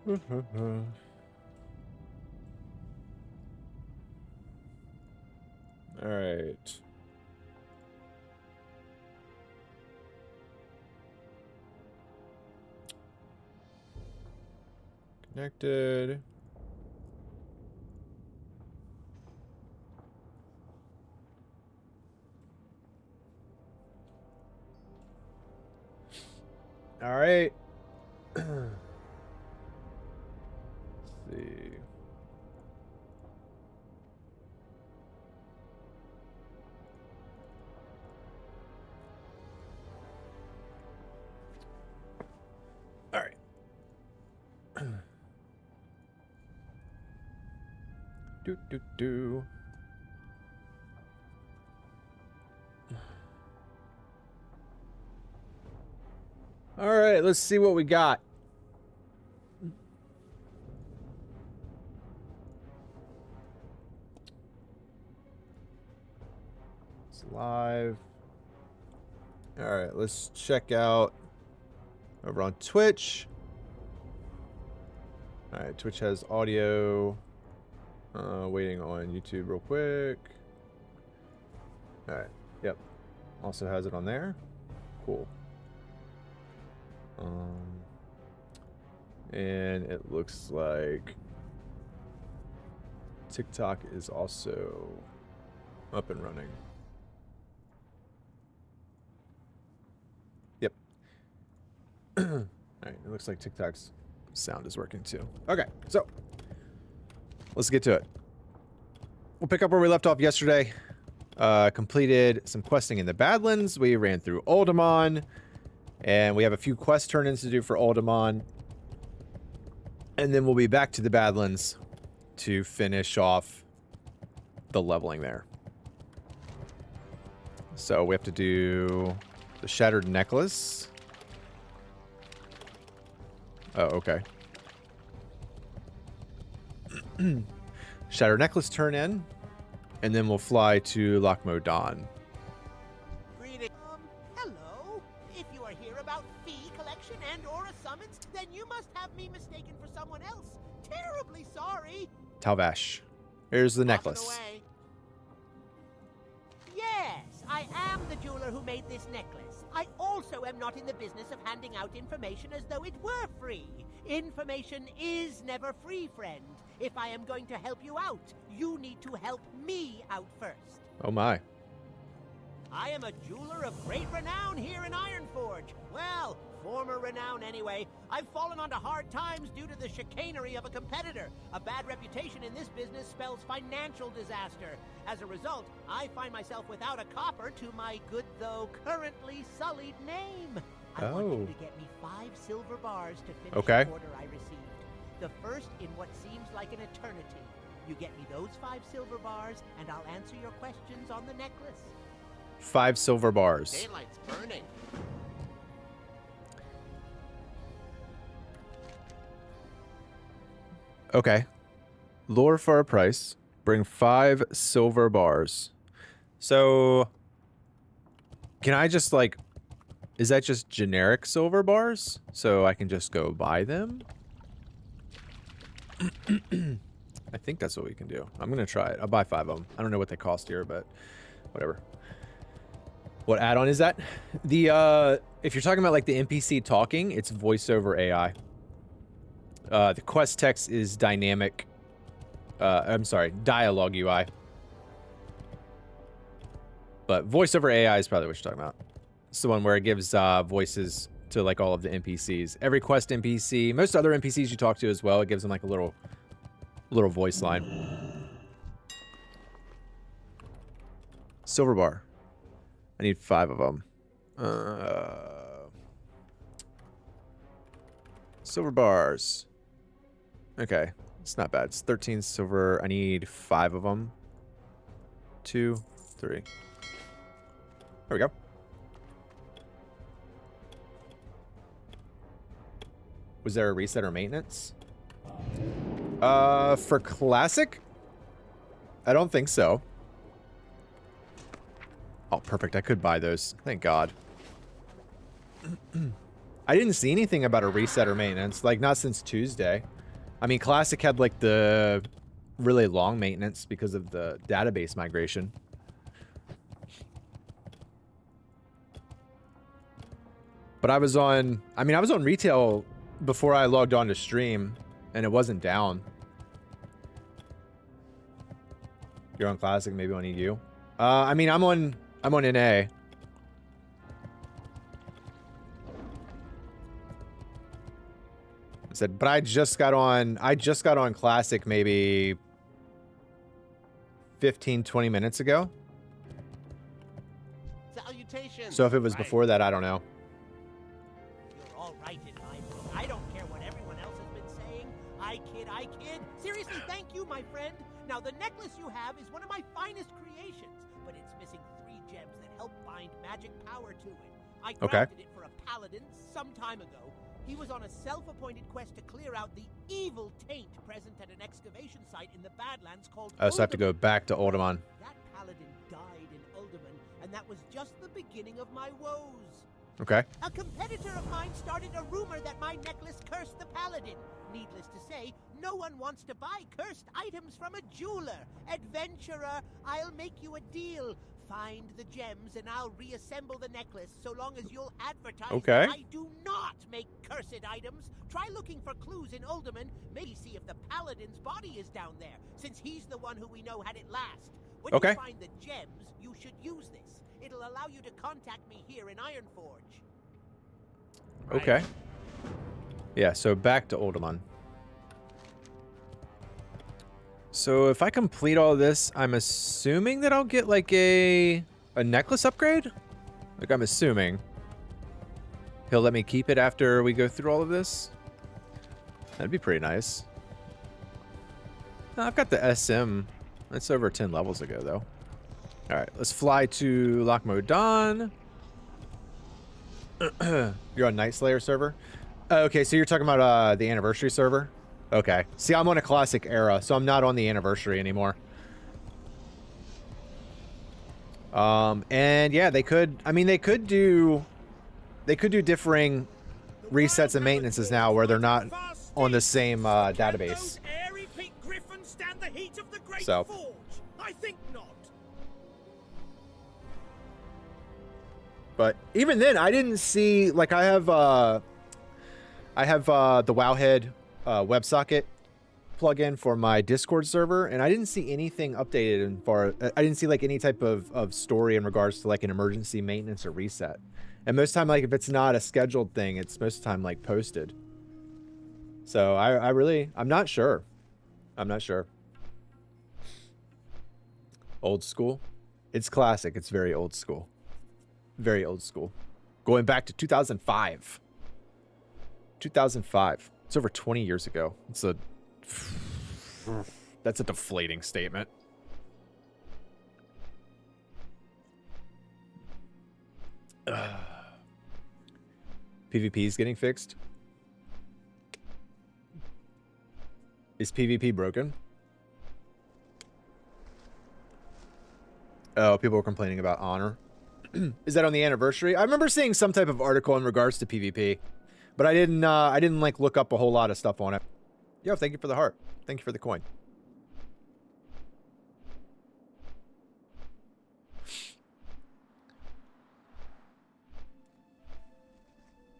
All right. Connected. All right. Let's see. All right. do. All right, let's see what we got. It's live. All right, let's check out over on Twitch. All right, Twitch has audio. Waiting on YouTube real quick. All right, yep. Also has it on there. Cool. And it looks like TikTok is also up and running. Yep. All right, it looks like TikTok's sound is working too. Okay, so let's get to it. We'll pick up where we left off yesterday. Completed some questing in the Badlands. We ran through Uldaman. And we have a few quest turn-ins to do for Uldaman. And then we'll be back to the Badlands to finish off the leveling there. So we have to do the Shattered Necklace. Oh, okay. Shattered Necklace turn-in. And then we'll fly to Loch Modan. Then you must have me mistaken for someone else. Terribly sorry. Talvash. Here's the necklace. Away. Yes, I am the jeweler who made this necklace. I also am not in the business of handing out information as though it were free. Information is never free, friend. If I am going to help you out, you need to help me out first. Oh my. I am a jeweler of great renown here in Ironforge. Well, former renown anyway. I've fallen onto hard times due to the chicanery of a competitor. A bad reputation in this business spells financial disaster. As a result, I find myself without a copper to my good though currently sullied name. I want you to get me 5 silver bars to finish the order I received. The first in what seems like an eternity. You get me those 5 silver bars and I'll answer your questions on the necklace. 5 silver bars. Daylight's burning. Okay. Lure for a price. Bring 5 silver bars. So, can I just like... Is that just generic silver bars? So I can just go buy them? I think that's what we can do. I'm going to try it. I'll buy 5 of them. I don't know what they cost here, but whatever. What add-on is that? The if you're talking about like the NPC talking, it's voice over AI. The quest text is dynamic. I'm sorry, dialogue UI. But voice over AI is probably what you're talking about. It's the one where it gives voices to like all of the NPCs. Every quest NPC, most other NPCs you talk to as well, it gives them like a little voice line. Silver bar. I need 5 of them. Silver bars. Okay, it's not bad. It's 13 silver. I need 5 of them. 2, 3. There we go. Was there a reset or maintenance? For classic? I don't think so. Oh, perfect. I could buy those. Thank God. I didn't see anything about a reset or maintenance. Like, not since Tuesday. I mean, Classic had like the really long maintenance because of the database migration. But I was on retail before I logged on to stream, and it wasn't down. You're on Classic, maybe on EU. I mean, I'm on NA. I said, but I just got on Classic maybe 15, 20 minutes ago. Salutations. So if it was before that, I don't know. You're all right in my book. I don't care what everyone else has been saying. I kid. Seriously, thank you, my friend. Now, the necklace you have is one of my finest creations, but it's missing 3 gems that help bind magic power to it. I crafted it for a paladin some time ago. He was on a self-appointed quest to clear out the evil taint present at an excavation site in the Badlands called Oh, so I have to go back to Uldaman. That paladin died in Uldaman, and that was just the beginning of my woes. Okay. A competitor of mine started a rumor that my necklace cursed the paladin. Needless to say, no one wants to buy cursed items from a jeweler. Adventurer, I'll make you a deal. Find the gems and I'll reassemble the necklace so long as you'll advertise that I do not make cursed items. Try looking for clues in Uldaman. Maybe see if the paladin's body is down there, since he's the one who we know had it last. When you find the gems, you should use this. It'll allow you to contact me here in Ironforge. Okay. Yeah, so back to Uldaman. So if I complete all this, I'm assuming that I'll get like a necklace upgrade? Like, I'm assuming. He'll let me keep it after we go through all of this? That'd be pretty nice. I've got the SM. That's over 10 levels ago, though. Alright, let's fly to Lochmodan. You're on Night Slayer server? Okay, so you're talking about the anniversary server? Okay. See, I'm on a Classic era, so I'm not on the anniversary anymore. And yeah, they could do differing resets and maintenances now where they're not on the same database. So I think not. But even then, I didn't see, like, I have the Wowhead WebSocket plugin for my Discord server, and I didn't see anything updated I didn't see like any type of story in regards to like an emergency maintenance or reset. And most of the time, like, if it's not a scheduled thing, it's most of the time like posted. So I'm not sure. I'm not sure. Old school. It's Classic. It's very old school. Very old school. Going back to 2005. 2005. It's over 20 years ago. That's a deflating statement. PvP is getting fixed. Is PvP broken? Oh, people were complaining about honor. Is that on the anniversary? I remember seeing some type of article in regards to PvP, but I didn't like look up a whole lot of stuff on it. Yo, thank you for the heart. Thank you for the coin.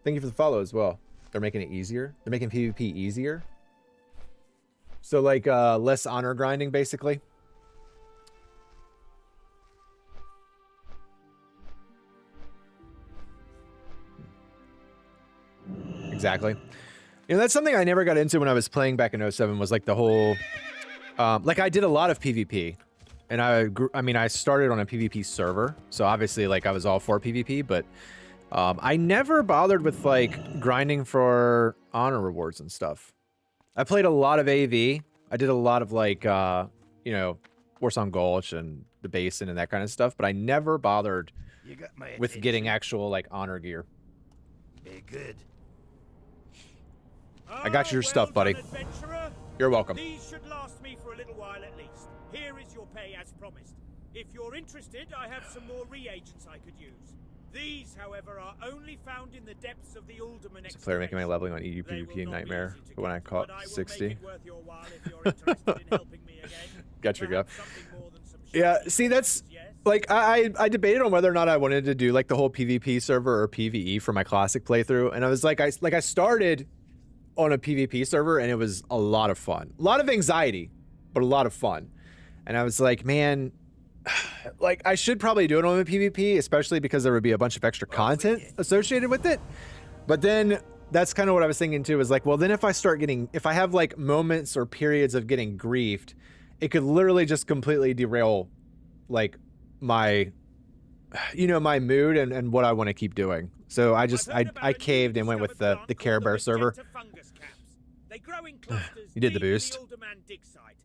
Thank you for the follow as well. They're making it easier. They're making PvP easier. So like less honor grinding, basically. Exactly. You know, that's something I never got into when I was playing back in 07 was like the whole, like I did a lot of PvP, and I started on a PvP server, so obviously like I was all for PvP, but I never bothered with like grinding for honor rewards and stuff. I played a lot of AV. I did a lot of like, you know, Warsong Gulch and the Basin and that kind of stuff, but I never bothered with getting actual like honor gear. Very good. I got your stuff, buddy. You're welcome. These should last me for a little while at least. Here is your pay as promised. If you're interested, I have some more reagents I could use. These, however, are only found in the depths of the Alderman. It's a player making my leveling on EU PvP nightmare for when I caught 60. Gotcha, go. Yeah, see, that's like I debated on whether or not I wanted to do like the whole PvP server or PvE for my classic playthrough, and I was like, I started on a PvP server and it was a lot of fun, a lot of anxiety, but a lot of fun, and I was like, man, like I should probably do it on a PvP, especially because there would be a bunch of extra content associated with it. But then that's kind of what I was thinking too, is like, well, then if I have like moments or periods of getting griefed, it could literally just completely derail like my, you know, my mood and what I want to keep doing. So I caved and went with the Care Bear server. You did the boost.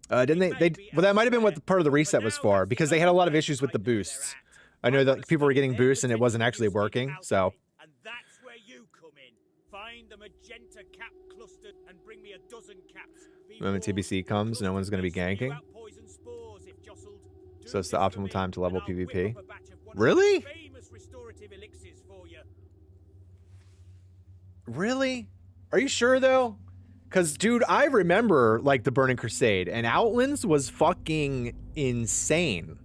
Didn't they? Well, that might have been what part of the reset was for, because they had a lot of issues with the boosts. I know that people were getting boosts and it wasn't actually working. So. And that's where you come in. Find the magenta cap clustered and bring me a dozen caps. The moment TBC comes, no one's going to be ganking. So it's the optimal time to level PvP. Really? Really? Are you sure though? Because, dude, I remember, like, the Burning Crusade, and Outlands was fucking insane.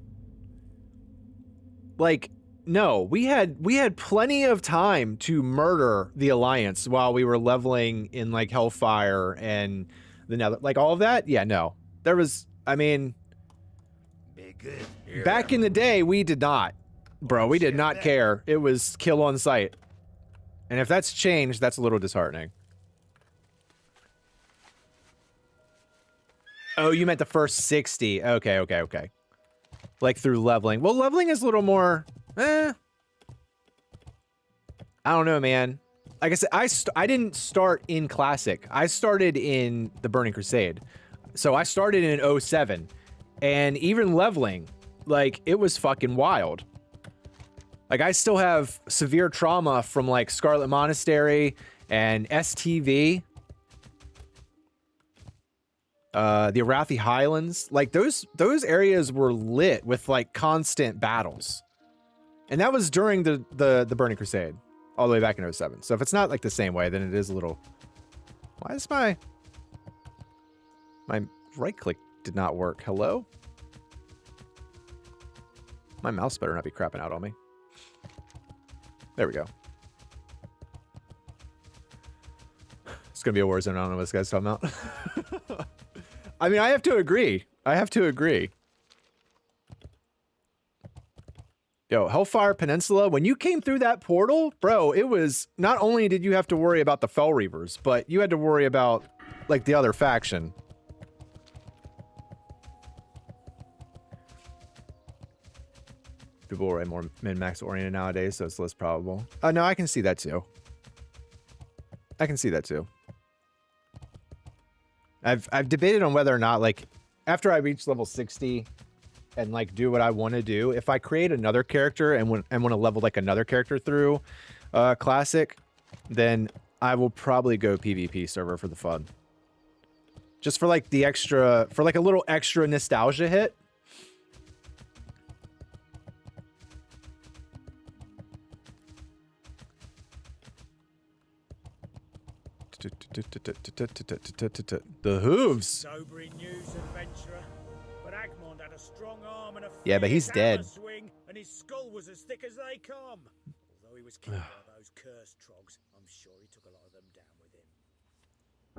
Like, no, we had plenty of time to murder the Alliance while we were leveling in, like, Hellfire and the Nether. Like, all of that? Yeah, no. There was, I mean, back in the day, we did not. Bro, we did not care. It was kill on sight. And if that's changed, that's a little disheartening. Oh, you meant the first 60. Okay. Like through leveling. Well, leveling is a little more, I don't know, man. Like I said, I didn't start in Classic. I started in the Burning Crusade. So I started in 07. And even leveling, like, it was fucking wild. Like, I still have severe trauma from, like, Scarlet Monastery and STV. The Arathi Highlands, like those areas were lit with like constant battles, and that was during the Burning Crusade, all the way back in 07. So if it's not like the same way, then it is a little. Why is my right click did not work? Hello? My mouse better not be crapping out on me. There we go. It's gonna be a war zone. I don't know what this guy's talking about. I mean, I have to agree. Yo, Hellfire Peninsula, when you came through that portal, bro, it was, not only did you have to worry about the Fel Reavers, but you had to worry about, like, the other faction. People are more min-max oriented nowadays, so it's less probable. No, I can see that too. I've debated on whether or not, like, after I reach level 60 and like do what I want to do, if I create another character and want to level like another character through Classic, then I will probably go PvP server for the fun. Just for like the extra, for like a little extra nostalgia hit. The hooves. Sobering news, adventurer. But Agmond had a strong arm and a yeah, but he's dead. Swing, and his skull was as thick as they come. Although he was killed by those cursed trogs, I'm sure he took a lot of them down with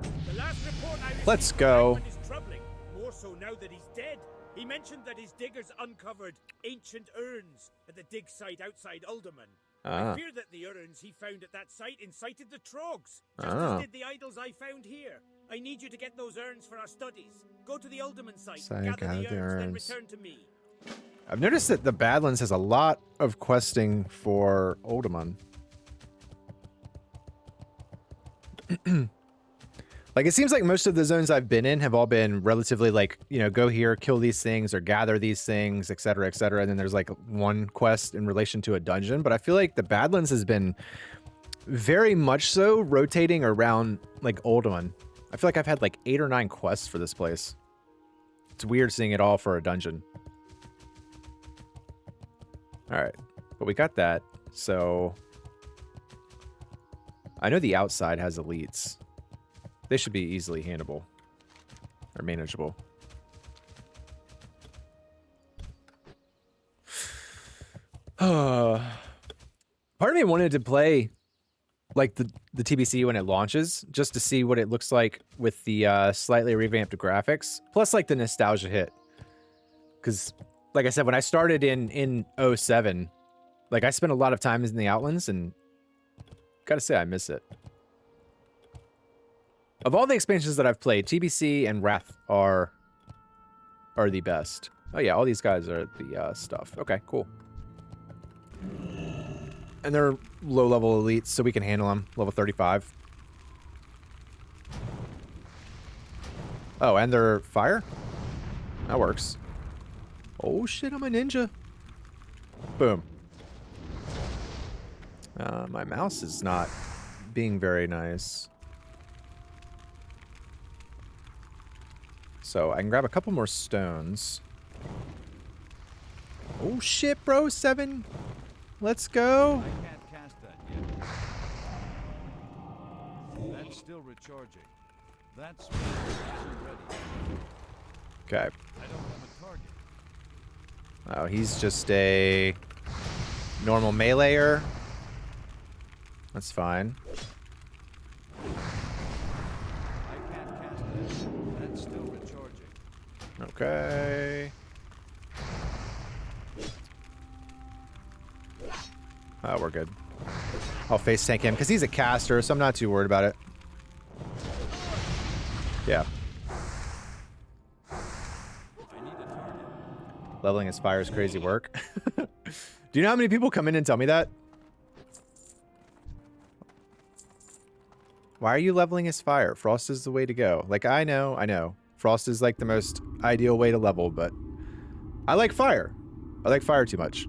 him. The last report I received Let's go. is troubling, more so now that he's dead. He mentioned that his diggers uncovered ancient urns at the dig site outside Alderman. I fear that the urns he found at that site incited the trogs, just as did the idols I found here. I need you to get those urns for our studies. Go to the Alderman site, gather the urns, then return to me. I've noticed that the Badlands has a lot of questing for Alderman. Like, it seems like most of the zones I've been in have all been relatively, like, you know, go here, kill these things, or gather these things, etc., etc. And then there's, like, one quest in relation to a dungeon. But I feel like the Badlands has been very much so rotating around, like, Alderman. I feel like I've had, like, 8 or 9 quests for this place. It's weird seeing it all for a dungeon. Alright. But we got that. So I know the outside has elites. They should be easily handleable or manageable. Part of me wanted to play like the TBC when it launches, just to see what it looks like with the slightly revamped graphics, plus like the nostalgia hit. Because, like I said, when I started in 07, like I spent a lot of time in the Outlands, and gotta say I miss it. Of all the expansions that I've played, TBC and Wrath are the best. Oh yeah, all these guys are the stuff. Okay, cool. And they're low-level elites, so we can handle them. Level 35. Oh, and they're fire? That works. Oh shit, I'm a ninja. Boom. My mouse is not being very nice. So I can grab a couple more stones. Oh shit, bro, 7. Let's go. I can't cast that yet. That's still recharging. That's ready. Okay. I don't have a target. Oh, he's just a normal meleeer. That's fine. I can't cast that. That's still recharging. Okay. Oh, we're good. I'll face tank him because he's a caster, so I'm not too worried about it. Yeah. Leveling his fire is crazy work. Do you know how many people come in and tell me that? Why are you leveling his fire? Frost is the way to go. Like, I know. Frost is like the most ideal way to level, but I like fire. I like fire too much.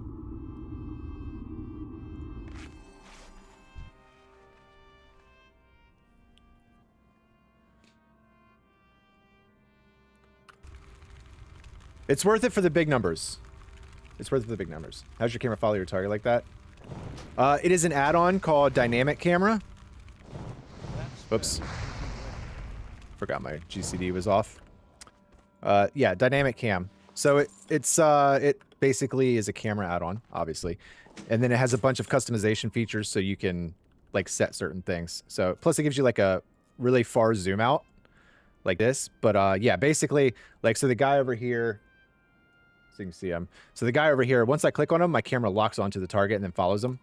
It's worth it for the big numbers. It's worth it for the big numbers. How's your camera follow your target like that? It is an add-on called Dynamic Camera. Oops. Forgot my GCD was off. Yeah, Dynamic Cam. So it basically is a camera add-on, obviously. And then it has a bunch of customization features so you can like set certain things. So plus it gives you like a really far zoom out like this. But yeah, basically like so the guy over here, so you can see him. So the guy over here, once I click on him, my camera locks onto the target and then follows him.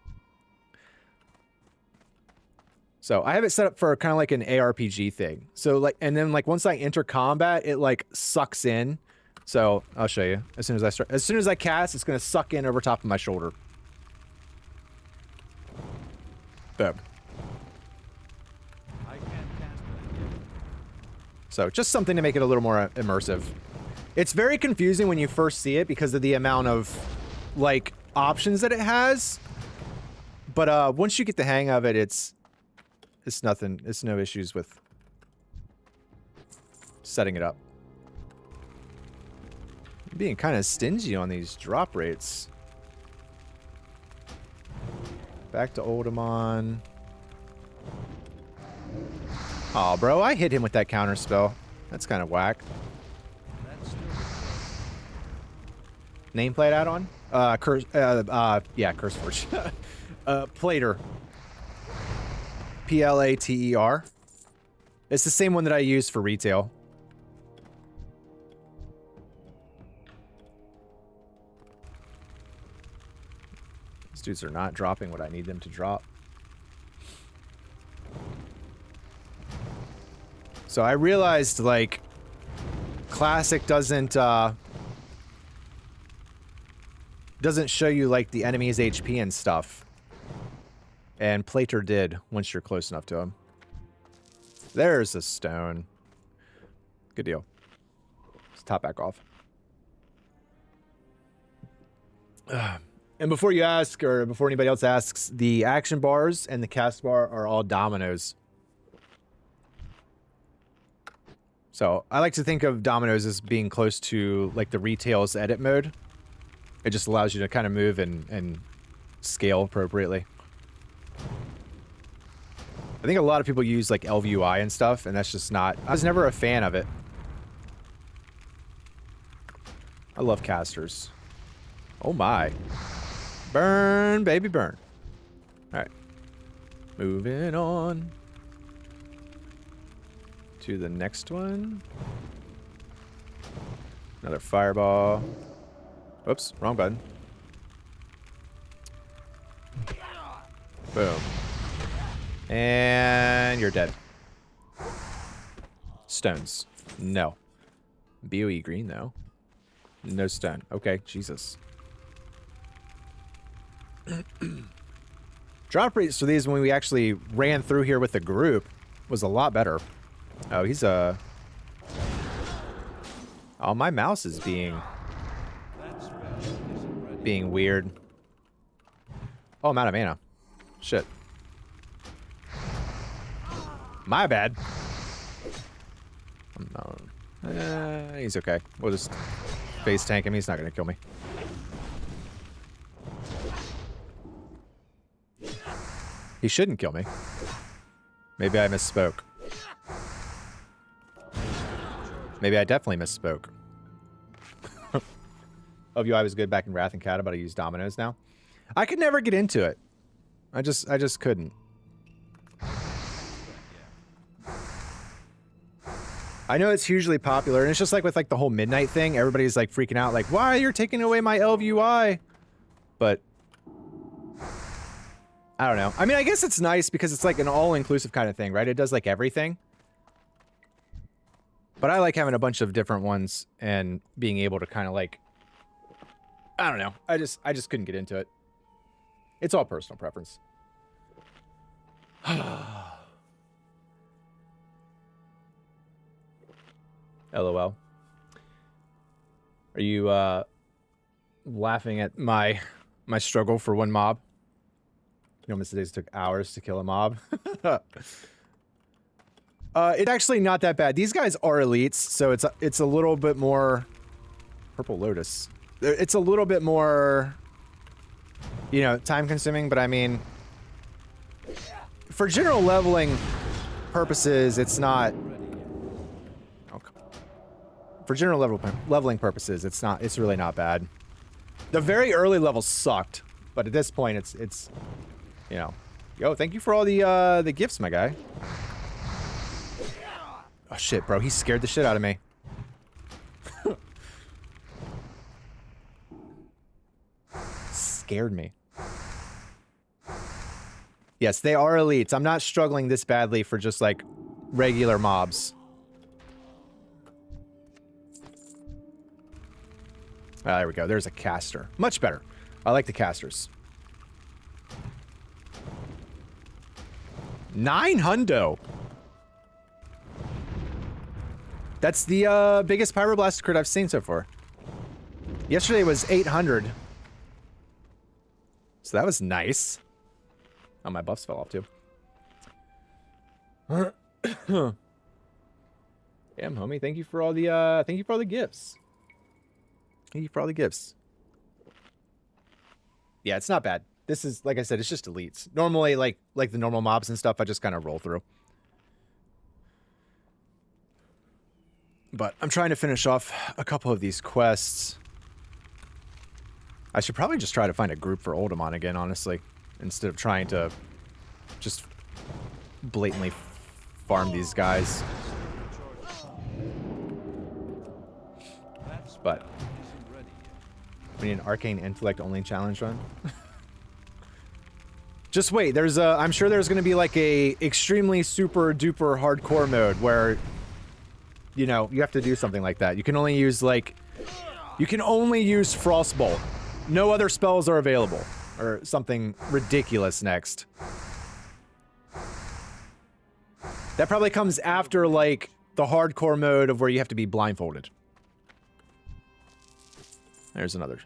So I have it set up for kind of like an ARPG thing. So like, and then like once I enter combat, it like sucks in. So I'll show you as soon as I cast, it's going to suck in over top of my shoulder. Boom. I can't cast that yet. So just something to make it a little more immersive. It's very confusing when you first see it because of the amount of like options that it has. But once you get the hang of it, it's nothing. It's no issues with setting it up. I'm being kind of stingy on these drop rates. Back to Oldemon. Aw, bro, I hit him with that counter spell. That's kind of whack. Nameplate add-on? Curse, yeah, Curseforge. Plater. Plater. It's the same one that I use for retail. These dudes are not dropping what I need them to drop. So I realized, like, Classic doesn't show you, like, the enemy's HP and stuff. And Plater did, once you're close enough to him. There's a stone. Good deal. Let's top back off. And before you ask, or before anybody else asks, the action bars and the cast bar are all dominoes. So I like to think of dominoes as being close to like the retail's edit mode. It just allows you to kind of move and scale appropriately. I think a lot of people use like LVUI and stuff, and that's just not... I was never a fan of it. I love casters. Oh my. Burn, baby, burn. Alright. Moving on to the next one. Another fireball. Oops, wrong button. Boom. And you're dead. Stones. No. BOE green, though. No stone. Okay, Jesus. Drop rates for these when we actually ran through here with the group was a lot better. Oh, he's a... Oh, my mouse is being weird. Oh, I'm out of mana. Shit. My bad. He's okay. We'll just face tank him. He's not gonna kill me. He shouldn't kill me. Maybe I misspoke. Maybe I definitely misspoke. I was good back in Wrath and Kata, but I use dominoes now. I could never get into it. I just couldn't. I know it's hugely popular, and it's just like with like the whole midnight thing. Everybody's like freaking out, like, why you're taking away my LVUI? But I don't know. I mean, I guess it's nice because it's like an all-inclusive kind of thing, right? It does like everything. But I like having a bunch of different ones and being able to kind of like, I don't know. I just couldn't get into it. It's all personal preference. LOL. Are you laughing at my struggle for one mob? You know, Mr. Days took hours to kill a mob. It's actually not that bad. These guys are elites, so it's a little bit more... Purple Lotus. It's a little bit more, you know, time-consuming, but I mean... For general leveling purposes, it's not... For general leveling purposes, it's really not bad. The very early levels sucked, but at this point, it's you know... Yo, thank you for all the gifts, my guy. Oh shit, bro, he scared the shit out of me. Scared me. Yes, they are elites. I'm not struggling this badly for just like regular mobs. Ah, there we go. There's a caster. Much better. I like the casters. 900. That's the biggest Pyroblast crit I've seen so far. Yesterday was 800. So that was nice. Oh, my buffs fell off too. Damn, homie. Thank you for all the gifts. Thank you for all the gifts. Yeah, it's not bad. This is, like I said, it's just elites. Normally, like the normal mobs and stuff, I just kind of roll through. But I'm trying to finish off a couple of these quests. I should probably just try to find a group for Oldemon again, honestly. Instead of trying to just blatantly farm these guys. But we need an Arcane Intellect only challenge run. Just wait, there's a... I'm sure there's going to be like a extremely super duper hardcore mode where... You know, you have to do something like that. You can only use, like... You can only use Frostbolt. No other spells are available. Or something ridiculous next. That probably comes after, like, the hardcore mode of where you have to be blindfolded. There's another.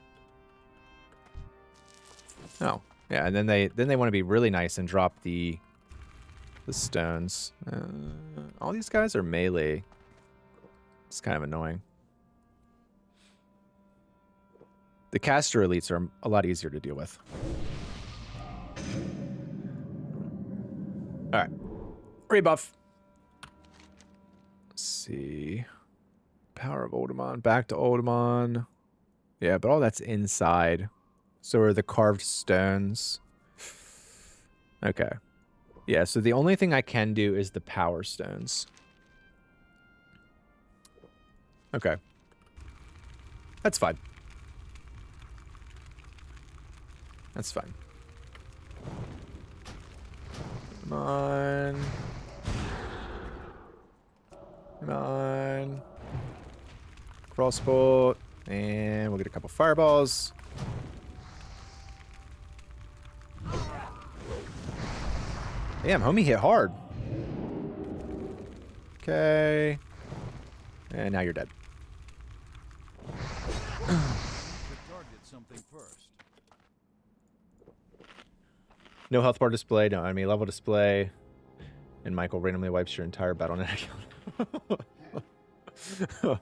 Oh. Yeah, and then they want to be really nice and drop the stones. All these guys are melee. It's kind of annoying. The caster elites are a lot easier to deal with. All right. Rebuff. Let's see. Power of Oldemon. Back to Oldemon. Yeah, but all that's inside. So are the carved stones. Okay. Yeah, so the only thing I can do is the power stones. Okay. That's fine. That's fine. Come on. Come on. Crossbow. And we'll get a couple fireballs. Damn, homie hit hard. Okay. And now you're dead. Target something first. No health bar display, no enemy level display. And Michael randomly wipes your entire BattleNet account.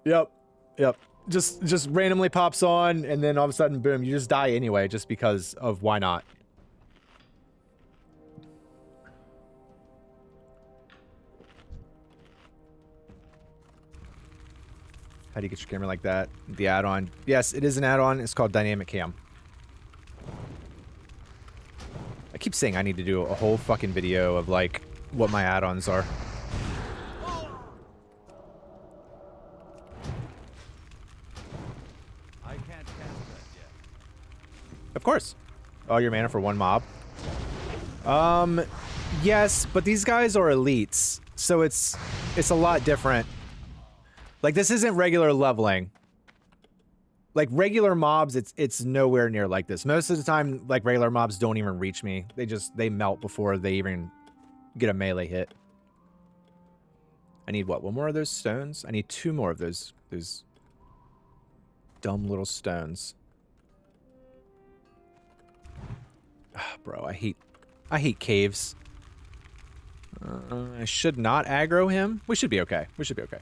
Yep. Yep. Just randomly pops on, and then all of a sudden, boom, you just die anyway, just because of why not. How do you get your camera like that? The add-on. Yes, it is an add-on. It's called Dynamic Cam. I keep saying I need to do a whole fucking video of, like, what my add-ons are. I can't cast that yet. Of course. All your mana for one mob. Yes, but these guys are elites, so it's a lot different. Like, this isn't regular leveling. Like, regular mobs, it's nowhere near like this. Most of the time, like, regular mobs don't even reach me. They melt before they even get a melee hit. I need what? One more of those stones? I need 2 more of those dumb little stones. Bro, I hate caves. I should not aggro him. We should be okay. We should be okay.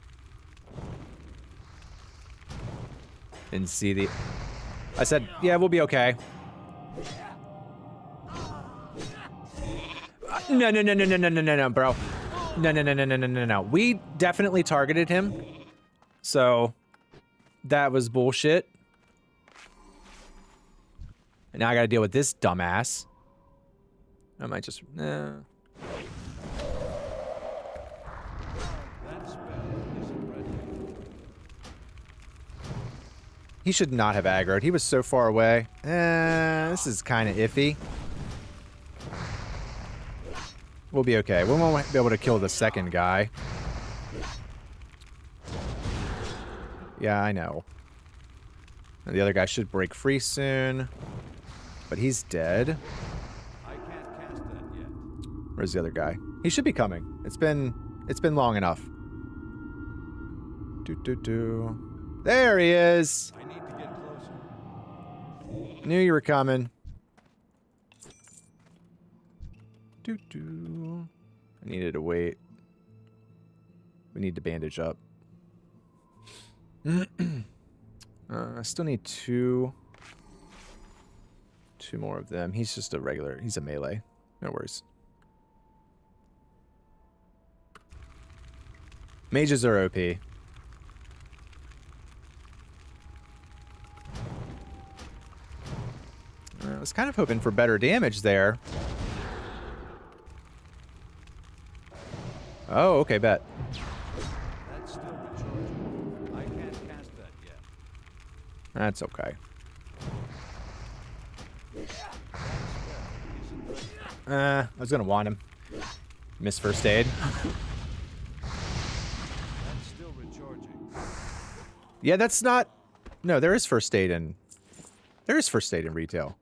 And see the... I said, yeah, we'll be okay. No, bro. No. We definitely targeted him. So, that was bullshit. And now I gotta deal with this dumbass. I might just... That spell isn't ready. He should not have aggroed. He was so far away. This is kind of iffy. We'll be okay. We won't be able to kill the second guy. Yeah, I know. And the other guy should break free soon. But he's dead. I can't cast that yet. Where's the other guy? He should be coming. It's been long enough. There he is. I need to get closer. Knew you were coming. I needed to wait. We need to bandage up. I still need 2 more of them. He's just a regular. He's a melee. No worries. Mages are OP. I was kind of hoping for better damage there. Oh, okay, bet. That's still recharging. I can't cast that yet. That's okay. I was gonna want him. Miss first aid. That's still recharging. Yeah, that's not... No, there is first aid in... There is first aid in retail.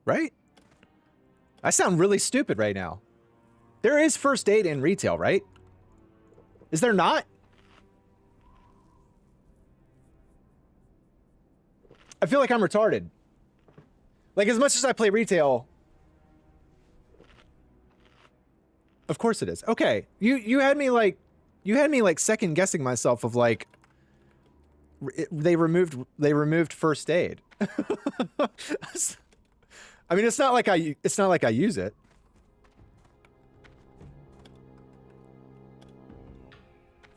Right? I sound really stupid right now. There is first aid in retail, right? Is there not? I feel like I'm retarded. Like, as much as I play retail... Of course it is. Okay. You had me like... You had me like second guessing myself of like... They removed first aid. I mean, it's not like I use it.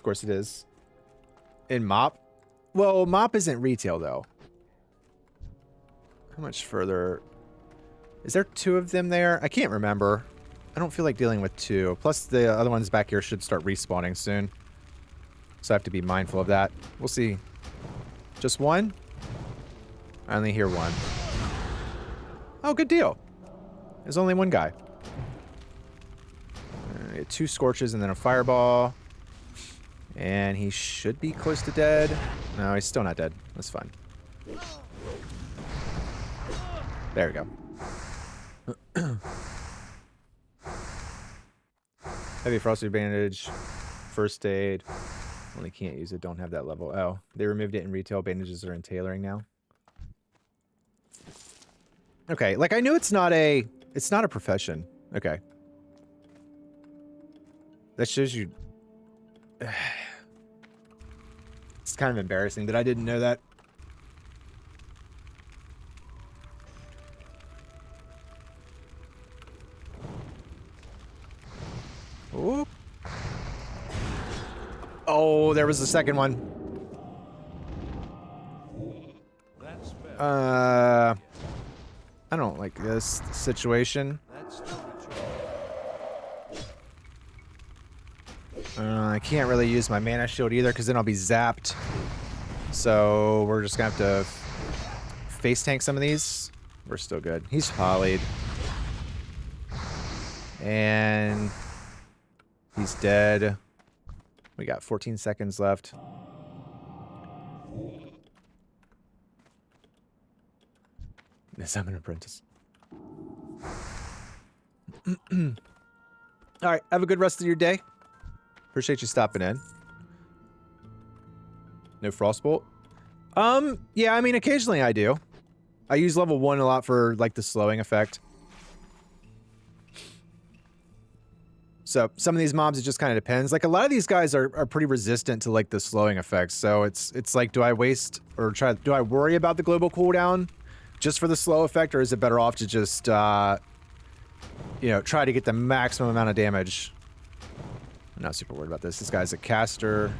course it is. In Mop? Well, Mop isn't retail, though. How much further? Is there 2 of them there? I can't remember. I don't feel like dealing with 2. Plus, the other ones back here should start respawning soon. So I have to be mindful of that. We'll see. Just 1? I only hear 1. Oh, good deal. There's only 1 guy. 2 scorches and then a fireball. And he should be close to dead. No, he's still not dead. That's fine. There we go. Heavy frosted bandage. First aid. Only can't use it. Don't have that level. Oh, they removed it in retail. Bandages are in tailoring now. Okay, like I knew it's not a profession. Okay. That shows you. It's kind of embarrassing that I didn't know that. Oop. Oh, there was the second one. I don't like this situation. I can't really use my mana shield either because then I'll be zapped. So we're just gonna have to face tank some of these. We're still good. He's polyed. And he's dead. We got 14 seconds left. Yes, I'm an apprentice. Alright, have a good rest of your day. Appreciate you stopping in. No frostbolt? Yeah, I mean, occasionally I do. I use level 1 a lot for, like, the slowing effect. So, some of these mobs, it just kind of depends. Like, a lot of these guys are pretty resistant to, like, the slowing effects. So, it's like, do I waste, or do I worry about the global cooldown just for the slow effect, or is it better off to just, you know, try to get the maximum amount of damage? I'm not super worried about this. This guy's a caster.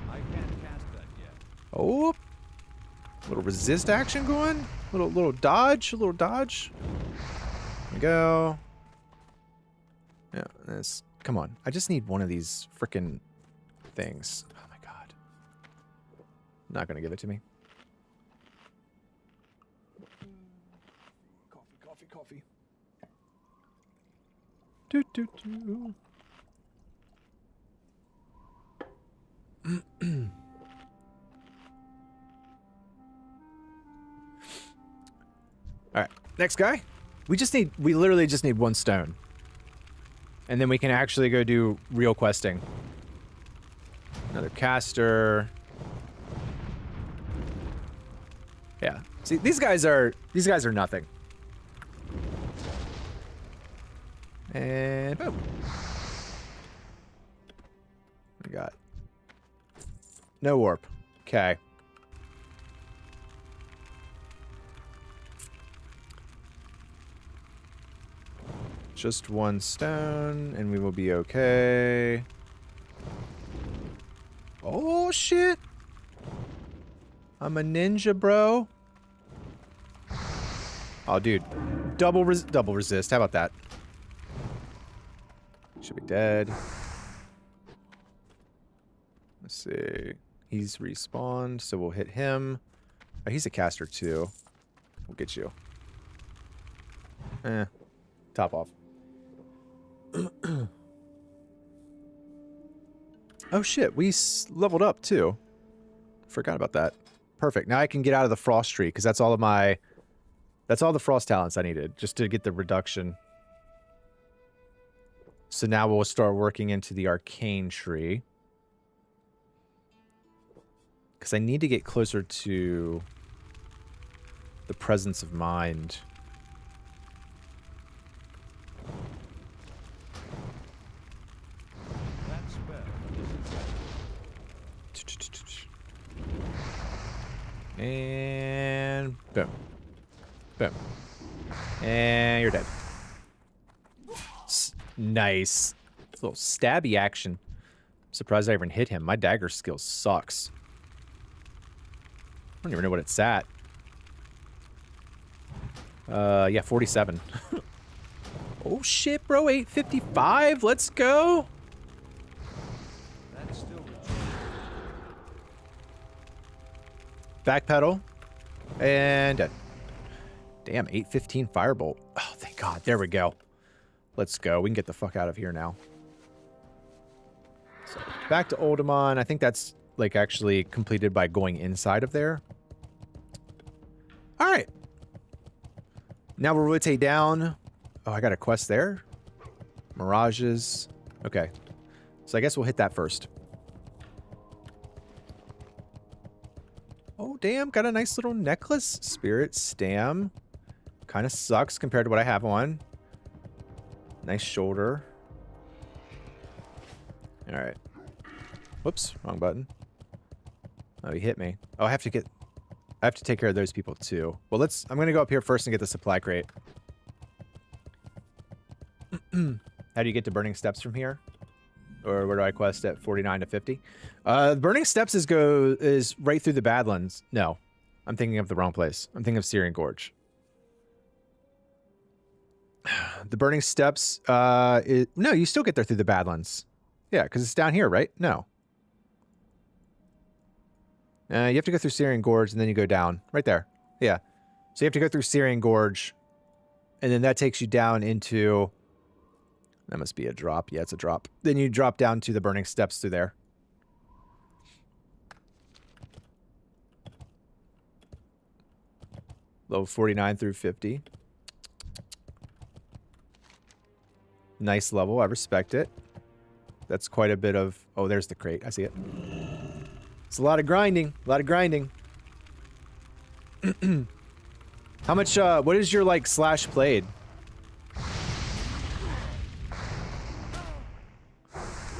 I can't cast that yet. Oh, little resist action going. Little dodge. There we go. Yeah, this. Come on. I just need one of these frickin' things. Oh my god. Not gonna give it to me. Coffee. Do. All right, next guy. We literally just need 1 stone. And then we can actually go do real questing. Another caster. Yeah. See, these guys are nothing. And boom. We got no warp. Okay. Just 1 stone, and we will be okay. Oh, shit. I'm a ninja, bro. Oh, dude. Double resist. How about that? Should be dead. Let's see. He's respawned, so we'll hit him. Oh, he's a caster, too. We'll get you. Top off. Oh shit, we leveled up too. Forgot about that. Perfect. Now I can get out of the frost tree because that's all the frost talents I needed just to get the reduction. So now we'll start working into the arcane tree. Because I need to get closer to the presence of mind. And boom. Boom. And you're dead. Nice. A little stabby action. Surprised I even hit him. My dagger skill sucks. I don't even know what it's at. Yeah, 47. Oh shit, bro, 855. Let's go. That's still Backpedal. And damn, 815 firebolt. Oh, thank God. There we go. Let's go. We can get the fuck out of here now. So back to Oldemon. I think that's like actually completed by going inside of there. All right. Now we'll rotate down. Oh, I got a quest there. Mirages. Okay. So I guess we'll hit that first. Oh, damn. Got a nice little necklace. Spirit Stam. Kind of sucks compared to what I have on. Nice shoulder. All right. Whoops. Wrong button. Oh, he hit me. Oh, I have to take care of those people too. Well, I'm going to go up here first and get the supply crate. How do you get to Burning Steps from here? Or where do I quest at 49 to 50? Burning Steps is right through the Badlands. No, I'm thinking of the wrong place. I'm thinking of Syrian Gorge. The Burning Steps, no, you still get there through the Badlands. Yeah, because it's down here, right? No. You have to go through Syrian Gorge, and then you go down. Right there. Yeah. So you have to go through Syrian Gorge, and then that takes you down into... That must be a drop. Yeah, it's a drop. Then you drop down to the Burning Steps through there. Level 49 through 50. Nice level. I respect it. That's quite a bit of... Oh, there's the crate. I see it. It's a lot of grinding. A lot of grinding. How much, what is your, like, slash played?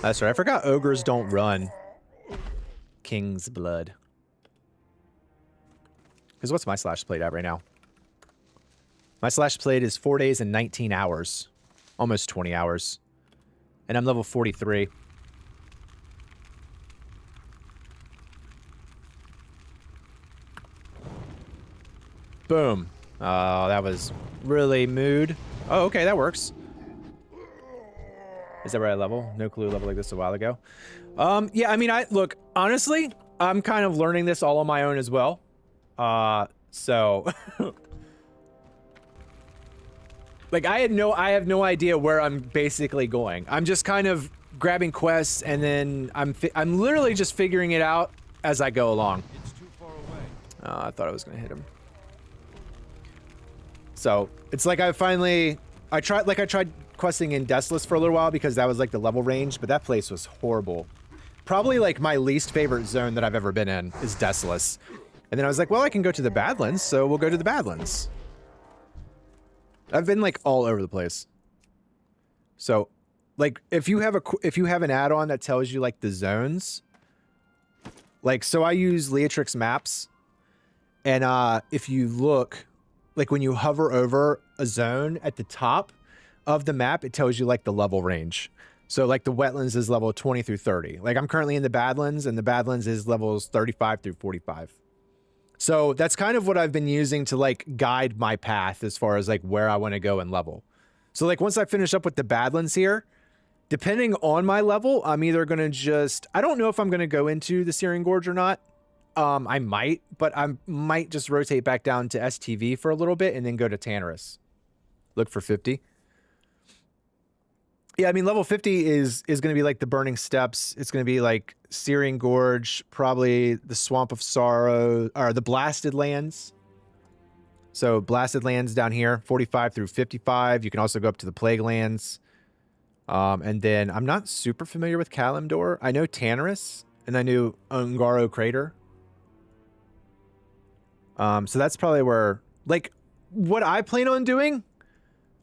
That's right. I forgot ogres don't run. King's blood. Because what's my slash played at right now? My slash played is 4 days and 19 hours. Almost 20 hours. And I'm level 43. Boom. Oh, that was really mood. Oh, okay, that works. Is that right level? No clue level like this a while ago. Yeah, I mean, look, honestly, I'm kind of learning this all on my own as well. So like I have no idea where I'm basically going. I'm just kind of grabbing quests and then I'm literally just figuring it out as I go along. It's too far away. I thought I was going to hit him. So, it's like I tried questing in Desolus for a little while because that was like the level range, but that place was horrible. Probably like my least favorite zone that I've ever been in is Desolus. And then I was like, well, I can go to the Badlands, so we'll go to the Badlands. I've been like all over the place. So, like if you have an add-on that tells you like the zones, like so I use Leatrix Maps, and if you look, like when you hover over a zone at the top of the map, it tells you like the level range. So like the wetlands is level 20 through 30. Like I'm currently in the Badlands, and the Badlands is levels 35 through 45. So that's kind of what I've been using to like guide my path as far as like where I want to go and level. So like once I finish up with the Badlands here, depending on my level, I'm either going to just... I don't know if I'm going to go into the Syrian Gorge or not. I might, but I might just rotate back down to STV for a little bit and then go to Tannerus. Look for 50. Yeah, I mean, level 50 is going to be like the Burning Steps. It's going to be like Syrian Gorge, probably the Swamp of Sorrow, or the Blasted Lands. So Blasted Lands down here, 45 through 55. You can also go up to the Plague Lands. And then I'm not super familiar with Kalimdor. I know Tannerus, and I knew Ungaro Crater. So that's probably where, like, what I plan on doing,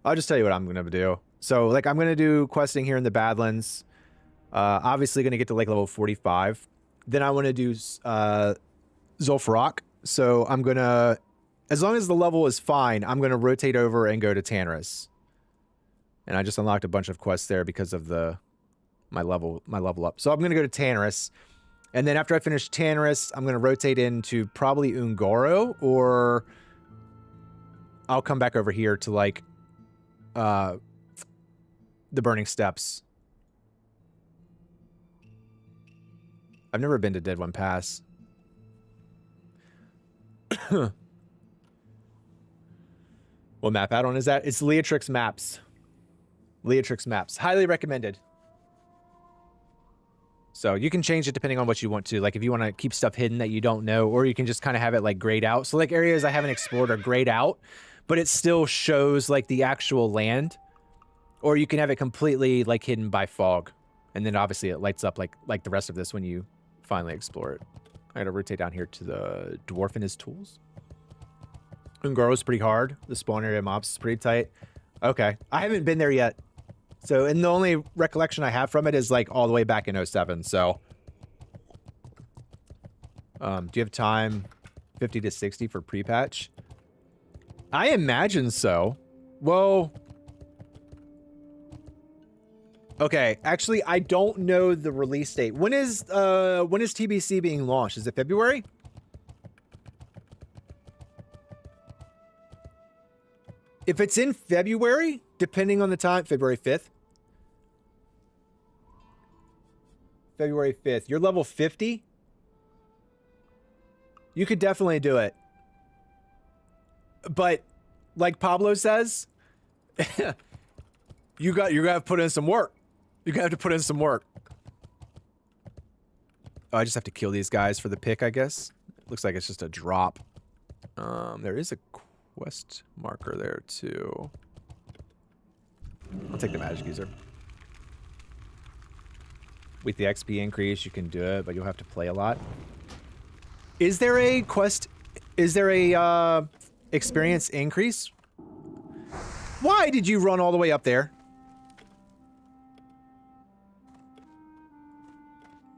I'll just tell you what I'm going to do. So, like, I'm going to do questing here in the Badlands. Obviously going to get to, like, level 45. Then I want to do Zul'Farrak. So I'm going to, as long as the level is fine, I'm going to rotate over and go to Tannerus. And I just unlocked a bunch of quests there because of the my level up. So I'm gonna go to Tannerus, and then after I finish Tannerus, I'm gonna rotate into probably Ungoro, or I'll come back over here to like the Burning Steppes. I've never been to Dead One Pass. What map add-on is that? It's Leatrix Maps. Leatrix Maps. Highly recommended. So you can change it depending on what you want to. Like if you want to keep stuff hidden that you don't know, or you can just kind of have it like grayed out. So like areas I haven't explored are grayed out, but it still shows like the actual land. Or you can have it completely like hidden by fog. And then obviously it lights up like the rest of this when you finally explore it. I gotta rotate down here to the Dwarf and his tools. Ungoro's pretty hard. The spawn area mobs is pretty tight. Okay. I haven't been there yet. So, and the only recollection I have from it is like all the way back in 07. So, do you have time 50 to 60 for pre-patch? I imagine so. Well, okay. Actually, I don't know the release date. When is TBC being launched? Is it February? If it's in February, depending on the time, February 5th. February 5th. You're level 50? You could definitely do it. But like Pablo says, you're gonna have to put in some work. You're gonna have to put in some work. Oh, I just have to kill these guys for the pick, I guess. Looks like it's just a drop. There is a quest marker there too. I'll take the magic user. With the XP increase, you can do it, but you'll have to play a lot. Is there a quest? Is there a experience increase? Why did you run all the way up there?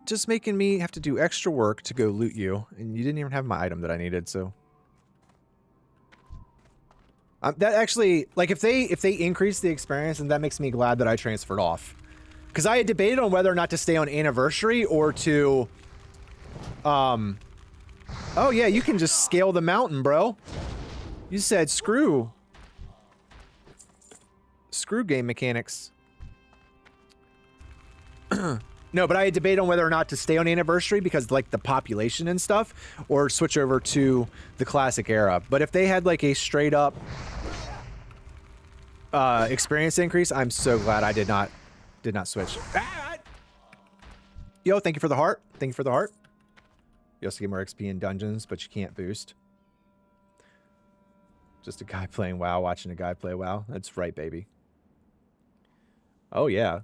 Just making me have to do extra work to go loot you, and you didn't even have my item that I needed, so. That actually, like, if they increase the experience, then that makes me glad that I transferred off. Because I had debated on whether or not to stay on Anniversary or to, oh yeah, you can just scale the mountain, bro. You said screw game mechanics. No, but I had debated on whether or not to stay on Anniversary because, like, the population and stuff, or switch over to the Classic era. But if they had, like, a straight-up experience increase, I'm so glad I did not switch. Yo, thank you for the heart. Thank you for the heart. You also get more XP in dungeons, but you can't boost. Just a guy playing WoW, watching a guy play WoW. That's right, baby. Oh, yeah.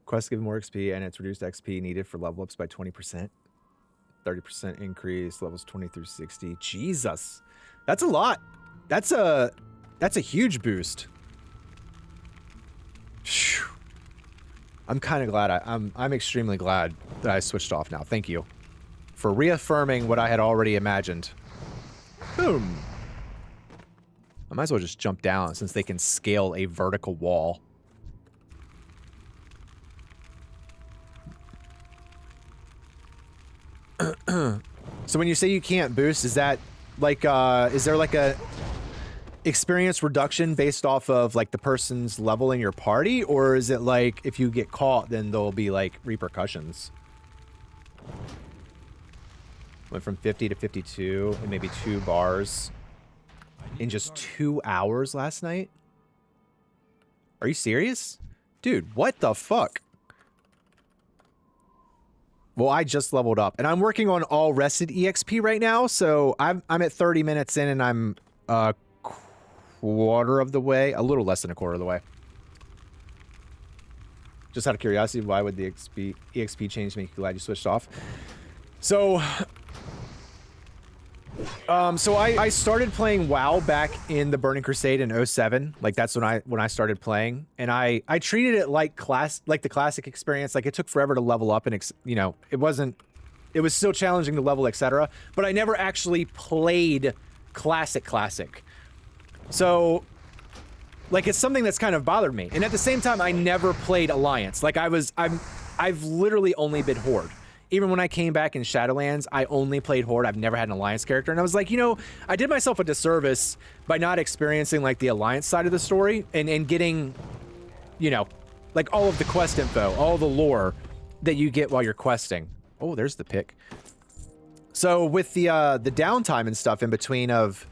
Quests give more XP, and it's reduced XP needed for level ups by 20%. 30% increase, levels 20 through 60. Jesus. That's a lot. That's a huge boost. Phew. I'm kind of glad I'm extremely glad that I switched off now. Thank you for reaffirming what I had already imagined. Boom. I might as well just jump down since they can scale a vertical wall. So when you say you can't boost, is that like is there like a experience reduction based off of like the person's level in your party, or is it like if you get caught then there'll be like repercussions? Went from 50 to 52 and maybe 2 bars in just 2 hours last night. Are you serious? Dude, what the fuck? Well, I just leveled up, and I'm working on all rested EXP right now, so I'm at 30 minutes in, and I'm a quarter of the way, a little less than a quarter of the way. Just out of curiosity, why would the EXP change make you glad you switched off? So, I started playing WoW back in the Burning Crusade in 07. Like that's when I started playing, and I treated it like the classic experience. Like it took forever to level up, and you know, it was still challenging to level, etc. But I never actually played classic. So, like it's something that's kind of bothered me. And at the same time, I never played Alliance. Like I I've literally only been Horde. Even when I came back in Shadowlands, I only played Horde. I've never had an Alliance character. And I was like, you know, I did myself a disservice by not experiencing like the Alliance side of the story and getting, you know, like all of the quest info, all the lore that you get while you're questing. Oh, there's the pick. So with the downtime and stuff in between of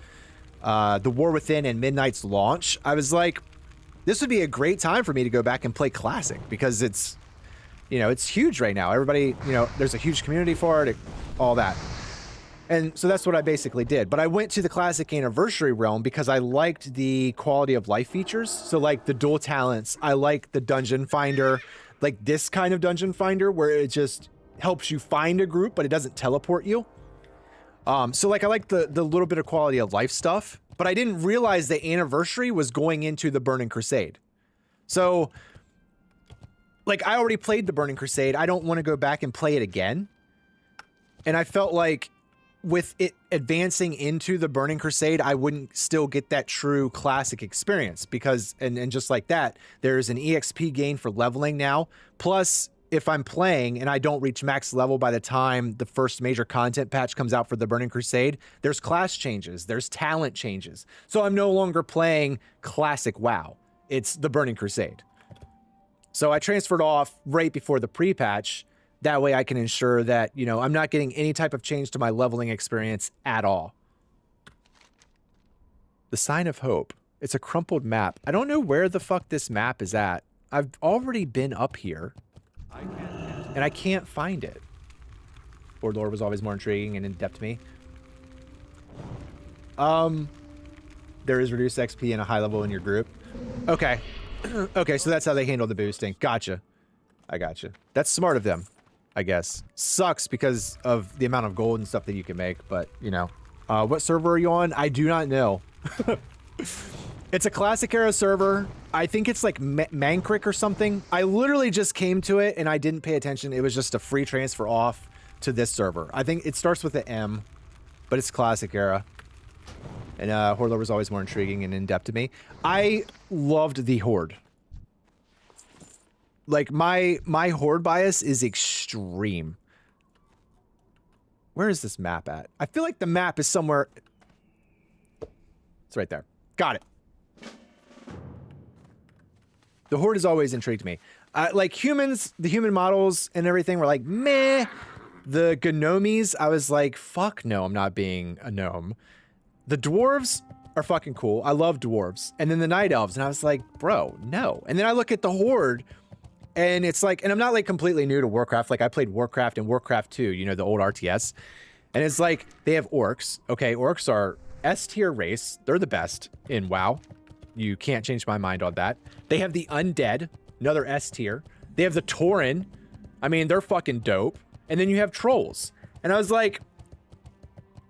the War Within and Midnight's launch, I was like, this would be a great time for me to go back and play Classic because it's, you know, it's huge right now. Everybody, you know, there's a huge community for it, all that. And so that's what I basically did. But I went to the Classic Anniversary realm because I liked the quality of life features. So like the dual talents, I like the dungeon finder, like this kind of dungeon finder where it just helps you find a group, but it doesn't teleport you. So like I like the little bit of quality of life stuff, but I didn't realize the Anniversary was going into the Burning Crusade. So like I already played the Burning Crusade. I don't want to go back and play it again. And I felt like with it advancing into the Burning Crusade, I wouldn't still get that true Classic experience because, and just like that, there's an EXP gain for leveling now. Plus, if I'm playing and I don't reach max level by the time the first major content patch comes out for the Burning Crusade, there's class changes, there's talent changes. So I'm no longer playing Classic WoW. It's the Burning Crusade. So I transferred off right before the pre-patch. That way I can ensure that, you know, I'm not getting any type of change to my leveling experience at all. The Sign of Hope. It's a crumpled map. I don't know where the fuck this map is at. I've already been up here. And I can't find it. Horde lore was always more intriguing and in-depth to me. There is reduced XP and a high level in your group. Okay. Okay, so that's how they handle the boosting. Gotcha. I gotcha. That's smart of them, I guess. Sucks because of the amount of gold and stuff that you can make, but, you know. What server are you on? I do not know. It's a Classic era server. I think it's like Mankrik or something. I literally just came to it and I didn't pay attention. It was just a free transfer off to this server. I think it starts with an M, but it's Classic era. And Horde lore was always more intriguing and in-depth to me. I loved the Horde. Like, my Horde bias is extreme. Where is this map at? I feel like the map is somewhere... It's right there. Got it. The Horde has always intrigued me. Like, humans, the human models and everything were like, meh. The Gnomies, I was like, fuck no, I'm not being a gnome. The dwarves are fucking cool. I love dwarves. And then the night elves, and I was like, bro, no. And then I look at the Horde, and it's like, and I'm not like completely new to Warcraft. Like I played Warcraft and Warcraft 2, you know, the old RTS. And it's like, they have orcs. Okay, orcs are S-tier race. They're the best in WoW. You can't change my mind on that. They have the undead, another S-tier. They have the Tauren. I mean, they're fucking dope. And then you have trolls. And I was like,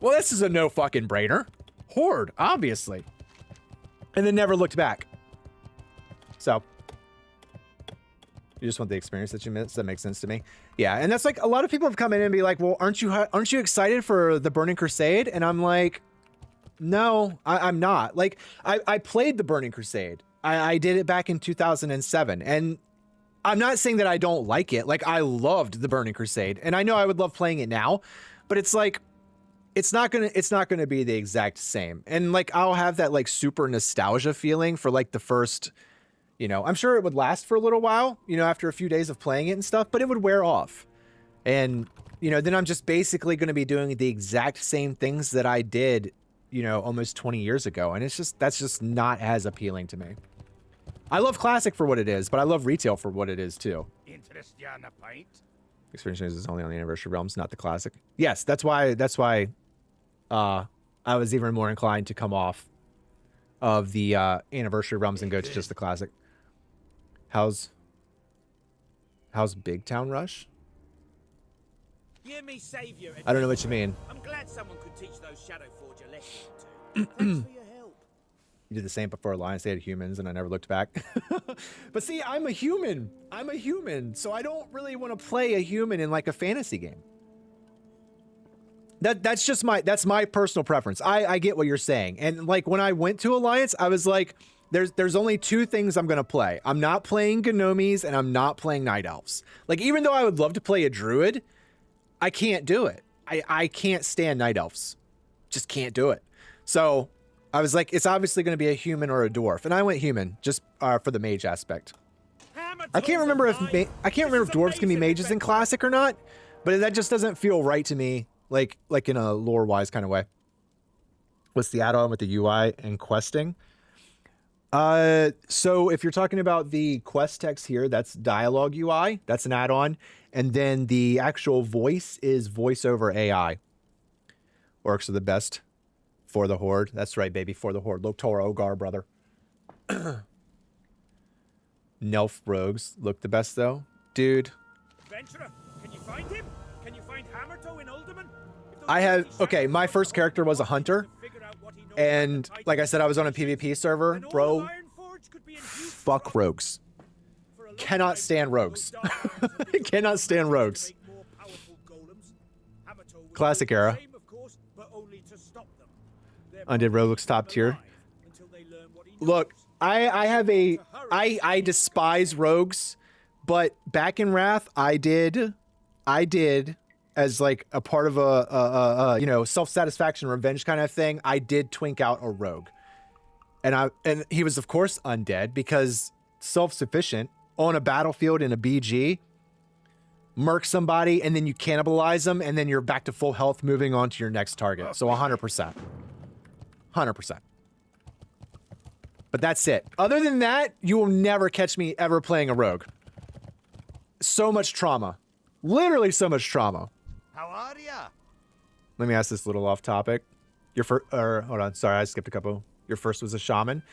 well, this is a no fucking brainer. Horde, obviously. And then never looked back. So, you just want the experience that you miss. That makes sense to me. Yeah, and that's like, a lot of people have come in and be like, well, aren't you excited for the Burning Crusade? And I'm like, no, I'm not. Like, I played the Burning Crusade. I did it back in 2007. And I'm not saying that I don't like it. Like, I loved the Burning Crusade. And I know I would love playing it now. But it's like, it's not gonna be the exact same. And like, I'll have that like super nostalgia feeling for like the first, you know, I'm sure it would last for a little while, you know, after a few days of playing it and stuff, but it would wear off. And, you know, then I'm just basically going to be doing the exact same things that I did, you know, almost 20 years ago. And it's just, that's just not as appealing to me. I love Classic for what it is, but I love retail for what it is too. Interest you on a pint? Experience is only on the Anniversary realms, not the Classic. Yes, that's why I was even more inclined to come off of the Anniversary realms and go to just the Classic. How's Big Town Rush? Hear me, savior. I don't know what you mean. I'm glad someone could teach those Shadowforge a lesson or two. Thanks for your help. You did the same before Alliance. They had humans, and I never looked back. But see, I'm a human. I'm a human, so I don't really want to play a human in like a fantasy game. That's just my personal preference. I get what you're saying, and like when I went to Alliance, I was like, there's only two things I'm gonna play. I'm not playing Gnomies and I'm not playing Night Elves. Like, even though I would love to play a Druid, I can't do it. I can't stand Night Elves. Just can't do it. So I was like, it's obviously gonna be a human or a dwarf, and I went human just for the mage aspect. I can't remember if dwarves can be mages in Classic or not, but that just doesn't feel right to me, like in a lore-wise kind of way. What's the add-on with the UI and questing? So if you're talking about the quest text here, that's dialogue UI. That's an add-on. And then the actual voice is voice over AI. Orcs are the best for the Horde. That's right, baby, for the Horde. Loktor Ogar, brother. Nelf rogues look the best, though. Dude. Adventurer, can you find him? Can you find Hammertoe in Uldaman? I have... Okay, my first character was a hunter. And like I said, I was on a PvP server. Bro, fuck rogues. Cannot stand rogues. Cannot stand rogues. Classic era. Undead Rogue looks top tier. Look, I despise rogues, but back in Wrath, I did as like a part of a you know, self-satisfaction revenge kind of thing, I did twink out a rogue. And he was of course undead because self-sufficient on a battlefield in a BG, murk somebody and then you cannibalize them and then you're back to full health moving on to your next target. So 100%. 100%. But that's it. Other than that, you will never catch me ever playing a rogue. So much trauma. Literally so much trauma. How are ya? Let me ask this little off topic. Your first, hold on, sorry, I skipped a couple. Your first was a shaman.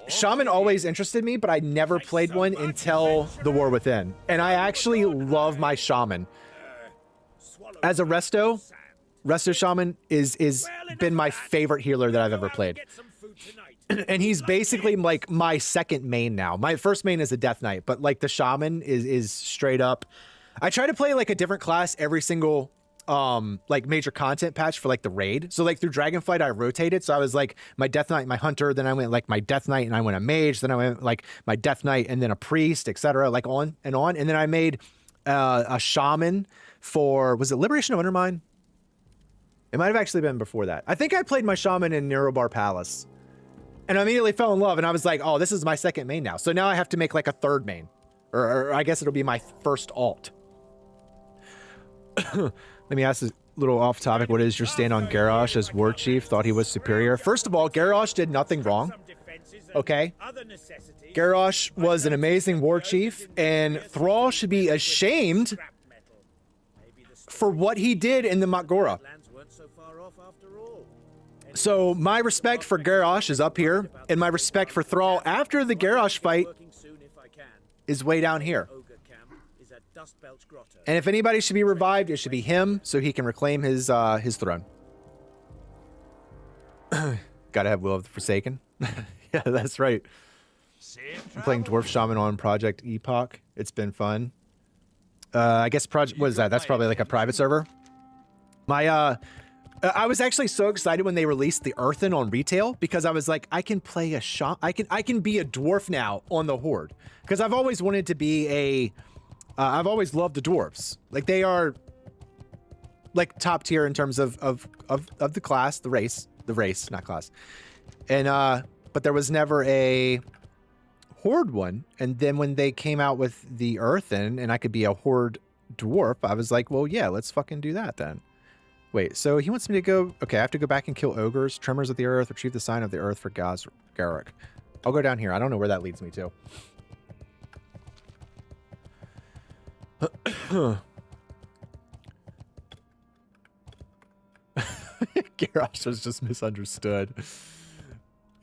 Shaman always interested me, but I never played one until the War Within. And I actually love my shaman. As a resto shaman is been my favorite healer that I've ever played. And he's basically like my second main now. My first main is a Death Knight, but like the shaman is straight up. I try to play like a different class every single like major content patch for like the raid. So like through Dragonflight I rotated. So I was like my Death Knight, my hunter, then I went like my Death Knight and I went a mage, then I went like my Death Knight and then a priest, etc. Like on and on. And then I made a shaman for, was it Liberation of Undermine? It might have actually been before that. I think I played my shaman in Neurobar Palace. And I immediately fell in love and I was like, oh, this is my second main now. So now I have to make like a third main. Or I guess it'll be my first alt. Let me ask this little off topic. What is your stand on Garrosh as war chief? Thought he was superior. First of all, Garrosh did nothing wrong. Okay? Garrosh was an amazing war chief, and Thrall should be ashamed for what he did in the Mak'gora. So my respect for Garrosh is up here, and my respect for Thrall after the Garrosh fight is way down here. And if anybody should be revived, it should be him, so he can reclaim his throne. Gotta have Will of the Forsaken. Yeah, that's right. I'm playing Dwarf Shaman on Project Epoch. It's been fun. I guess what is that? That's probably like a private server. I was actually so excited when they released the Earthen on retail because I was like, I can play a I can be a dwarf now on the Horde because I've always wanted to be I've always loved the dwarves. Like they are like top tier in terms of the class, the race, not class. And but there was never a Horde one. And then when they came out with the Earthen and I could be a Horde dwarf, I was like, well, yeah, let's fucking do that then. Wait, so he wants me to go... Okay, I have to go back and kill ogres, tremors of the earth, retrieve the sign of the earth for Garruk. I'll go down here. I don't know where that leads me to. Garrosh was just misunderstood.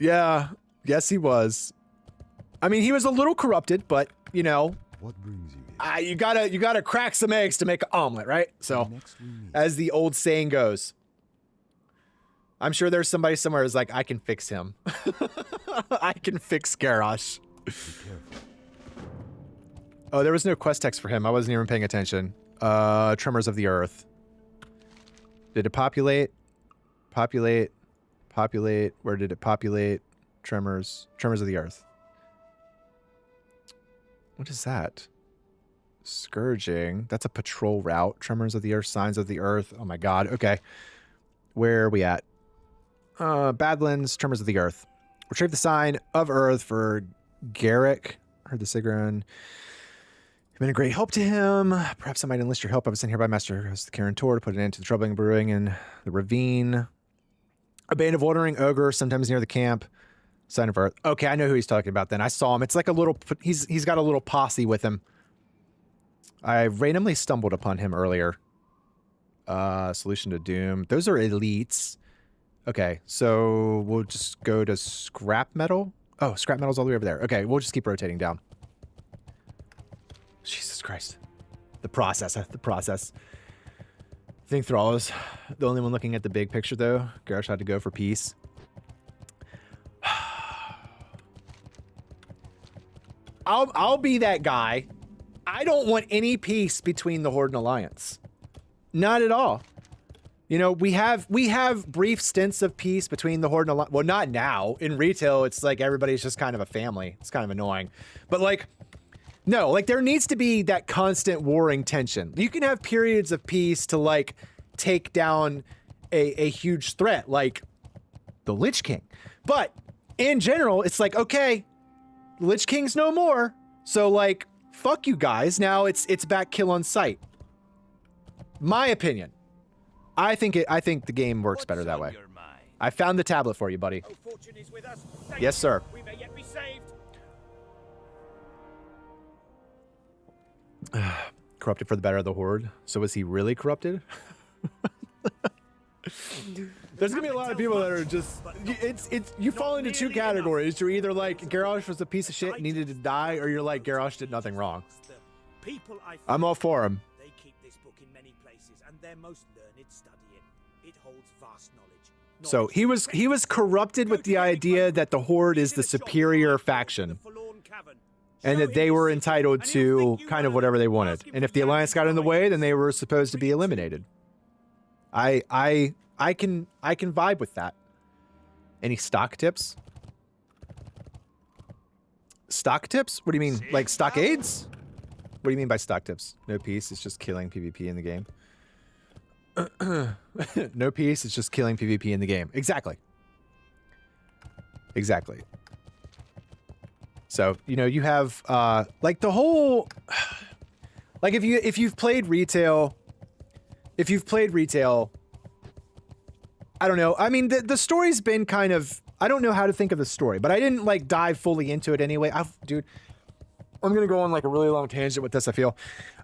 Yeah, yes he was. I mean, he was a little corrupted, but, you know... What brings you here? You gotta crack some eggs to make an omelet, right? So, as the old saying goes, I'm sure there's somebody somewhere who's like, I can fix him. I can fix Garrosh. Oh, there was no quest text for him. I wasn't even paying attention. Tremors of the earth. Did it populate? Populate. Populate. Where did it populate? Tremors. Tremors of the Earth. What is that? Scourging. That's a patrol route. Tremors of the Earth. Signs of the Earth. Oh my god. Okay. Where are we at? Badlands. Tremors of the Earth. Retrieve the sign of Earth for Garrick. Heard the Sigrun. You've been a great help to him. Perhaps I might enlist your help. I was sent here by Master Karen Tor to put an end to the troubling brewing in the ravine. A band of wandering ogre, sometimes near the camp. Sign of Earth. Okay, I know who he's talking about then. I saw him. It's like a little... He's got a little posse with him. I randomly stumbled upon him earlier. Solution to Doom. Those are elites. Okay, so we'll just go to scrap metal. Oh, scrap metal's all the way over there. Okay, we'll just keep rotating down. Jesus Christ. The process. The process. I think Thrall is the only one looking at the big picture, though. Garrosh had to go for peace. I'll be that guy. I don't want any peace between the Horde and Alliance. Not at all. You know, we have brief stints of peace between the Horde and Alliance. Well, not now. In retail, it's like everybody's just kind of a family. It's kind of annoying. But like, no, like there needs to be that constant warring tension. You can have periods of peace to like take down a huge threat like the Lich King. But in general, it's like, okay, Lich King's no more. So like, fuck you guys. Now it's back kill on sight. My opinion. I think the game works better that way. I found the tablet for you, buddy. Oh, fortune is with us. Yes, sir. We may yet be saved. Corrupted for the better of the Horde. So is he really corrupted? There's gonna be a lot of people that are just you fall into two categories. You're either like Garrosh was a piece of shit and needed to die, or you're like Garrosh did nothing wrong. I'm all for him. They keep this book in many places, and their most learned study it. It holds vast knowledge. So he was corrupted with the idea that the Horde is the superior faction, and that they were entitled to kind of whatever they wanted. And if the Alliance got in the way, then they were supposed to be eliminated. I can vibe with that. Any stock tips? Stock tips? What do you mean? Like stockades? What do you mean by stock tips? No peace, it's just killing PvP in the game. No peace, it's just killing PvP in the game. Exactly. Exactly. So, you know, you have like the whole like if you've played retail, I don't know. I mean, the story's been kind of... I don't know how to think of the story, but I didn't, like, dive fully into it anyway. Dude, I'm going to go on, like, a really long tangent with this, I feel.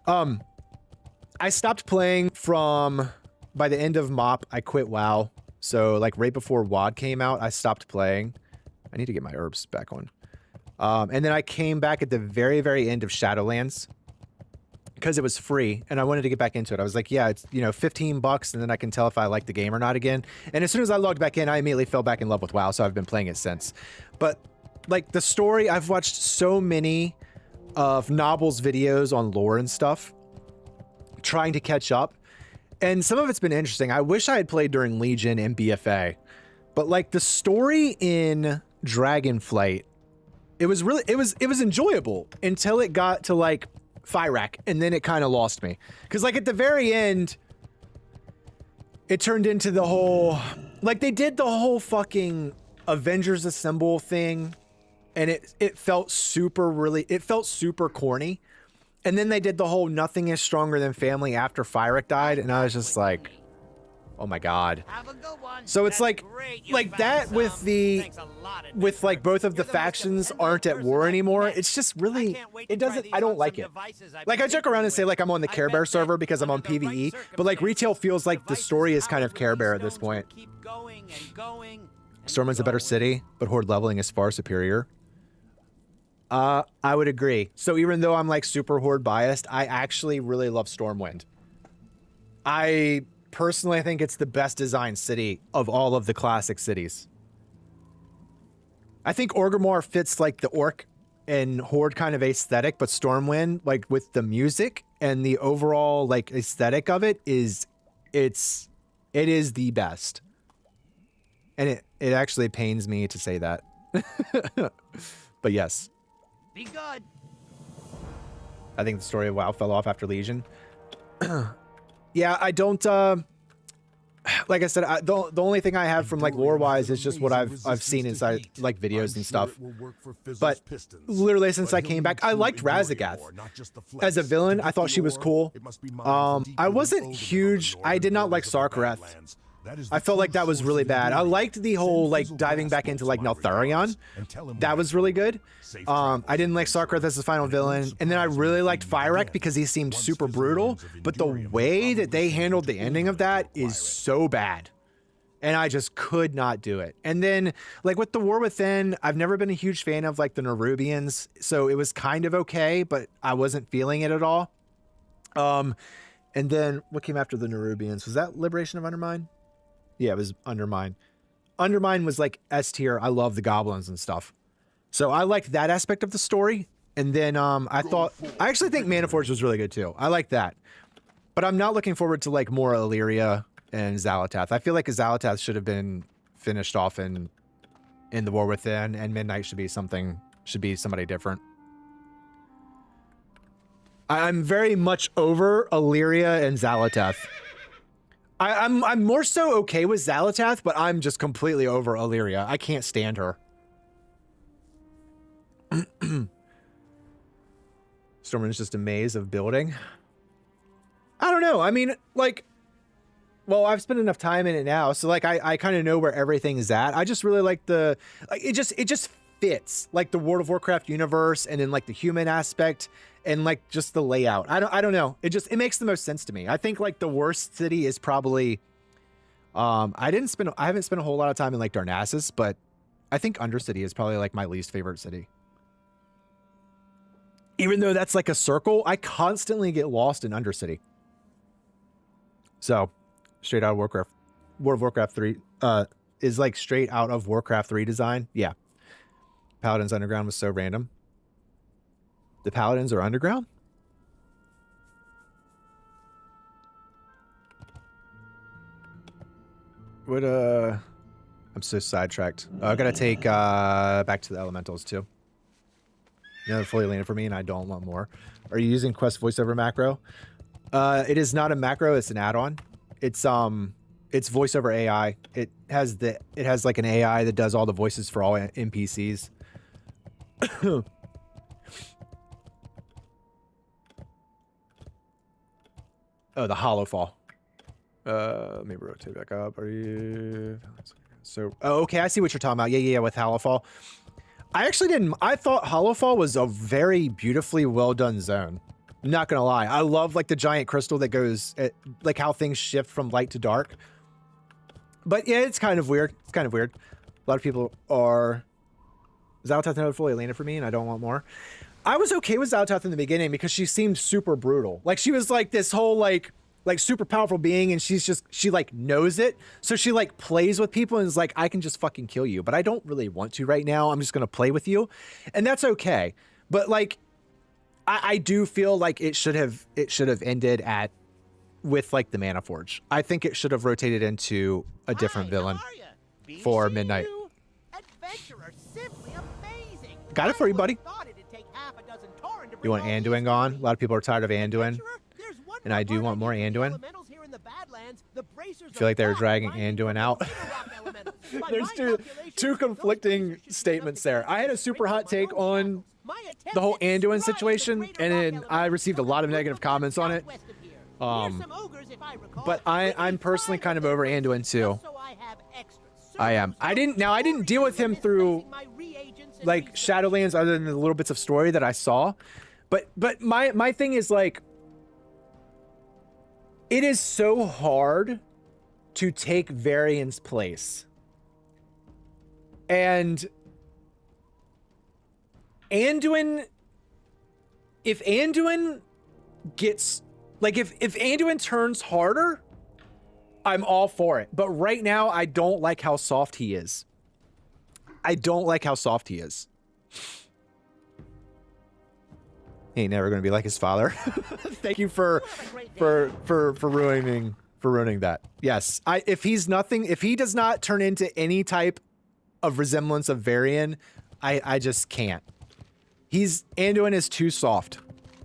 I stopped playing from... By the end of MOP, I quit WoW. So, like, right before WoD came out, I stopped playing. I need to get my herbs back on. And then I came back at the very, very end of Shadowlands. Because it was free, and I wanted to get back into it. I was like, yeah, it's, you know, $15, and then I can tell if I like the game or not again. And as soon as I logged back in, I immediately fell back in love with WoW, so I've been playing it since. But, like, the story, I've watched so many of Nobble's videos on lore and stuff, trying to catch up. And some of it's been interesting. I wish I had played during Legion and BFA. But, like, the story in Dragonflight, it was enjoyable until it got to, like, Fyrak, and then it kind of lost me. Because, like, at the very end, it turned into the whole... Like, they did the whole fucking Avengers Assemble thing, and it felt super corny. And then they did the whole nothing is stronger than family after Fyrak died, and I was just like, oh my god. Have a good one. So it's That's like great. that with the... Thanks a lot, with like both of the You're the most factions dependable aren't at person war I've anymore. met. It's just really, can't wait it to try doesn't, these I don't on like some it. devices I've Like been I joke around and say tinkering like I'm on the with. Care I Bear bet server that because I'm on under the right PvE, but like retail feels like the circumstances, story is kind of devices, Care Bear at power this point. keep going and going and Stormwind's a better going. city, but Horde leveling is far superior. I would agree. So even though I'm like super Horde biased, I actually really love Stormwind. I personally think it's the best designed city of all of the classic cities. I think Orgrimmar fits like the Orc and Horde kind of aesthetic, but Stormwind, like with the music and the overall like aesthetic of it is the best. And it actually pains me to say that. But yes. Be good. I think the story of WoW fell off after Legion. Yeah, I don't, like I said, the only thing I have from like lore-wise is just what I've seen inside like videos and stuff. But literally since I came back, I liked Razagath as a villain. I thought she was cool. I wasn't huge. I did not like Sarkareth. I felt like that was really bad. I liked the whole like diving back into like Neltharion. That was really good. I didn't like Sarkareth as the final villain, and then I really liked Fyrek because he seemed super brutal. But the way that they handled the ending of that is so bad, and I just could not do it. And then like with the War Within, I've never been a huge fan of like the Nerubians, so it was kind of okay, but I wasn't feeling it at all. And then what came after the Nerubians? Was that Liberation of Undermine? Yeah, it was Undermine. Undermine was like S tier. I love the goblins and stuff. So I liked that aspect of the story. And then I actually think Manaforge was really good too. I like that. But I'm not looking forward to like more Illyria and Xalatath. I feel like Xalatath should have been finished off in the War Within, and Midnight should be somebody different. I'm very much over Illyria and Xalatath. I'm more so okay with Xalatath, but I'm just completely over Illyria. I can't stand her. Stormwind is just a maze of building. I don't know. I mean, like, well, I've spent enough time in it now, so like I kind of know where everything is at. I just really like it just fits like the World of Warcraft universe, and then like the human aspect, and like just the layout. I don't know. It makes the most sense to me. I think like the worst city is probably I haven't spent a whole lot of time in like Darnassus, but I think Undercity is probably like my least favorite city. Even though that's like a circle, I constantly get lost in Undercity. So, straight out of Warcraft. World of Warcraft 3 is like straight out of Warcraft 3 design. Yeah. Paladins Underground was so random. The Paladins are underground? What, I'm so sidetracked. I gotta take, back to the Elementals, too. You know, they're fully landed for me, and I don't want more. Are you using Quest voiceover macro? It is not a macro, it's an add-on. It's voiceover AI. It has like an AI that does all the voices for all NPCs. Oh, the hollow fall. Let me rotate back up. Are you? So, oh, okay, I see what you're talking about. Yeah, with hollow fall. I actually didn't. I thought hollow fall was a very beautifully well done zone. I'm not gonna lie. I love like the giant crystal that goes like how things shift from light to dark. But yeah, it's kind of weird. It's kind of weird. A lot of people are. Xalatath never fully landed for me, and I don't want more. I was okay with Xalatath in the beginning because she seemed super brutal. Like she was like this whole like super powerful being, and she like knows it. So she like plays with people and is like, I can just fucking kill you, but I don't really want to right now. I'm just gonna play with you. And that's okay. But like I do feel like it should have ended with like the Mana Forge. I think it should have rotated into a different villain for Midnight. Adventurer, simply amazing. Got it for you, buddy. You want Anduin gone? A lot of people are tired of Anduin. And I do want more Anduin. I feel like they're dragging Anduin out. There's two conflicting statements there. I had a super hot take on the whole Anduin situation, and then I received a lot of negative comments on it. But I'm personally kind of over Anduin too. I am. I didn't deal with him through like Shadowlands other than the little bits of story that I saw. But my thing is like, it is so hard to take Varian's place. And Anduin, if Anduin gets, like if Anduin turns harder, I'm all for it. But right now, I don't like how soft he is. I don't like how soft he is. He ain't never gonna be like his father. Thank you for ruining that. Yes, if he does not turn into any type of resemblance of Varian, I just can't. Anduin is too soft.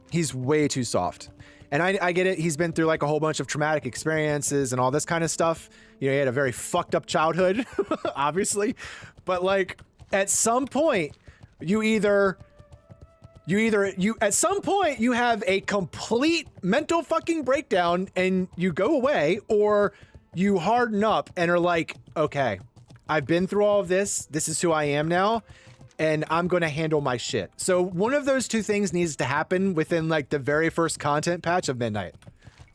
He's way too soft. And I get it. He's been through like a whole bunch of traumatic experiences and all this kind of stuff. You know, he had a very fucked up childhood, obviously. But like at some point, at some point you have a complete mental fucking breakdown and you go away, or you harden up and are like, okay, I've been through all of this. This is who I am now. And I'm going to handle my shit. So one of those two things needs to happen within like the very first content patch of Midnight.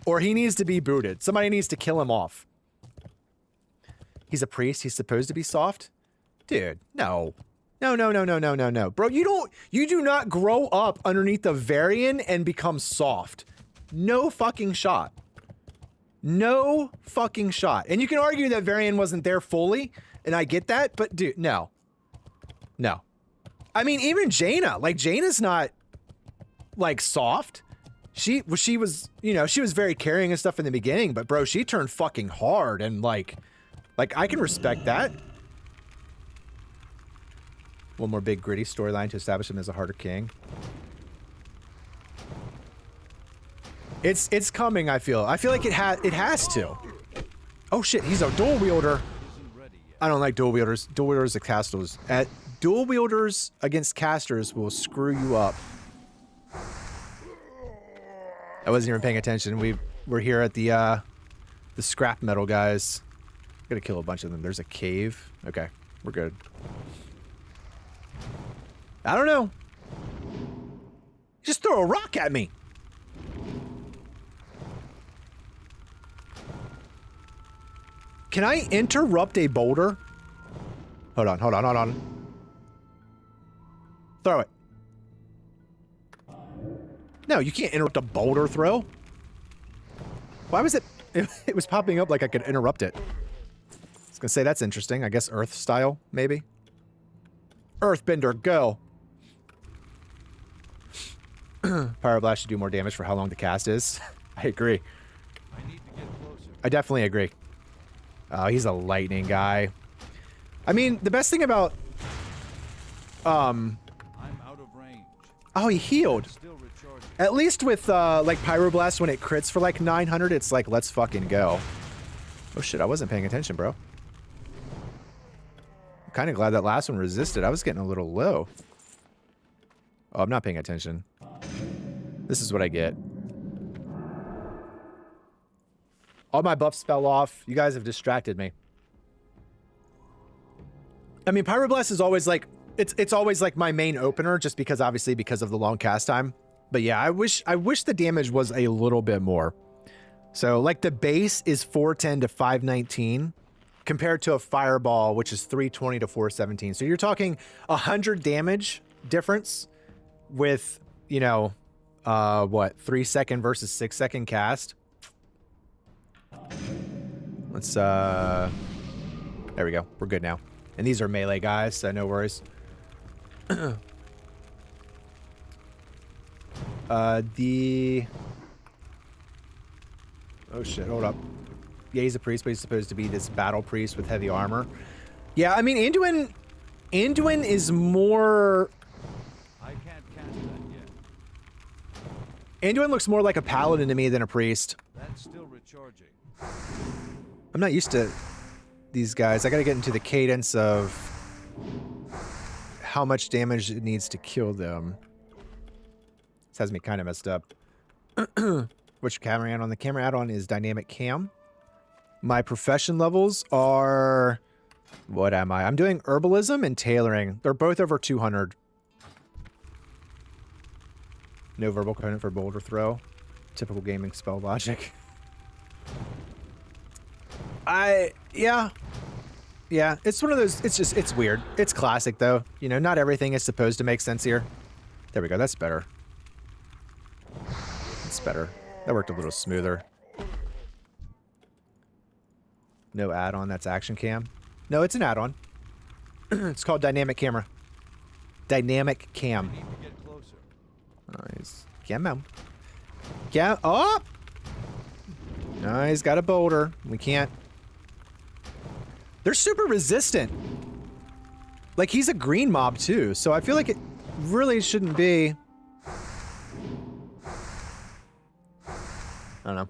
Or he needs to be booted. Somebody needs to kill him off. He's a priest. He's supposed to be soft? Dude, no. No. Bro, you do not grow up underneath the Varian and become soft. No fucking shot. No fucking shot. And you can argue that Varian wasn't there fully, and I get that, but dude, no. No. I mean, even Jaina, like Jaina's not like soft. She was, you know, she was very caring and stuff in the beginning, but bro, she turned fucking hard and like I can respect that. One more big gritty storyline to establish him as a harder king. It's coming, I feel. I feel like it has to. Oh shit, he's a dual wielder. I don't like dual wielders. Dual wielders at castles. Dual wielders against casters will screw you up. I wasn't even paying attention. We're here at the scrap metal guys. Gotta kill a bunch of them. There's a cave. Okay, we're good. I don't know. Just throw a rock at me. Can I interrupt a boulder? Hold on. Throw it. No, you can't interrupt a boulder throw. Why was it? It was popping up like I could interrupt it. I was gonna say that's interesting. I guess Earth style, maybe. Earthbender, go. Pyroblast should do more damage for how long the cast is. I agree. I need to get closer. I definitely agree. Oh, he's a lightning guy. I mean, the best thing about... I'm out of range. Oh, he healed. Still recharging. At least with, like, Pyroblast, when it crits for, like, 900, it's like, let's fucking go. Oh, shit, I wasn't paying attention, bro. I'm kind of glad that last one resisted. I was getting a little low. Oh, I'm not paying attention. This is what I get. All my buffs fell off. You guys have distracted me. I mean, Pyroblast is always like, it's always like my main opener, just because obviously because of the long cast time. But yeah, I wish the damage was a little bit more. So like the base is 410 to 519 compared to a fireball, which is 320 to 417. So you're talking 100 damage difference with, you know, what, 3-second versus 6-second cast. Let's, there we go. We're good now. And these are melee guys, so no worries. Oh shit, hold up. Yeah, he's a priest, but he's supposed to be this battle priest with heavy armor. Yeah, I mean, Anduin is more... I can't cast that yet. Anduin looks more like a paladin to me than a priest. That's still recharging. I'm not used to these guys. I gotta get into the cadence of how much damage it needs to kill them. This has me kind of messed up. Which camera add-on? The camera add-on is dynamic cam. My profession levels are... What am I? I'm doing herbalism and tailoring. They're both over 200. No verbal component for boulder throw. Typical gaming spell logic. Yeah, it's one of those, it's weird. It's classic though. You know, not everything is supposed to make sense here. There we go, that's better. That's better. That worked a little smoother. No add-on, that's action cam. No, it's an add-on. It's called dynamic camera. Dynamic cam. I need to get closer. Nice. Cam. Yeah, oh! No, he's got a boulder. We can't... They're super resistant. Like, he's a green mob too, so I feel like it really shouldn't be... I don't know.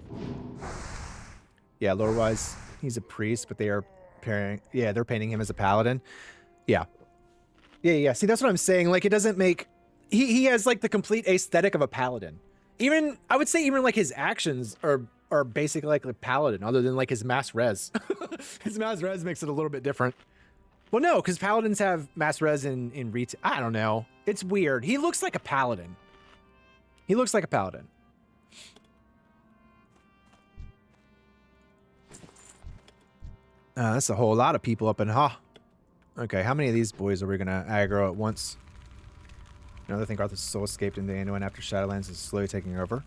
Yeah, lore-wise, he's a priest, but they are pairing... Yeah, they're painting him as a paladin. Yeah. Yeah. See, that's what I'm saying. Like, it doesn't make... He has, like, the complete aesthetic of a paladin. Even, I would say even, like, his actions are basically like a paladin, other than, like, his mass res. His mass res makes it a little bit different. Well, no, because paladins have mass res in retail. I don't know. It's weird. He looks like a paladin. He looks like a paladin. That's a whole lot of people up in Ha. Okay, how many of these boys are we going to aggro at once? Another thing, Arthur's soul escaped into Anduin after Shadowlands is slowly taking over.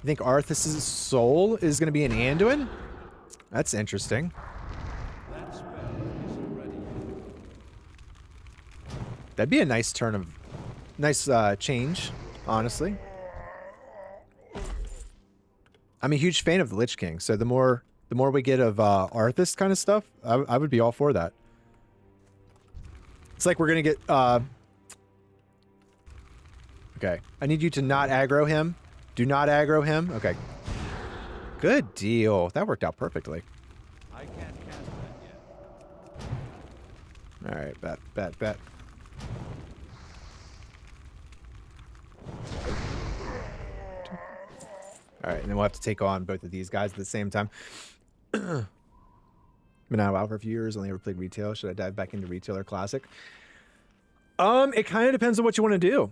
You think Arthas's soul is going to be in Anduin? That's interesting. That spell isn't ready yet. That'd be a nice turn of... Nice change, honestly. I'm a huge fan of the Lich King, so the more we get of Arthas kind of stuff, I would be all for that. It's like we're gonna get... Okay, I need you to not aggro him. Do not aggro him. Okay. Good deal. That worked out perfectly. I can't cast that yet. All right, bet. All right, and then we'll have to take on both of these guys at the same time. Been out of WoW for a few years, only ever played retail. Should I dive back into retail or classic? It kind of depends on what you want to do.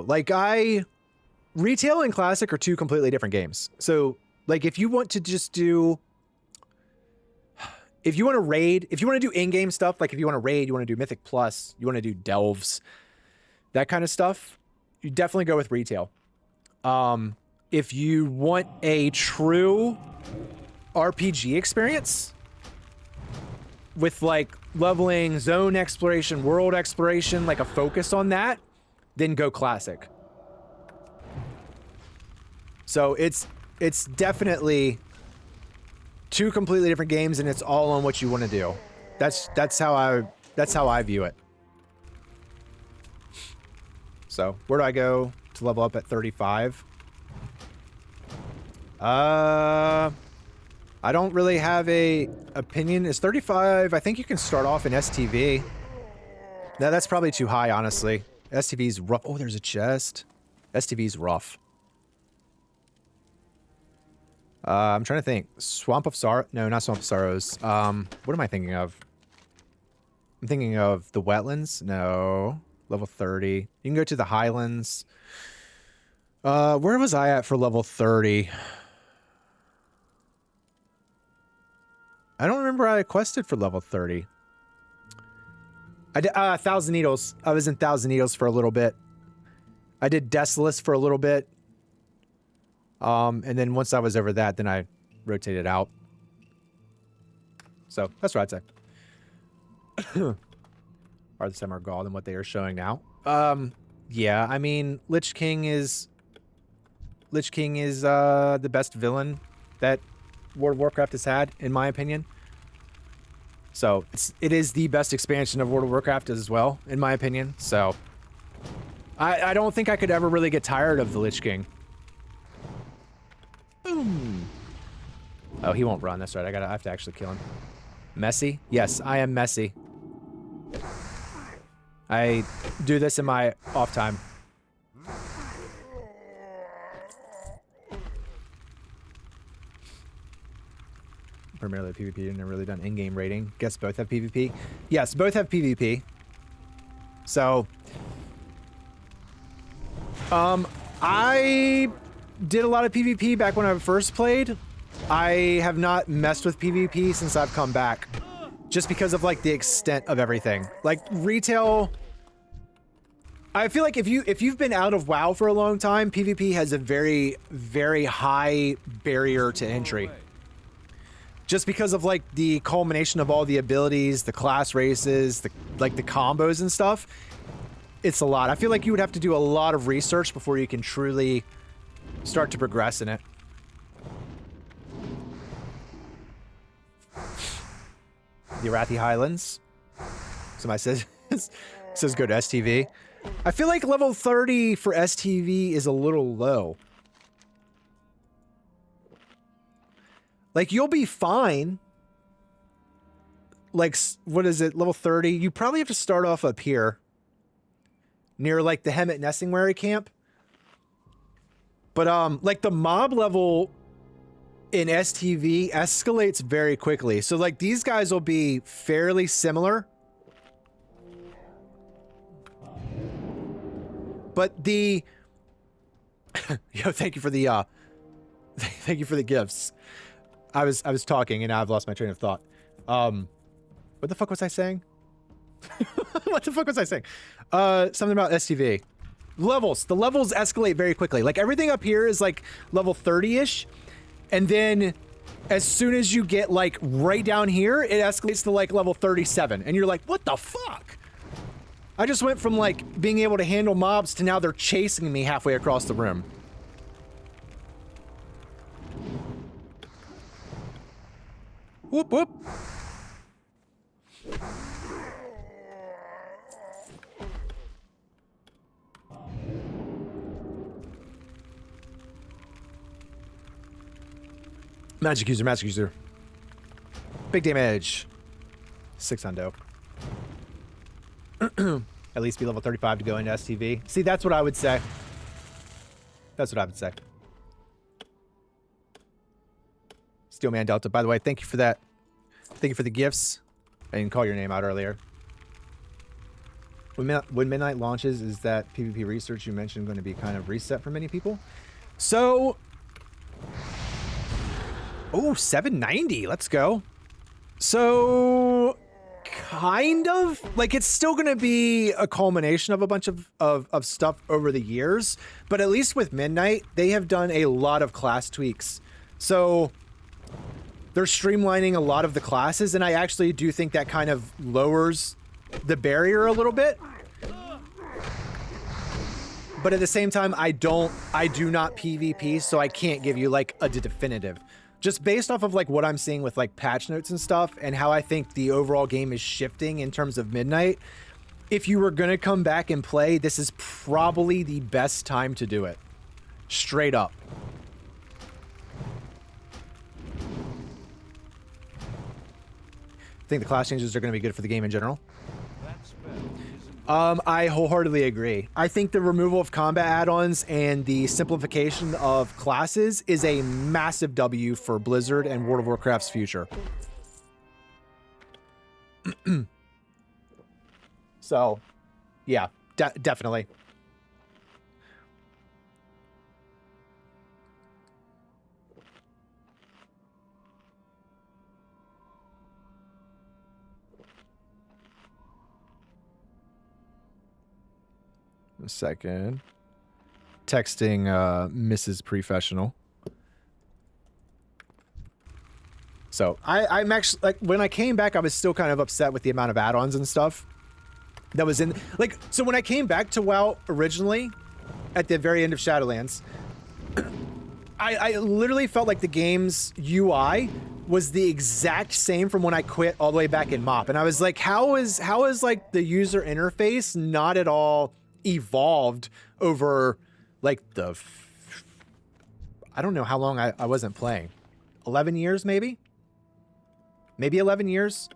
Like, retail and classic are two completely different games. So, like, if you want to just do... If you want to raid, if you want to do in-game stuff, like if you want to raid, you want to do Mythic Plus, you want to do Delves, that kind of stuff, you definitely go with retail. If you want a true RPG experience with, like, leveling, zone exploration, world exploration, like a focus on that, then go classic. So it's definitely two completely different games, and it's all on what you want to do. That's how I view it. So where do I go to level up at 35? I don't really have a opinion. Is 35? I think you can start off in STV. No, that's probably too high, honestly. STV's rough. Oh, there's a chest. STV's rough. I'm trying to think. Swamp of Sorrow? No, not Swamp of Sorrows. What am I thinking of? I'm thinking of the Wetlands. No. Level 30. You can go to the Highlands. Where was I at for level 30? I don't remember I quested for level 30. I did Thousand Needles. I was in Thousand Needles for a little bit. I did Desolus for a little bit. And then once I was over that, then I rotated out. So that's what I'd say. Are the same Gall than what they are showing now? Yeah, I mean, Lich King is the best villain that World of Warcraft has had, in my opinion. So it is the best expansion of World of Warcraft as well, in my opinion. So I don't think I could ever really get tired of the Lich King. Boom. Oh, he won't run. That's right. I have to actually kill him. Messy? Yes, I am messy. I do this in my off time. Primarily PvP, and never really done in-game raiding. Guess both have PvP. Yes, both have PvP. So, I did a lot of PvP back when I first played. I have not messed with PvP since I've come back, just because of, like, the extent of everything. Like, retail, I feel like if you've been out of WoW for a long time, PvP has a very, very high barrier to entry. Just because of, like, the culmination of all the abilities, the class races, the combos and stuff. It's a lot. I feel like you would have to do a lot of research before you can truly start to progress in it. the Arathi Highlands. Somebody says go to STV. I feel like level 30 for STV is a little low. Like, you'll be fine. Like, what is it? Level 30? You probably have to start off up here. Near, like, the Hemet Nessingwary camp. But, like, the mob level in STV escalates very quickly. So, like, these guys will be fairly similar. But the... Yo, thank you for the, thank you for the gifts. I was talking and now I've lost my train of thought. What the fuck was I saying? What the fuck was I saying? Something about STV. Levels. The levels escalate very quickly. Like, everything up here is like level 30-ish. And then as soon as you get like right down here, it escalates to like level 37. And you're like, what the fuck? I just went from like being able to handle mobs to now they're chasing me halfway across the room. Whoop, whoop. Magic user, magic user. Big damage. 6 hundo. At least be level 35 to go into STV. See, that's what I would say. That's what I would say. Steelman Delta, by the way, thank you for that. Thank you for the gifts. I didn't call your name out earlier. When Midnight launches, is that PvP research you mentioned going to be kind of reset for many people? So... Oh, 790. Let's go. So... Kind of. Like, it's still going to be a culmination of a bunch of stuff over the years. But at least with Midnight, they have done a lot of class tweaks. So... They're streamlining a lot of the classes, and I actually do think that kind of lowers the barrier a little bit. But at the same time, I do not PvP, so I can't give you like a definitive. Just based off of like what I'm seeing with like patch notes and stuff, and how I think the overall game is shifting in terms of Midnight, if you were gonna come back and play, this is probably the best time to do it. Straight up. I think the class changes are going to be good for the game in general. I wholeheartedly agree. I think the removal of combat add-ons and the simplification of classes is a massive W for Blizzard and World of Warcraft's future. So, yeah, definitely. A second. Texting Mrs. Prefessional. So I'm actually, like, when I came back, I was still kind of upset with the amount of add-ons and stuff that was in, like, so when I came back to WoW originally at the very end of Shadowlands, I literally felt like the game's UI was the exact same from when I quit all the way back in MoP. And I was like, how is like the user interface not at all evolved over like I don't know how long I wasn't playing. 11 years maybe 11 years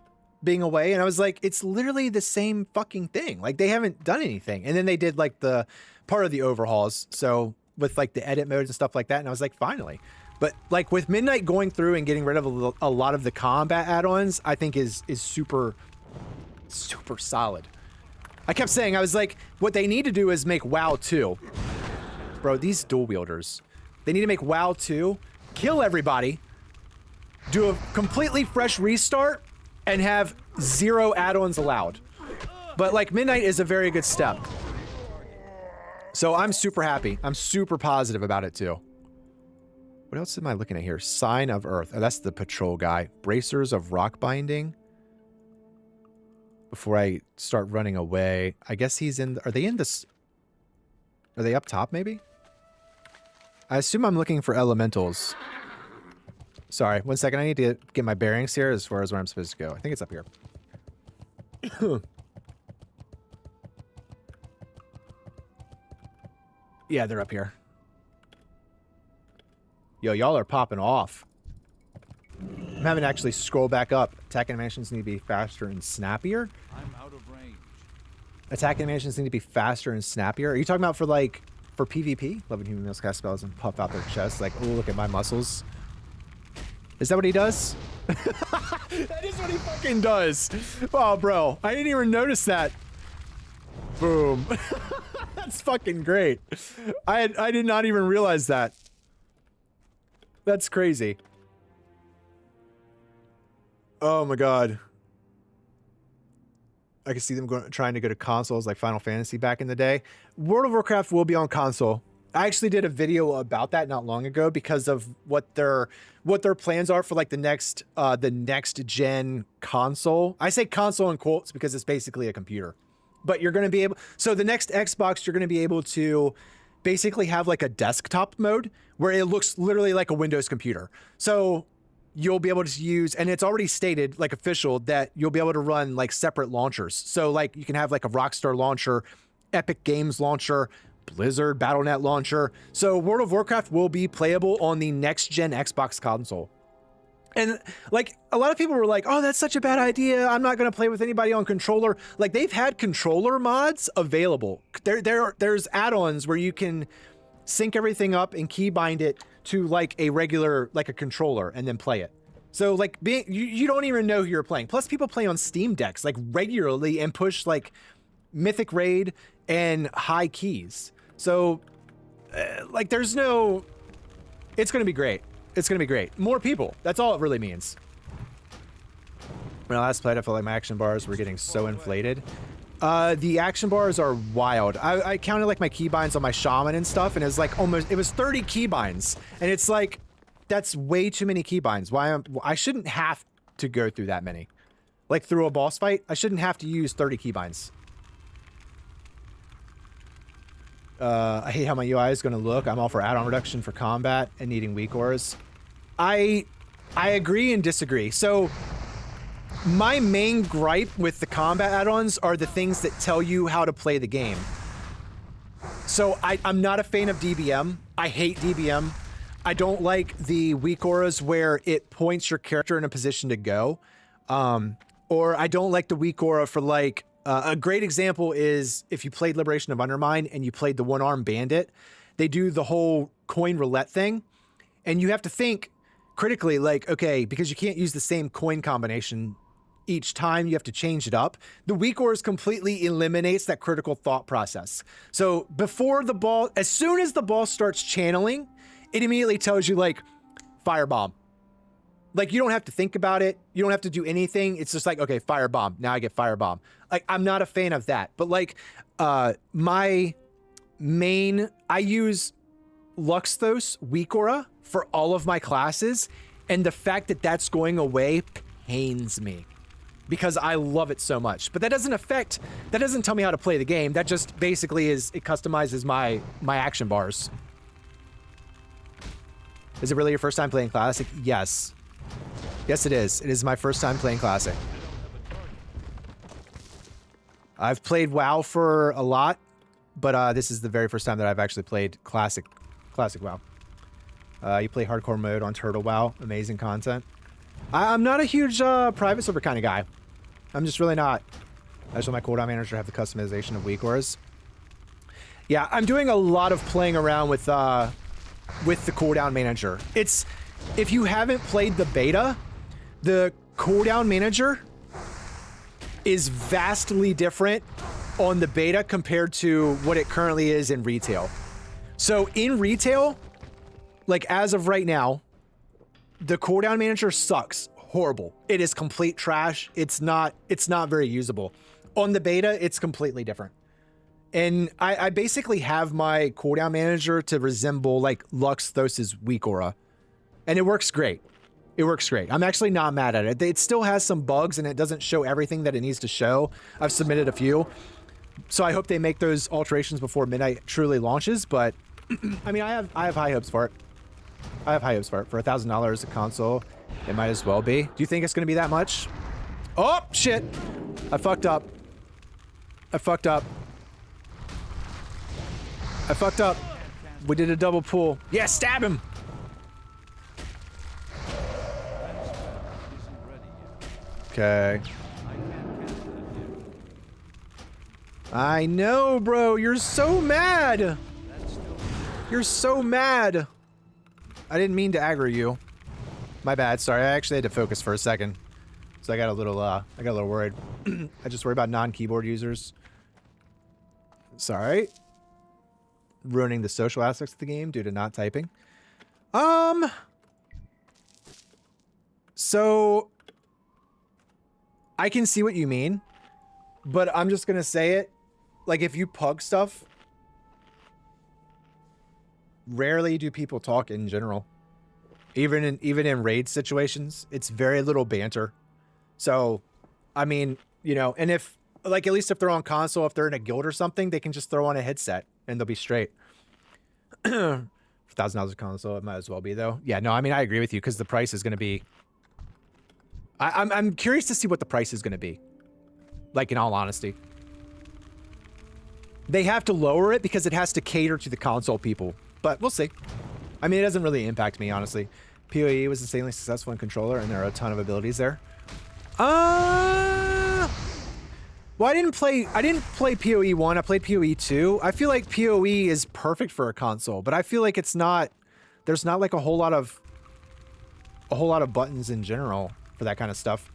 being away, and I was like, it's literally the same fucking thing. Like, they haven't done anything. And then they did like the part of the overhauls, so with like the edit modes and stuff like that, and I was like, finally. But like with Midnight going through and getting rid of a lot of the combat add-ons, I think is super solid. I kept saying, I was like, what they need to do is make WoW 2. Bro, these dual wielders. They need to make WoW 2, kill everybody, do a completely fresh restart, and have 0 add-ons allowed. But like, Midnight is a very good step. So I'm super happy. I'm super positive about it too. What else am I looking at here? Sign of Earth. Oh, that's the patrol guy. Bracers of rock binding. Before I start running away, I guess he's in. Are they in this? Are they up top maybe? I assume I'm looking for elementals. Sorry, 1 second. I need to get my bearings here as far as where I'm supposed to go. I think it's up here. Yeah, they're up here. Yo, y'all are popping off. I'm having to actually scroll back up. Attack animations need to be faster and snappier. I'm out of range. Attack animations need to be faster and snappier. Are you talking about for like, for PvP? Loving human males cast spells and puff out their chests. Like, oh, look at my muscles. Is that what he does? That is what he fucking does. Oh, bro. I didn't even notice that. Boom. That's fucking great. I did not even realize that. That's crazy. Oh my god. I can see them trying to go to consoles like Final Fantasy back in the day. World of Warcraft will be on console. I actually did a video about that not long ago because of what their plans are for like the next gen console. I say console in quotes because it's basically a computer. But you're going to be able, so the next Xbox, you're going to be able to basically have like a desktop mode where it looks literally like a Windows computer. So you'll be able to use, and it's already stated, like official, that you'll be able to run like separate launchers. So like you can have like a Rockstar launcher, Epic Games launcher, Blizzard, BattleNet launcher. So World of Warcraft will be playable on the next gen Xbox console. And like a lot of people were like, oh, that's such a bad idea. I'm not going to play with anybody on controller. Like they've had controller mods available. There's add-ons where you can sync everything up and keybind it to like a regular, like a controller and then play it. So like you don't even know who you're playing. Plus people play on Steam Decks like regularly and push like Mythic Raid and high keys. So like there's no, it's going to be great. It's going to be great. More people. That's all it really means. When I last played, I felt like my action bars were getting so inflated. The action bars are wild. I counted like my keybinds on my shaman and stuff, and it was like almost, it was 30 keybinds. And it's like, that's way too many keybinds. I shouldn't have to go through that many. Like through a boss fight, I shouldn't have to use 30 keybinds. I hate how my UI is going to look. I'm all for add-on reduction for combat and needing weak auras. I agree and disagree. So my main gripe with the combat add-ons are the things that tell you how to play the game. So I'm not a fan of DBM. I hate DBM. I don't like the weak auras where it points your character in a position to go. Or I don't like the weak aura for like, a great example is if you played Liberation of Undermine and you played the one-armed bandit, they do the whole coin roulette thing. And you have to think critically like, okay, because you can't use the same coin combination each time, you have to change it up. The weak auras completely eliminates that critical thought process. So before the ball, as soon as the ball starts channeling, it immediately tells you like, firebomb. Like you don't have to think about it. You don't have to do anything. It's just like, okay, firebomb. Now I get firebomb. Like I'm not a fan of that. But like my main, I use Luxthos weak aura for all of my classes. And the fact that that's going away pains me because I love it so much. But that doesn't tell me how to play the game. That just basically is, it customizes my action bars. Is it really your first time playing Classic? Yes. Yes, it is. It is my first time playing Classic. I've played WoW for a lot, but this is the very first time that I've actually played Classic WoW. You play hardcore mode on Turtle WoW. Amazing content. I'm not a huge private server kind of guy. I'm just really not. I just want my cooldown manager to have the customization of weak auras. Yeah, I'm doing a lot of playing around with the cooldown manager. It's, if you haven't played the beta, the cooldown manager is vastly different on the beta compared to what it currently is in retail. So in retail, like as of right now, the cooldown manager sucks. Horrible. It is complete trash. It's not very usable. On the beta, it's completely different. And I basically have my cooldown manager to resemble like Luxthos' weak aura. And it works great. It works great. I'm actually not mad at it. It still has some bugs and it doesn't show everything that it needs to show. I've submitted a few. So I hope they make those alterations before Midnight truly launches, but I mean, I have high hopes for it. I have high hopes for it. For $1,000 a console, it might as well be. Do you think it's going to be that much? Oh, shit. I fucked up. I fucked up. I fucked up. We did a double pull. Yeah, stab him. Okay. I know, bro. You're so mad. You're so mad. I didn't mean to aggro you. My bad. Sorry. I actually had to focus for a second. So I got a little worried. I just worry about non-keyboard users. Sorry. Ruining the social aspects of the game due to not typing. So I can see what you mean, but I'm just gonna say it. Like, if you pug stuff, rarely do people talk in general. Even in raid situations, it's very little banter. So, I mean, you know, and if, like, at least if they're on console, if they're in a guild or something, they can just throw on a headset and they'll be straight. $1,000 a console, it might as well be, though. Yeah, no, I mean, I agree with you, because the price is going to be... I'm curious to see what the price is going to be. Like, in all honesty. They have to lower it because it has to cater to the console people. But we'll see. I mean, it doesn't really impact me, honestly. PoE was insanely successful in controller, and there are a ton of abilities there. Well, I didn't play PoE 1. I played PoE 2. I feel like PoE is perfect for a console, but I feel like it's not. There's not like a whole lot of buttons in general for that kind of stuff.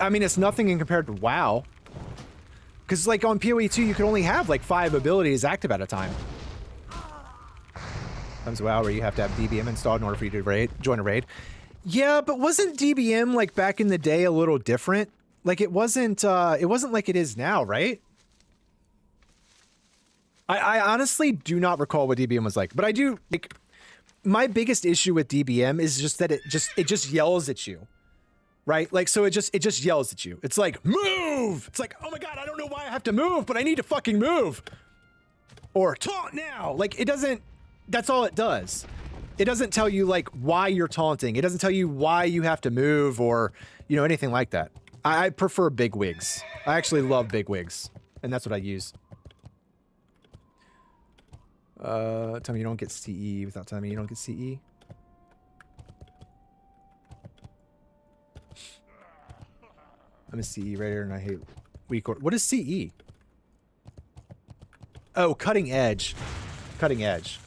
I mean, it's nothing in compared to WoW. Because, like, on PoE 2, you can only have, like, 5 abilities active at a time. Comes WoW where you have to have DBM installed in order for you to join a raid. Yeah, but wasn't DBM, like, back in the day a little different? Like, it wasn't like it is now, right? I honestly do not recall what DBM was like, but I do, like, my biggest issue with DBM is just that it just yells at you. Right? Like, so it just yells at you. It's like, move! It's like, oh my god, I don't know why I have to move, but I need to fucking move. Or taunt now! Like, it doesn't, that's all it does. It doesn't tell you, like, why you're taunting. It doesn't tell you why you have to move or, you know, anything like that. I prefer big wigs. I actually love big wigs. And that's what I use. Tell me you don't get CE without telling me you don't get CE. I'm a CE writer and I hate weak or... What is CE? Oh, cutting edge. Cutting edge.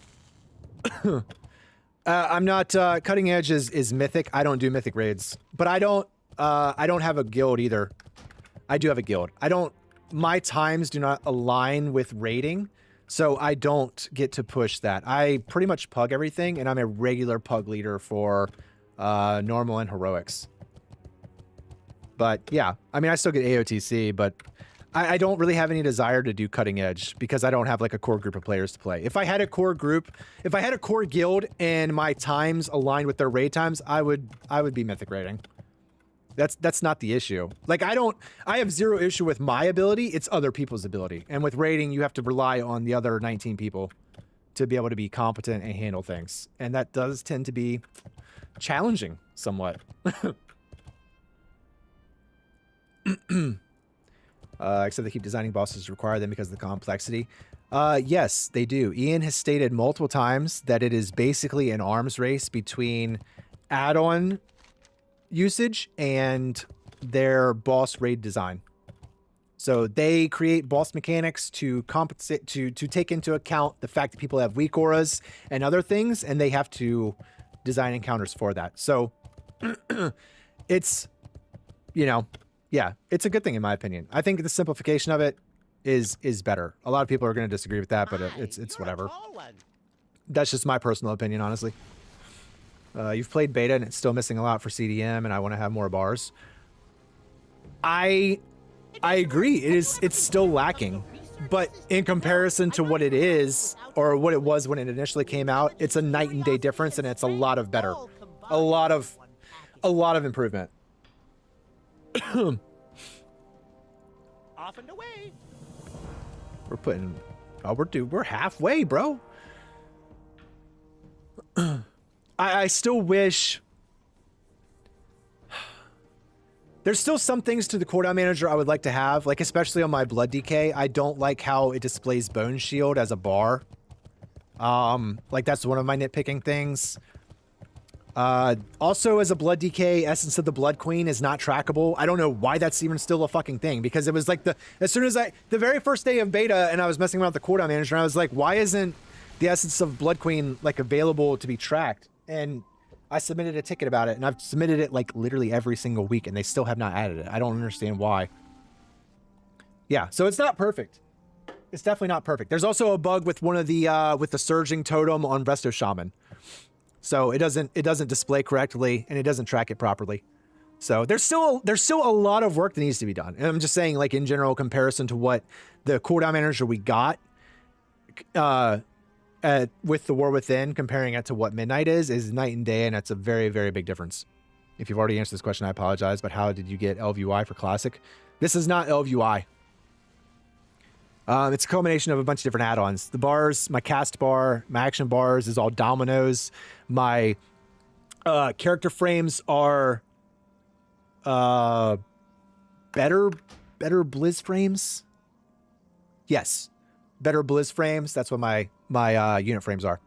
I'm not... cutting edge is mythic. I don't do mythic raids. But I don't have a guild either. I do have a guild. My times do not align with raiding, so I don't get to push that. I pretty much pug everything, and I'm a regular pug leader for normal and heroics. But yeah, I mean, I still get AOTC, but I don't really have any desire to do cutting edge because I don't have like a core group of players to play. If I had a core group, if I had a core guild and my times aligned with their raid times, I would be mythic raiding. That's not the issue. Like, I have zero issue with my ability. It's other people's ability. And with raiding, you have to rely on the other 19 people to be able to be competent and handle things. And that does tend to be challenging somewhat. Except they keep designing bosses to require them because of the complexity. Yes, they do. Ian has stated multiple times that it is basically an arms race between add-on usage and their boss raid design. So they create boss mechanics to compensate, to take into account the fact that people have weak auras and other things, and they have to design encounters for that. So it's, you know, yeah, it's a good thing in my opinion. I think the simplification of it is better. A lot of people are going to disagree with that, but it's whatever. That's just my personal opinion, honestly. You've played beta and it's still missing a lot for CDM, and I want to have more bars. I agree. It's still lacking, but in comparison to what it is or what it was when it initially came out, it's a night and day difference, and it's a lot of better, a lot of improvement. Off and away. We're putting Oh, we're halfway, bro. I still wish... There's still some things to the cooldown manager I would like to have, like especially on my blood decay. I don't like how it displays bone shield as a bar. Like that's one of my nitpicking things. Also as a blood decay, Essence of the Blood Queen is not trackable. I don't know why that's even still a fucking thing, because it was like as soon as the very first day of beta and I was messing around with the cooldown manager, and I was like, why isn't the Essence of Blood Queen like available to be tracked? And I submitted a ticket about it, and I've submitted it like literally every single week, and they still have not added it. I don't understand why. Yeah, so it's not perfect. It's definitely not perfect. There's also a bug with one of the with the surging totem on Resto Shaman. So it doesn't display correctly, and it doesn't track it properly. So there's still a lot of work that needs to be done. And I'm just saying, like in general comparison to what the cooldown manager we got with the War Within, comparing it to what Midnight is night and day, and it's a very, very big difference. If you've already answered this question, I apologize, but how did you get LVUI for Classic? This is not LVUI. It's a combination of a bunch of different add-ons. The bars, my cast bar, my action bars is all dominoes. My character frames are better Blizz frames. Yes, better Blizz frames. That's what my unit frames are.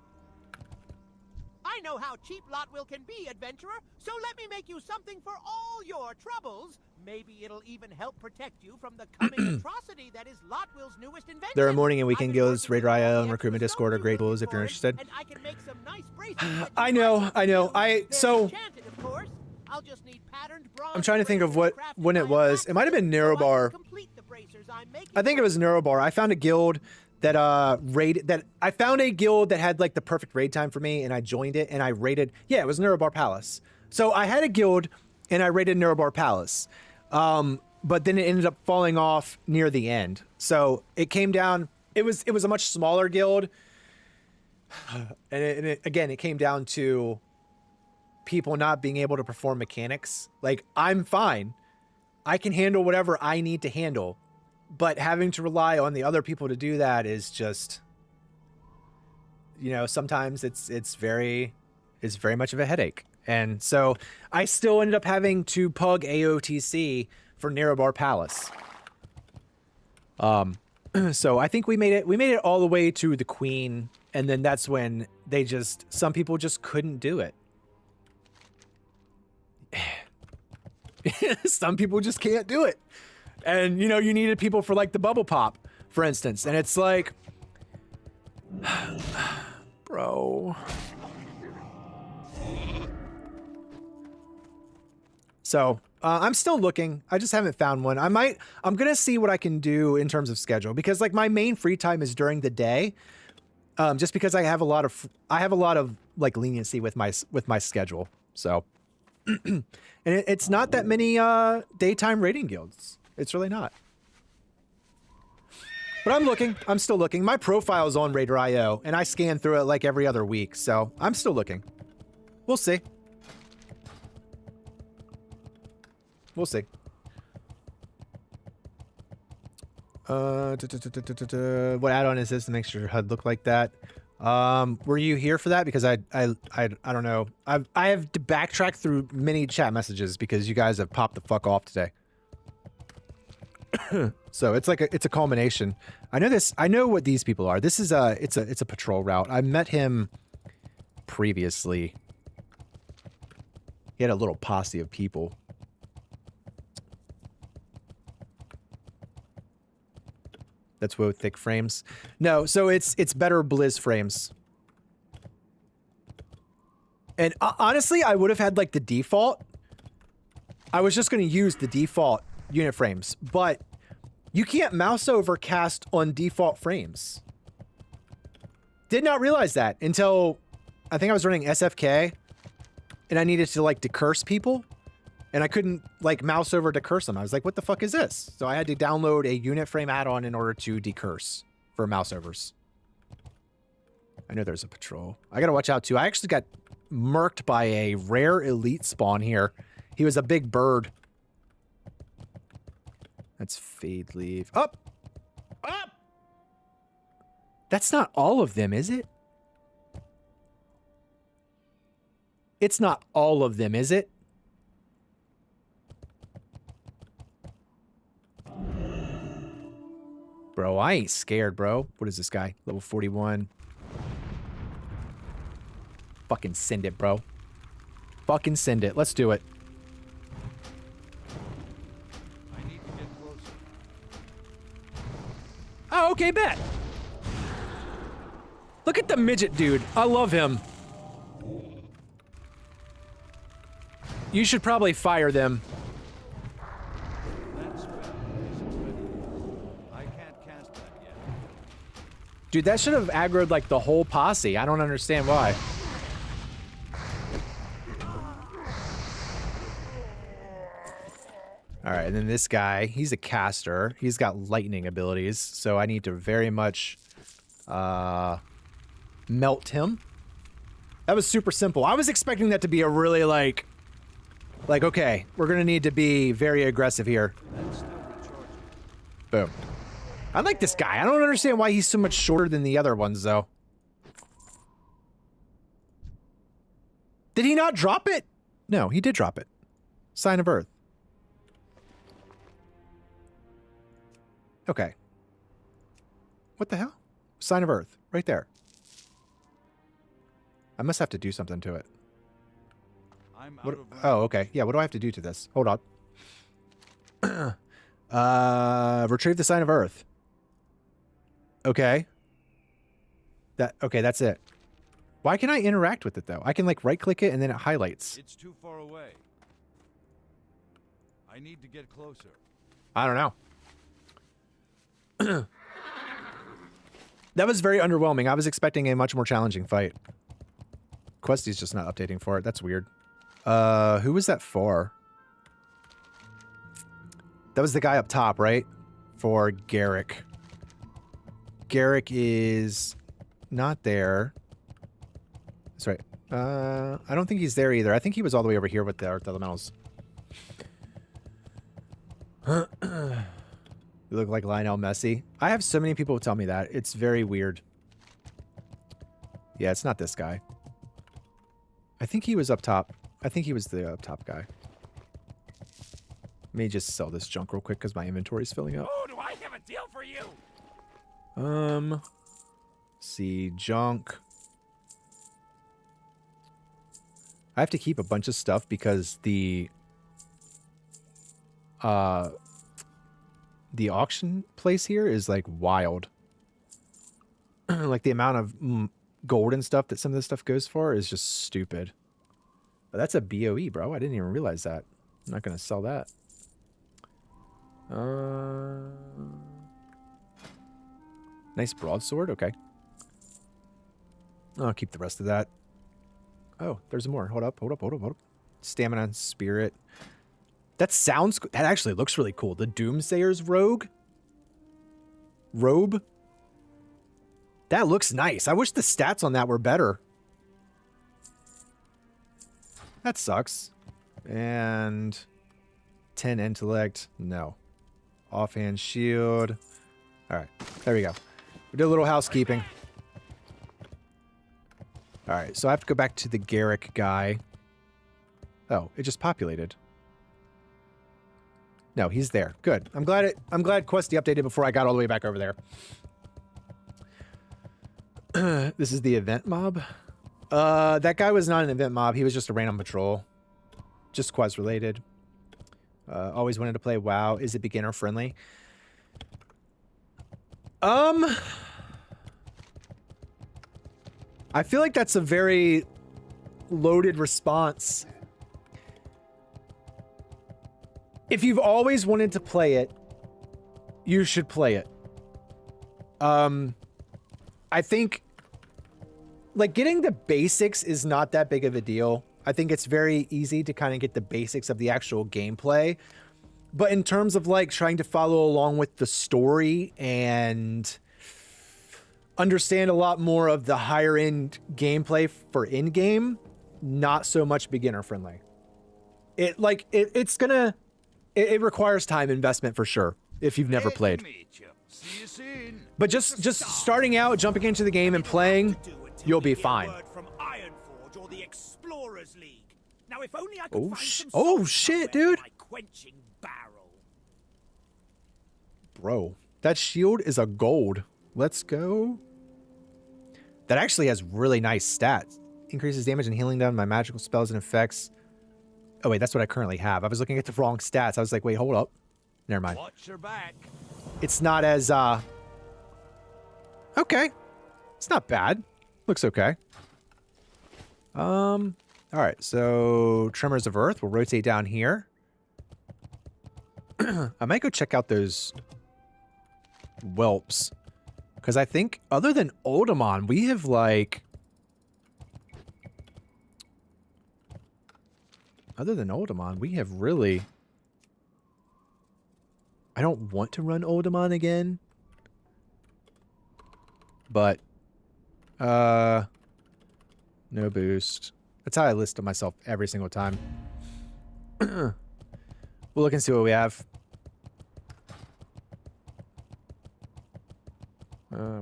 I know how cheap Lotwill can be, adventurer, so let me make you something for all your troubles. Maybe it'll even help protect you from the coming atrocity that is Lotwill's newest invention. There are morning and weekend guilds, Raider IO, and Recruitment Discord are great tools if you're interested. And I can make some nice bracelets. I know. I'm trying to think of when it was. It might have been Narrowbar. I think it was Narrowbar. I found a guild that I found a guild that had like the perfect raid time for me, and I joined it and I raided. Yeah, it was Narrowbar Palace. So I had a guild and I raided Narrowbar Palace. But then it ended up falling off near the end. So it came down, it was a much smaller guild. And it came down to people not being able to perform mechanics. Like, I'm fine. I can handle whatever I need to handle. But having to rely on the other people to do that is just, you know, sometimes it's very much of a headache. And so I still ended up having to pug AOTC for Narrowbar Palace. So I think we made it all the way to the Queen, and then that's when some people just couldn't do it. Some people just can't do it. And, you know, you needed people for, like, the bubble pop, for instance. And it's like... Bro... So, I'm still looking. I just haven't found one. I'm gonna see what I can do in terms of schedule, because, like, my main free time is during the day. Just because I have a lot of like leniency with my schedule. So, and it's not that many daytime raiding guilds. It's really not. But I'm looking. I'm still looking. My profile is on Raider IO, and I scan through it like every other week. So I'm still looking. We'll see. We'll see. What add-on is this to make sure your HUD look like that? Were you here for that? Because I don't know. I have to backtrack through many chat messages because you guys have popped the fuck off today. So it's like it's a culmination. I know this. I know what these people are. This is it's a patrol route. I met him previously. He had a little posse of people. That's WoW thick frames. No, so it's better Blizz frames. And honestly, I would have had like the default. I was just going to use the default unit frames, but you can't mouse over cast on default frames. Did not realize that until I think I was running SFK and I needed to like decurse people. And I couldn't like mouse over decurse them. I was like, what the fuck is this? So I had to download a unit frame add-on in order to decurse for mouse overs. I know there's a patrol. I gotta watch out too. I actually got murked by a rare elite spawn here. He was a big bird. That's fade leave. Up! Up! That's not all of them, is it? It's not all of them, is it? Bro, I ain't scared, bro. What is this guy? Level 41. Fucking send it, bro. Fucking send it. Let's do it. I need to get closer. Oh, okay, bet. Look at the midget dude. I love him. You should probably fire them. That spell isn't ready. I can't cast that yet. Dude, that should have aggroed like the whole posse. I don't understand why. All right, and then this guy, he's a caster. He's got lightning abilities, so I need to very much melt him. That was super simple. I was expecting that to be a really like, okay, we're gonna need to be very aggressive here. That's still recharging. Boom. I like this guy. I don't understand why he's so much shorter than the other ones, though. Did he not drop it? No, he did drop it. Sign of Earth. Okay. What the hell? Sign of Earth. Right there. I must have to do something to it. I'm out What, of oh, okay. Yeah, what do I have to do to this? Hold on. Retrieve the Sign of Earth. Okay. Okay, that's it. Why can I interact with it, though? I can, like, right-click it, and then it highlights. It's too far away. I need to get closer. I don't know. That was very underwhelming. I was expecting a much more challenging fight. Questy's just not updating for it. That's weird. Who was that for? That was the guy up top, right? For Garrick. Garrick is not there. That's right. I don't think he's there either. I think he was all the way over here with the Earth Elementals. You look like Lionel Messi. I have so many people tell me that. It's very weird. Yeah, it's not this guy. I think he was up top. I think he was the up top guy. Let me just sell this junk real quick because my inventory's filling up. Oh, do I have a deal for you? See, junk. I have to keep a bunch of stuff because the auction place here is like wild. Like the amount of gold and stuff that some of this stuff goes for is just stupid. But that's a BOE, bro. I didn't even realize that. I'm not going to sell that. Nice broadsword. Okay. I'll keep the rest of that. Oh, there's more. Hold up. Stamina and spirit. That sounds... That actually looks really cool. The Doomsayer's robe. That looks nice. I wish the stats on that were better. That sucks. And 10 intellect. No. Offhand shield. All right. There we go. We did a little housekeeping. All right. So I have to go back to the Garrick guy. Oh, it just populated. No, he's there. Good. I'm glad Questy updated before I got all the way back over there. This is the event mob. That guy was not an event mob. He was just a random patrol. Just quest related. Always wanted to play WoW. Is it beginner friendly? I feel like that's a very loaded response. If you've always wanted to play it, you should play it. I think, like, getting the basics is not that big of a deal. I think it's very easy to kind of get the basics of the actual gameplay. But in terms of, like, trying to follow along with the story and understand a lot more of the higher-end gameplay for in-game, not so much beginner-friendly. It requires time investment for sure, if you've never played. See you soon. But just starting out, jumping into the game and playing, you'll be fine. From Ironforge or the Explorers League. Now, if only I could Oh, find some oh salt shit, somewhere dude. for my quenching barrel. Bro, that shield is a gold. Let's go. That actually has really nice stats. Increases damage and healing done by magical spells and effects. Oh wait, that's what I currently have. I was looking at the wrong stats. I was like, wait, hold up. Never mind. Watch your back. It's not as, okay. It's not bad. Looks okay. All right, so Tremors of Earth. We'll rotate down here. I might go check out those whelps. Because I think, other than Oldemon, we have, like... Other than Oldemon, we have really... I don't want to run Oldemon again. But... no boost. That's how I list to myself every single time. We'll look and see what we have.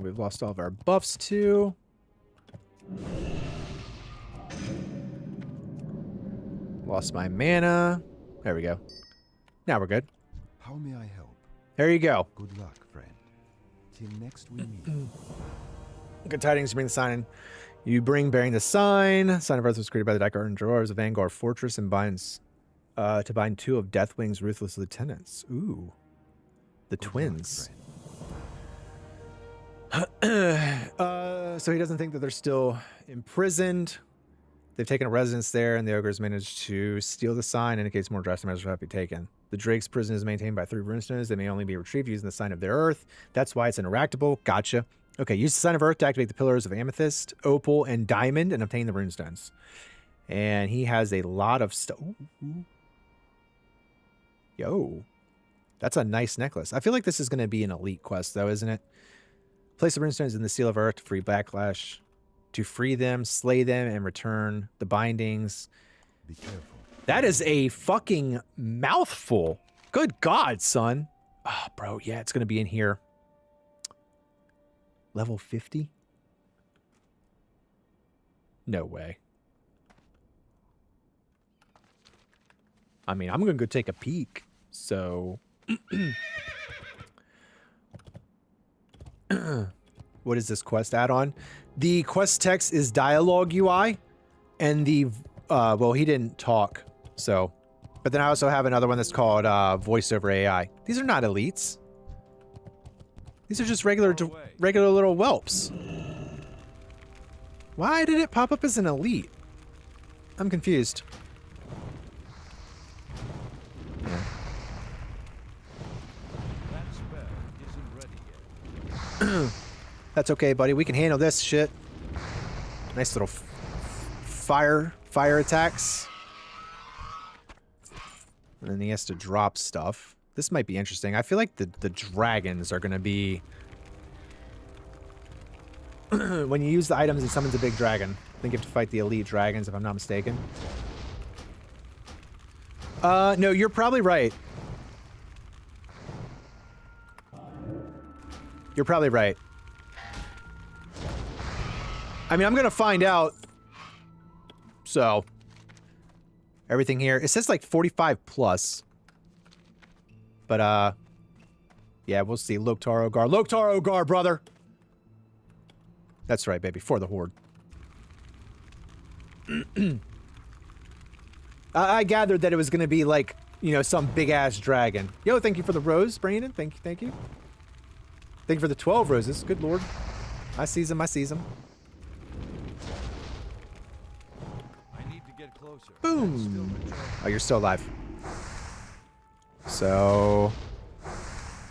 We've lost all of our buffs too. Lost my mana. There we go. Now we're good. How may I help? There you go. Good luck, friend. Till next we meet. Good tidings to bring the sign. You bring bearing the sign. Sign of Earth was created by the Dark Garden Drawers of Vanguard Fortress and binds to bind 2 of Deathwing's ruthless lieutenants. Ooh. The Good twins. luck, So he doesn't think that they're still imprisoned. They've taken a residence there, and the ogres managed to steal the sign. Indicates more drastic measures have to be taken. The Drake's prison is maintained by 3 runestones. They may only be retrieved using the sign of their Earth. That's why it's interactable. Gotcha. Okay, use the sign of Earth to activate the pillars of Amethyst, Opal, and Diamond, and obtain the runestones. And he has a lot of stuff. Yo. That's a nice necklace. I feel like this is going to be an elite quest, though, isn't it? Place the runestones in the Seal of Earth to free Backlash. To free them, slay them, and return the bindings. Be careful. That is a fucking mouthful. Good God, son. Oh, bro, yeah, it's going to be in here. Level 50? No way. I mean, I'm going to go take a peek. So... What is this quest add-on? The quest text is dialogue UI, and the well, he didn't talk, so. But then I also have another one that's called voiceover AI. These are not elites. These are just regular little whelps. Why did it pop up as an elite? I'm confused. Yeah. That spell isn't ready yet. That's okay, buddy. We can handle this shit. Nice little fire attacks. And then he has to drop stuff. This might be interesting. I feel like the dragons are going to be... When you use the items, it summons a big dragon. I think you have to fight the elite dragons, if I'm not mistaken. No, you're probably right. You're probably right. I mean, I'm going to find out. So, everything here. It says like 45 plus. But, yeah, we'll see. Loktar Ogar. Loktar Ogar, brother! That's right, baby. For the Horde. I gathered that it was going to be like, you know, some big-ass dragon. Yo, thank you for the rose, Brandon. Thank you, thank you. Thank you for the 12 roses. Good lord. I sees them, I sees them. I need to get closer. Boom! Oh, you're still alive. So...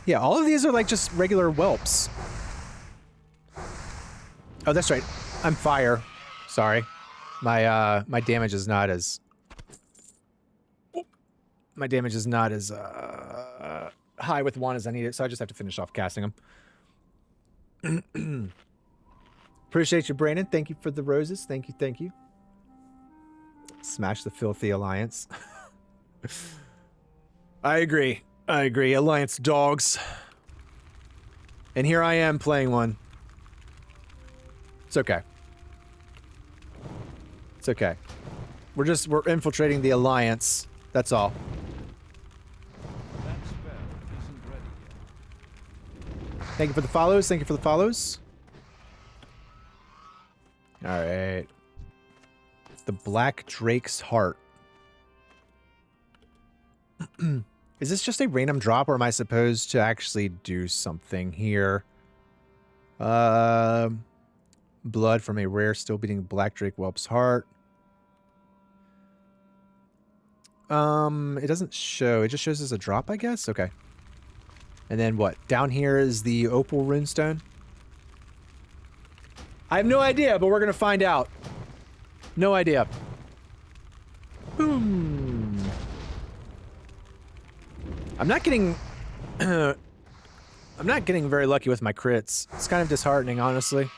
Yeah, all of these are like just regular whelps. Oh, that's right. I'm fire. Sorry. My damage is not as... My damage is not as high with one as I need it, so I just have to finish off casting them. Appreciate you, Brandon. Thank you for the roses. Thank you, thank you. Smash the filthy alliance. I agree. I agree. Alliance dogs. And here I am playing one. It's okay. It's okay. We're infiltrating the Alliance. That's all. That spell isn't ready yet. Thank you for the follows. Thank you for the follows. Alright. The Black Drake's Heart. Is this just a random drop, or am I supposed to actually do something here? Blood from a rare still beating Black Drake Whelp's heart. It doesn't show. It just shows as a drop, I guess? Okay. And then what? Down here is the Opal Runestone. I have no idea, but we're gonna find out. No idea. Boom. I'm not getting very lucky with my crits. It's kind of disheartening, honestly.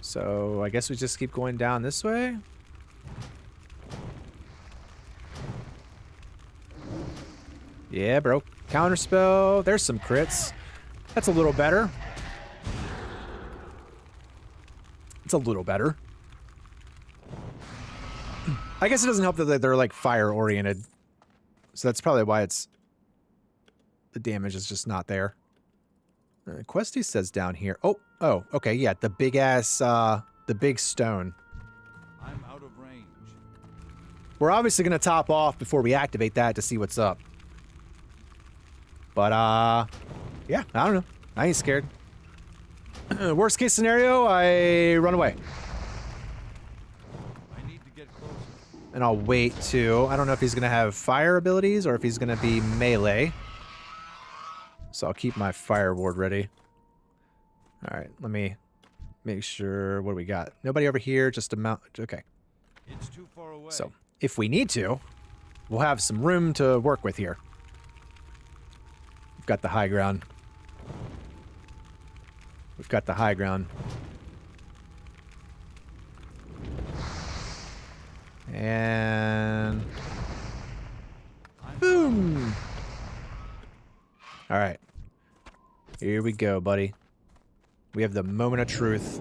So, I guess we just keep going down this way. Yeah, bro. Counterspell. There's some crits. That's a little better. It's a little better. I guess it doesn't help that they're like fire oriented. So that's probably why it's the damage is just not there. Questy says down here. Oh, okay, yeah, the big ass the big stone. I'm out of range. We're obviously gonna top off before we activate that to see what's up. But yeah, I don't know. I ain't scared. Worst case scenario, I run away. And I'll wait too. I don't know if he's gonna have fire abilities or if he's gonna be melee. So I'll keep my fire ward ready. Alright, let me make sure. What do we got? Nobody over here, just a mount. Okay. It's too far away. So, if we need to, we'll have some room to work with here. We've got the high ground. We've got the high ground. And boom. All right. Here we go, buddy. We have the moment of truth.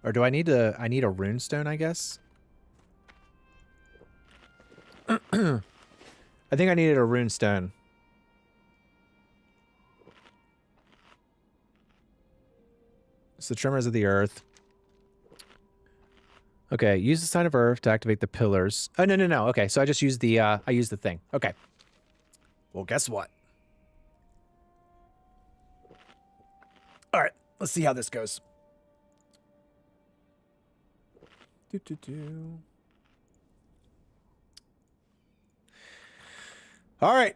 Or do I need a runestone, I guess? I think I needed a runestone. It's the Tremors of the Earth. Okay, use the Sign of Earth to activate the pillars. Oh, no. Okay, so I just used the, I used the thing. Okay. Well, guess what? All right, let's see how this goes. All right.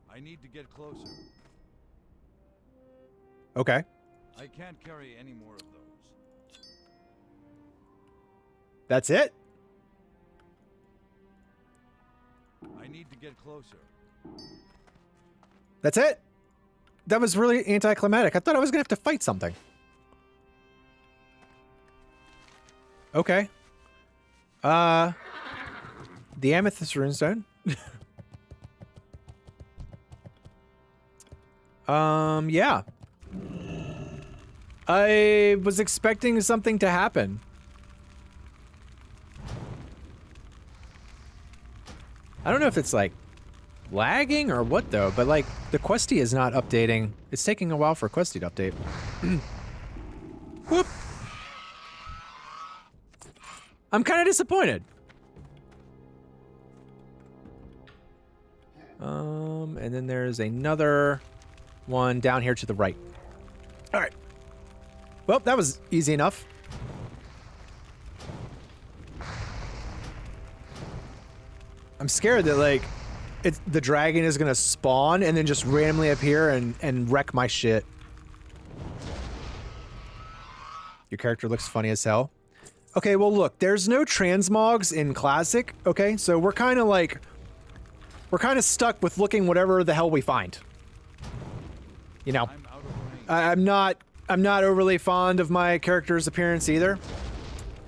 I need to get closer. Okay. I can't carry any more of those. That's it? I need to get closer. That's it? That was really anticlimactic. I thought I was gonna have to fight something. Okay. The Amethyst Runestone. Yeah. I was expecting something to happen. I don't know if it's like lagging or what though, but like the Questy is not updating. It's taking a while for Questy to update. Whoop. I'm kind of disappointed. And then there's another one down here to the right. All right. Well, that was easy enough. I'm scared that like the dragon is gonna spawn and then just randomly appear and wreck my shit. Your character looks funny as hell. Okay, well look, there's no transmogs in Classic, okay? So we're kind of like... We're kind of stuck with looking whatever the hell we find. You know, I'm out of range. I'm not overly fond of my character's appearance either.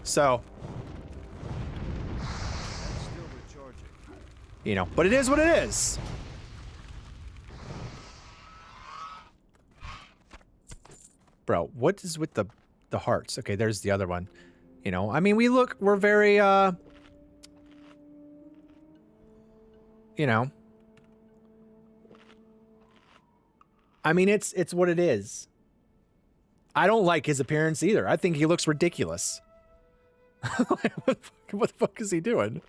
So, That's still recharging. you know, but it is what it is. Bro, what is with the hearts? Okay, there's the other one. You know, I mean, we're very, you know. I mean, it's what it is. I don't like his appearance either. I think he looks ridiculous. What the fuck is he doing?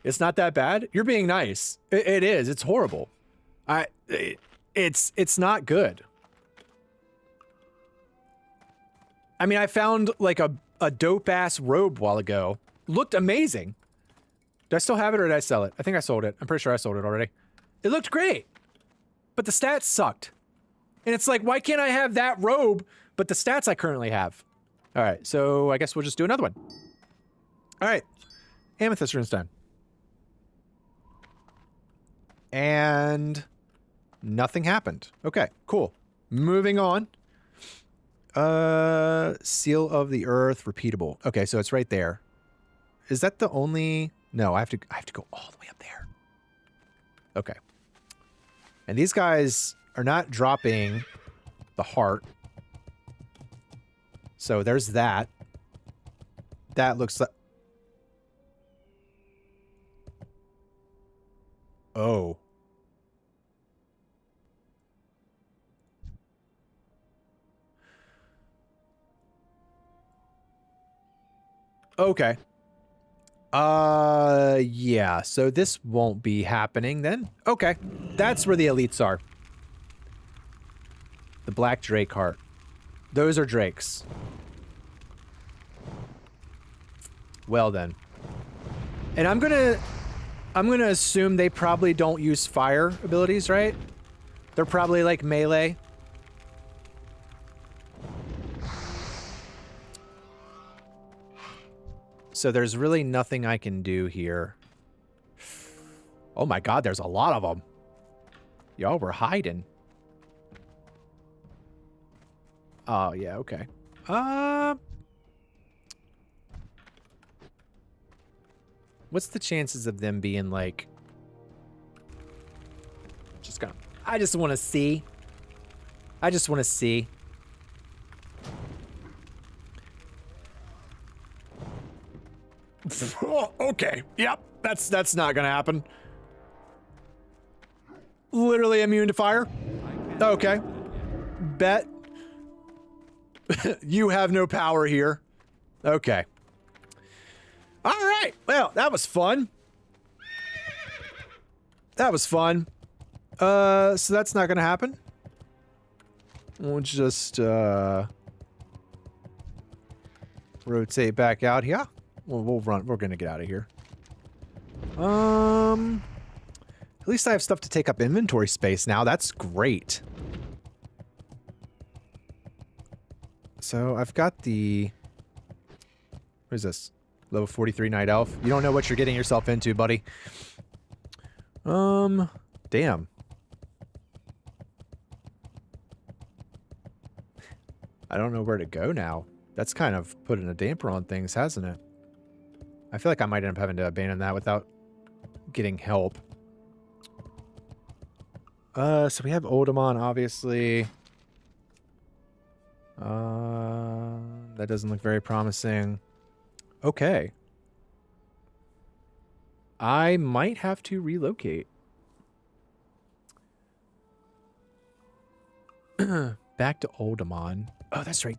It's not that bad. You're being nice. It is. It's horrible. It's not good. I mean, I found like a dope ass robe a while ago. Looked amazing. Do I still have it or did I sell it? I think I sold it. I'm pretty sure I sold it already. It looked great. But the stats sucked. And it's like, why can't I have that robe, but the stats I currently have? All right, so I guess we'll just do another one. All right, Amethyst Runestone. And nothing happened. Okay, cool. Moving on. Seal of the Earth, repeatable. Okay, so it's right there. Is that the only... No, I have to go all the way up there. Okay. And these guys are not dropping the heart. So there's that. That looks like... Oh. Okay. Yeah, so this won't be happening then. Okay, that's where the elites are. The Black Drake heart. Those are drakes. Well then. And I'm gonna assume they probably don't use fire abilities, right? They're probably like melee. So there's really nothing I can do here. Oh my god, there's a lot of them. Y'all were hiding. Oh, yeah, okay. What's the chances of them being like... I just want to see. I just want to see. Oh, okay. Yep. That's not gonna happen. Literally immune to fire. Okay. Bet. You have no power here. Okay. All right. Well, that was fun. That was fun. So that's not gonna happen. We'll just rotate back out here. We'll run. We're gonna get out of here. At least I have stuff to take up inventory space now. That's great. So I've got the... What is this? Level 43 Night Elf. You don't know what you're getting yourself into, buddy. Damn. I don't know where to go now. That's kind of putting a damper on things, hasn't it? I feel like I might end up having to abandon that without getting help. So we have Oldemon, obviously. That doesn't look very promising. Okay. I might have to relocate. Back to Oldemon. Oh, that's right.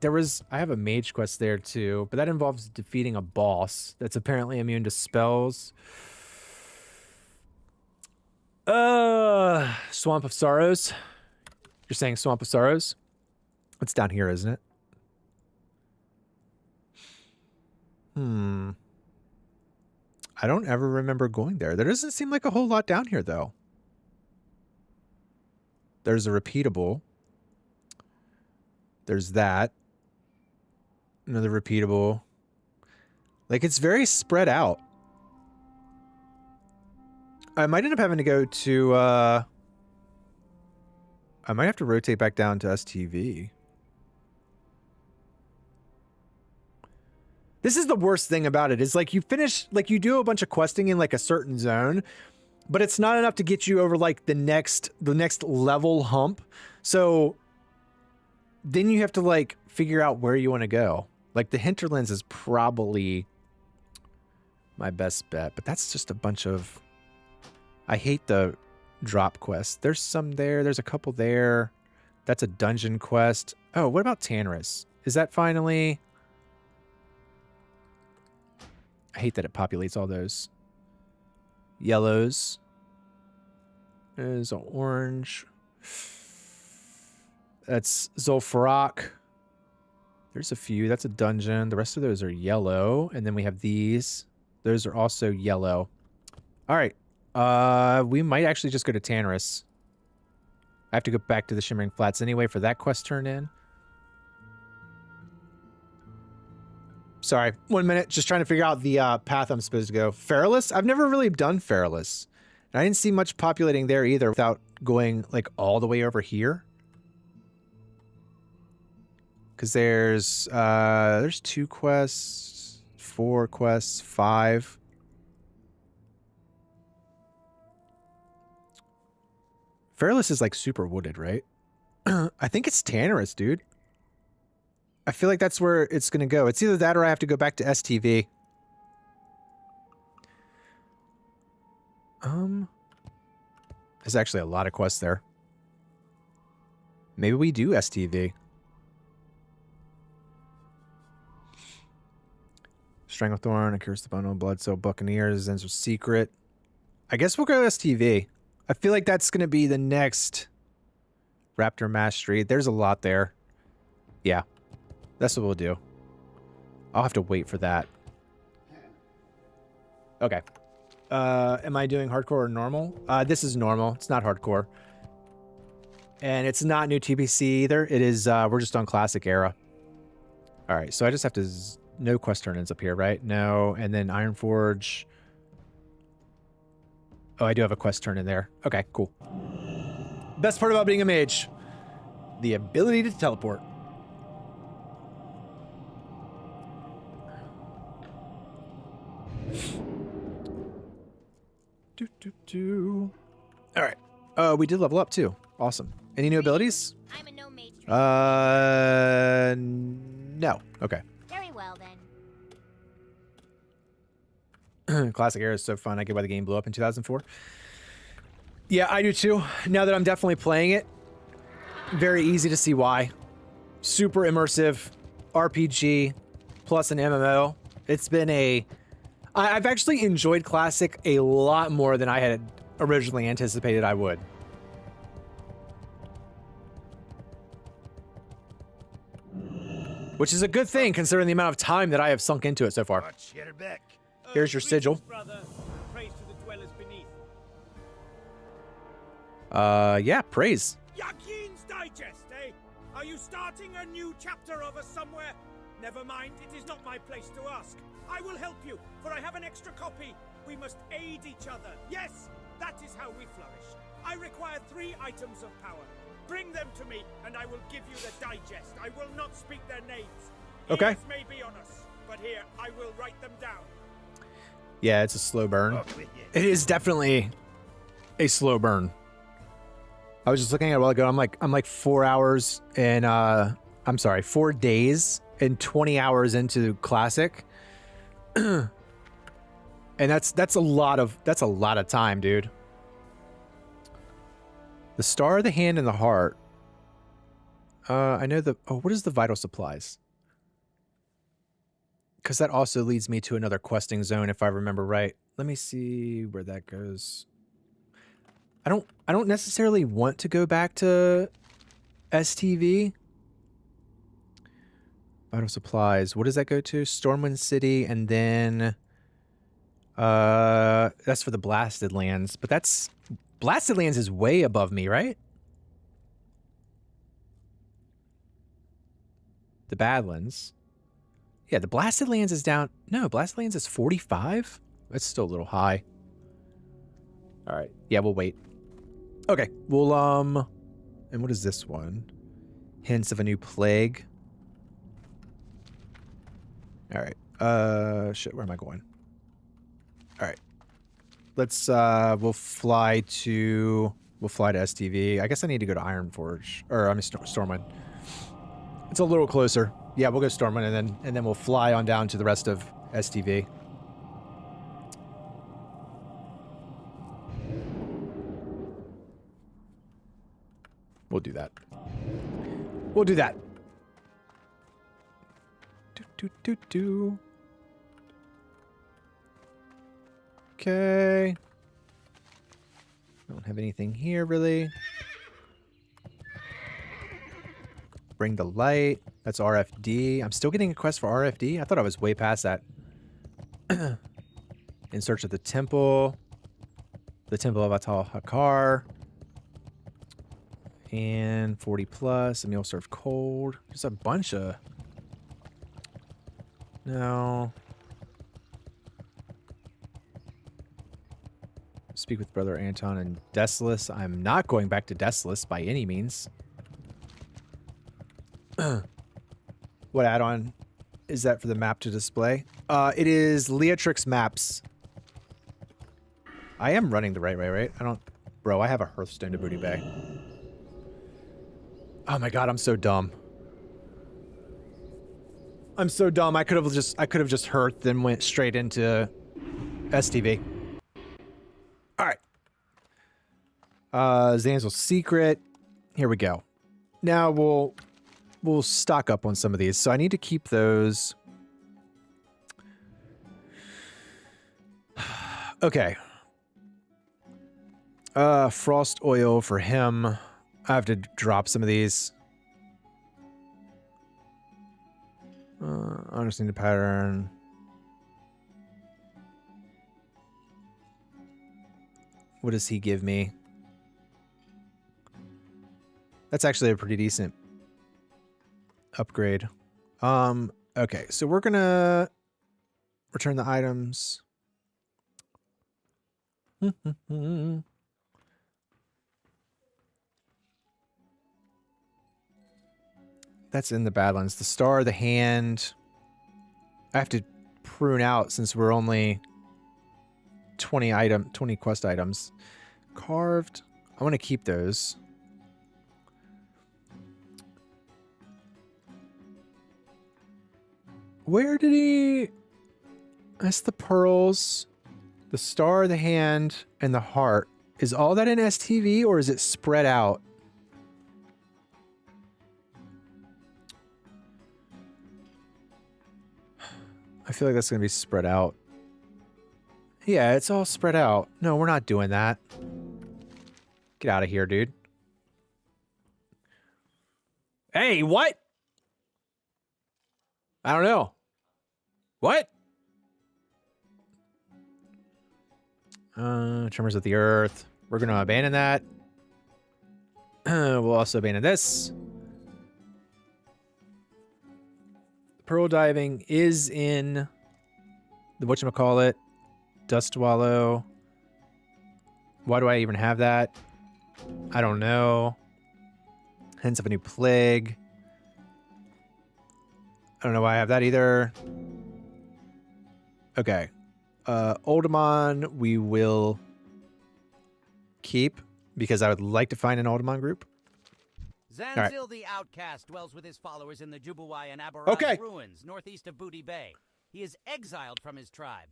I have a mage quest there too, but that involves defeating a boss that's apparently immune to spells. Swamp of Sorrows. You're saying Swamp of Sorrows? It's down here, isn't it? I don't ever remember going there. There doesn't seem like a whole lot down here, though. There's a repeatable. There's that. Another repeatable. Like, it's very spread out. I might end up having to go to, I might have to rotate back down to STV. This is the worst thing about it, is like you finish, like you do a bunch of questing in like a certain zone, but it's not enough to get you over like the next level hump. So then you have to like figure out where you want to go. Like the hinterlands is probably my best bet, but that's just a bunch of, I hate the drop quests. There's some there. There's a couple there. That's a dungeon quest. Oh, what about Tanris? Is that finally... I hate that it populates all those yellows. There's an orange. That's Zul'Farrak. There's a few. That's a dungeon. The rest of those are yellow. And then we have these. Those are also yellow. All right. We might actually just go to Tanris. I have to go back to the Shimmering Flats anyway for that quest turn in. Sorry, 1 minute. Just trying to figure out the path I'm supposed to go. Feralus? I've never really done Feralus. And I didn't see much populating there either without going like all the way over here. Because there's 2 quests, 4 quests, 5. Feralus is like super wooded, right? I think it's Tanris, dude. I feel like that's where it's going to go. It's either that or I have to go back to STV. There's actually a lot of quests there. Maybe we do STV. Stranglethorn, A Curse the Bundle, Blood Soul, Buccaneers, Zen's Secret. I guess we'll go STV. I feel like that's going to be the next Raptor Mastery. There's a lot there. Yeah. That's what we'll do. I'll have to wait for that. Okay. Am I doing hardcore or normal? This is normal. It's not hardcore. And it's not new TPC either. It is, we're just on classic era. All right, so I just have to... No quest turn-ins up here, right? No. And then Ironforge. Oh, I do have a quest turn in there. Okay, cool. Best part about being a mage. The ability to teleport. All right. We did level up too. Awesome. Any new abilities? I'm a no mage. No. Okay. Very well then. Classic era is so fun. I get why the game blew up in 2004. Yeah, I do too. Now that I'm definitely playing it, very easy to see why. Super immersive RPG plus an MMO. It's been a... I've actually enjoyed Classic a lot more than I had originally anticipated I would. Which is a good thing considering the amount of time that I have sunk into it so far. Here's your sigil. Brother. Praise to the dwellers beneath. Yeah, praise. Yakin's Digest, eh? Are you starting a new chapter of us somewhere? Never mind, it is not my place to ask. I will help you, for I have an extra copy. We must aid each other. Yes, that is how we flourish. I require 3 items of power. Bring them to me, and I will give you the digest. I will not speak their names. Okay. Ears may be on us, but here, I will write them down. Yeah, it's a slow burn. It is definitely a slow burn. I was just looking at it a while ago. I'm like 4 hours and I'm sorry, 4 days and 20 hours into Classic. And that's a lot of time, dude. The Star, the Hand, and the Heart. I know the... Oh, what is the Vital Supplies? Because that also leads me to another questing zone, if I remember right. Let me see where that goes. I don't necessarily want to go back to STV. Vital Supplies. What does that go to? Stormwind City, and then... that's for the Blasted Lands. But that's... Blasted Lands is way above me, right? The Badlands. Yeah, the Blasted Lands is down. No, Blasted Lands is 45? That's still a little high. All right. Yeah, we'll wait. Okay. We'll, and what is this one? Hints of a new plague. All right. Shit, where am I going? All right. Let's, we'll fly to STV. I guess I need to go to Ironforge. Or, I mean, Stormwind. It's a little closer. Yeah, we'll go Stormwind, and then we'll fly on down to the rest of STV. We'll do that. We'll do that. Do. Okay. Don't have anything here, really. Bring the light. That's RFD. I'm still getting a quest for RFD. I thought I was way past that. In search of the temple. The temple of Atal Hakar. And 40 plus. A meal served cold. There's a bunch of... No. Speak with Brother Anton and Desolus. I'm not going back to Desolus by any means. What add-on is that for the map to display? It is Leatrix Maps. I am running the right way, right? I don't... Bro, I have a Hearthstone to Booty Bay. Oh my god, I'm so dumb. I'm so dumb. I could have just Hearth, then went straight into STV. Alright. Zanzel's Secret. Here we go. Now we'll stock up on some of these. So I need to keep those. Okay. Frost oil for him. I have to drop some of these. Understand the pattern. What does he give me? That's actually a pretty decent upgrade. Okay, so we're gonna return the items. That's in the Badlands. The Star, the Hand. I have to prune out since we're only 20 quest items. Carved. I want to keep those. Where did he... That's the pearls, the Star, the Hand, and the Heart. Is all that in STV or is it spread out? I feel like that's going to be spread out. Yeah, it's all spread out. No, we're not doing that. Get out of here, dude. Hey, what? I don't know. What? Tremors of the Earth. We're going to abandon that. We'll also abandon this. Pearl diving is in the whatchamacallit. Dust Wallow. Why do I even have that? I don't know. Hints of a new plague. I don't know why I have that either. Okay. Oldemon we will keep because I would like to find an Oldemon group. Zanzil the Outcast dwells with his followers in the Jubuwai and Aberrani ruins northeast of Booty Bay. He is exiled from his tribe.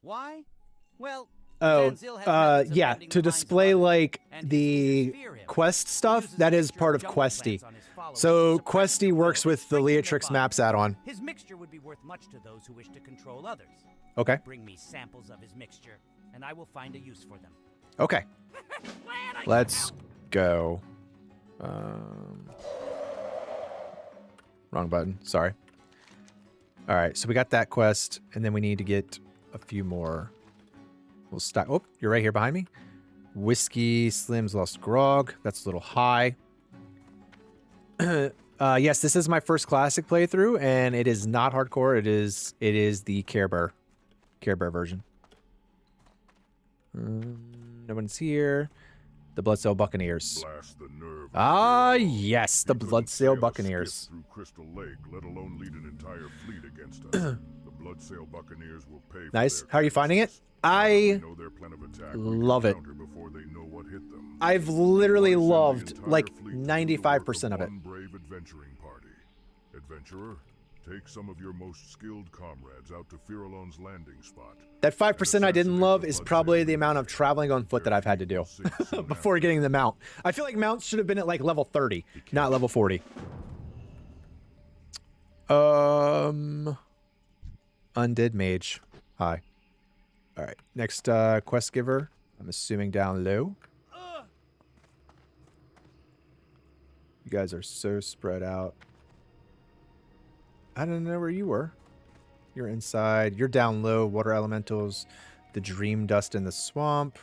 Why? Well, yeah, to display like the quest stuff, that is part of Questy. So Questy works with the Leatrix Maps add-on. His mixture would be worth much to those who wish to control others. Okay. Bring me samples of his mixture, and I will find a use for them. Okay. Let's go. Wrong button. Sorry. All right, so we got that quest, and then we need to get a few more. We'll stop. Oh, you're right here behind me. Whiskey, Slim's Lost Grog. That's a little high. Yes, this is my first classic playthrough, and it is not hardcore. It is the Care Bear version. No one's here. The Bloodsail Buccaneers. Ah, yes, the Bloodsail Buccaneers. Through Crystal Lake, let alone lead an entire fleet against us. The Bloodsail Buccaneers will pay for Nice. their How are you finding it? captures. I Know their plan of attack love it. before they know what hit them. I've literally Send the loved entire like fleet to do the 95% work of it. one brave adventuring party. Adventurer, take some of your most skilled comrades out to Firalon's landing spot. That 5% I didn't love is probably the amount of traveling on foot that I've had to do before getting the mount. I feel like mounts should have been at like level 30, not level 40. Undead Mage. Hi. All right. Next quest giver. I'm assuming down low. You guys are so spread out. I don't know where you were. You're inside. You're down low. Water elementals. The dream dust in the swamp.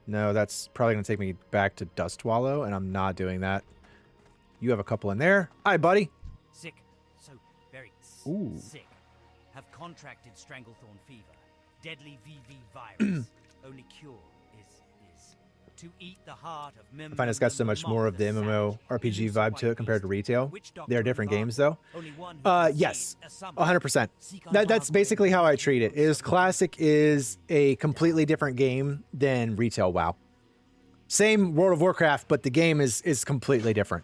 No, that's probably going to take me back to Dust Wallow, and I'm not doing that. You have a couple in there. Hi, buddy. Sick. So very Ooh. sick. Have contracted Stranglethorn fever. Deadly VV virus. Only cure is to eat the heart of I find it's got so much more of the MMO RPG vibe to it compared to retail. They are different games, though. Yes, 100%. That's basically how I treat it. Is Classic is a completely different game than retail WoW. Same World of Warcraft, but the game is completely different.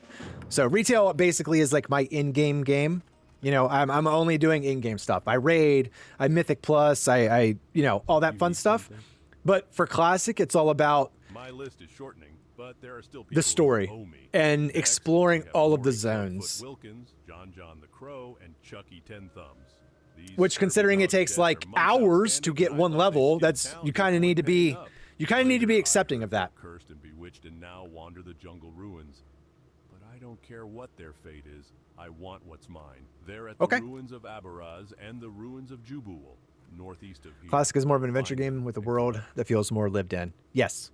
So retail basically is like my in-game game. You know, I'm only doing in-game stuff. I raid, I Mythic Plus, I you know, all that fun stuff. But for Classic, it's all about my list is shortening, but there are still people the story who owe me. and Next, exploring we have all of the Rory zones. Wilkins, John the Crow, and Chucky 10 Thumbs. These Which, considering it serving takes dogs like are months hours to outstanding, get but I one thought level, they'd skip that's town you kind of before need to be paying up. you kind of need to be Later, I accepting heard of that. they're cursed and bewitched and now wander the jungle ruins. But I don't care what their fate is. I want what's mine. They're at the Okay. ruins of Abaraz and the ruins of Jubul, northeast of here. Classic is more of an adventure Find them game with a and world collect that feels more lived in. Yes,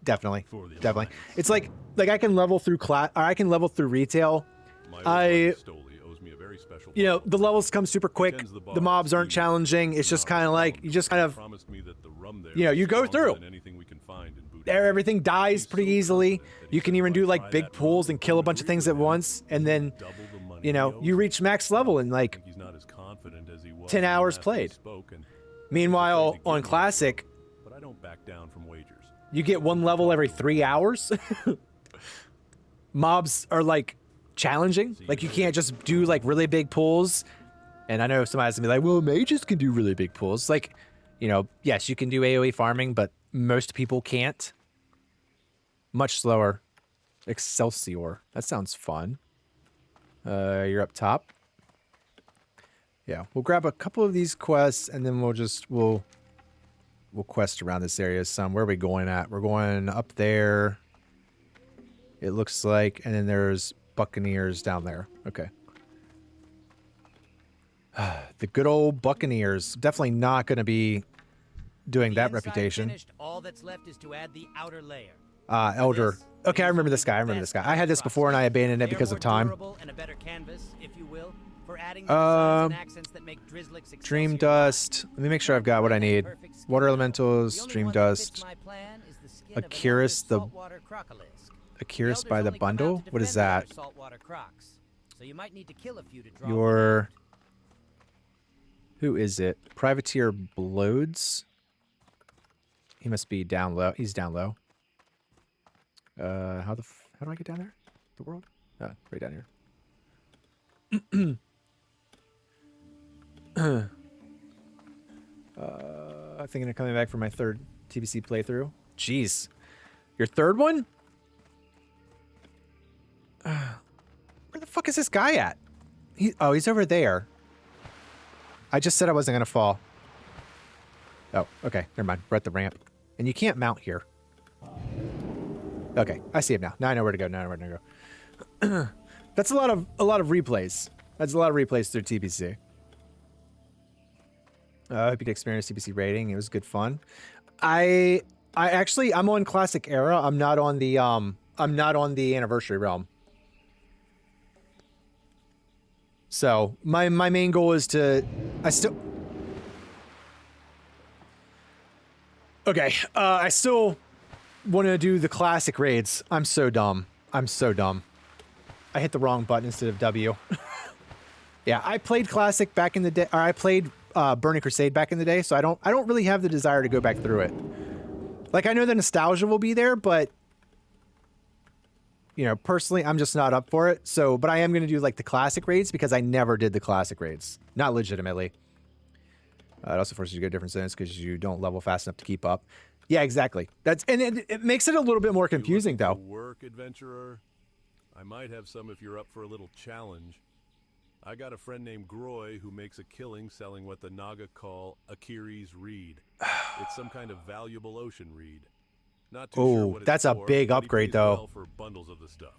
definitely, for the definitely. Alliance. It's like I can level through I can level through retail. My old I- buddy Stoli owes me a very special You know, bottle. the levels come super quick. Tends the The bar, mobs aren't steaming. challenging. It's just kind of like you just kind of Promised me that the rum there you know, is you go stronger through. than anything we can find in Buddha. everything dies He's pretty so easily. confident that he You can said even if do I like try big that pulls rum, and kill a I'm bunch of agreed things with at him. once, and then Double the money you know he you owes reach me. max level in I like think he's not as confident as he was 10 when hours last we played. spoke, and Meanwhile, afraid to on give me a Classic, clue, but I don't back down from wagers. you get one level every 3 hours. Mobs are like challenging. Like you can't just do like really big pulls. And I know somebody's gonna be like, well, mages can do really big pulls. Like, you know, yes, you can do AoE farming, but most people can't. Much slower. Excelsior. That sounds fun. You're up top. Yeah, we'll grab a couple of these quests and then we'll quest around this area some. Where are we going at? We're going up there. It looks like, and then there's Buccaneers down there. Okay. The good old Buccaneers. Definitely not going to be doing The that inside reputation. Finished, all that's left is to add the outer layer. Elder. This Okay, I is remember the this guy. I remember best this guy. I had this trust. before and I abandoned it They are because more of time. durable and a better canvas, if you will, for adding the designs and accents that make Drizzlick's Dream Excelsior Dust. Let me make sure I've got what I need. Water Elementals, Dream Dust. Akirus the- Akirus by the bundle? What is that? Your... Who is it? Privateer Blodes? He must be down low. He's down low. How do I get down there? The world? Right down here. I'm thinking of coming back for my third TBC playthrough. Jeez. Your third one? Where the fuck is this guy at? He's over there. I just said I wasn't going to fall. Oh, okay. Never mind. We're at the ramp. And you can't mount here. Okay, I see him now. Now I know where to go. Now I know where to go. That's a lot of replays. That's a lot of replays through TBC. I hope you could experience TBC rating. It was good fun. I'm on Classic Era. I'm not on the anniversary realm. So my main goal is to, I still want to do the classic raids. I'm so dumb. I'm so dumb. I hit the wrong button instead of W. Yeah, I played classic back in the day, or I played Burning Crusade back in the day, so I don't really have the desire to go back through it. Like, I know the nostalgia will be there, but you know, personally, I'm just not up for it. So, but I am going to do like the classic raids because I never did the classic raids. Not legitimately. It also forces you to go different zones because you don't level fast enough to keep up. Yeah, exactly. And it makes it a little bit more confusing, though. Work, adventurer. I might have some if you're up for a little challenge. I got a friend named Groy who makes a killing selling what the Naga call Akiri's reed. It's some kind of valuable ocean reed. Not too sure what it's that's a for, big but he upgrade, pays though. well for bundles of the stuff.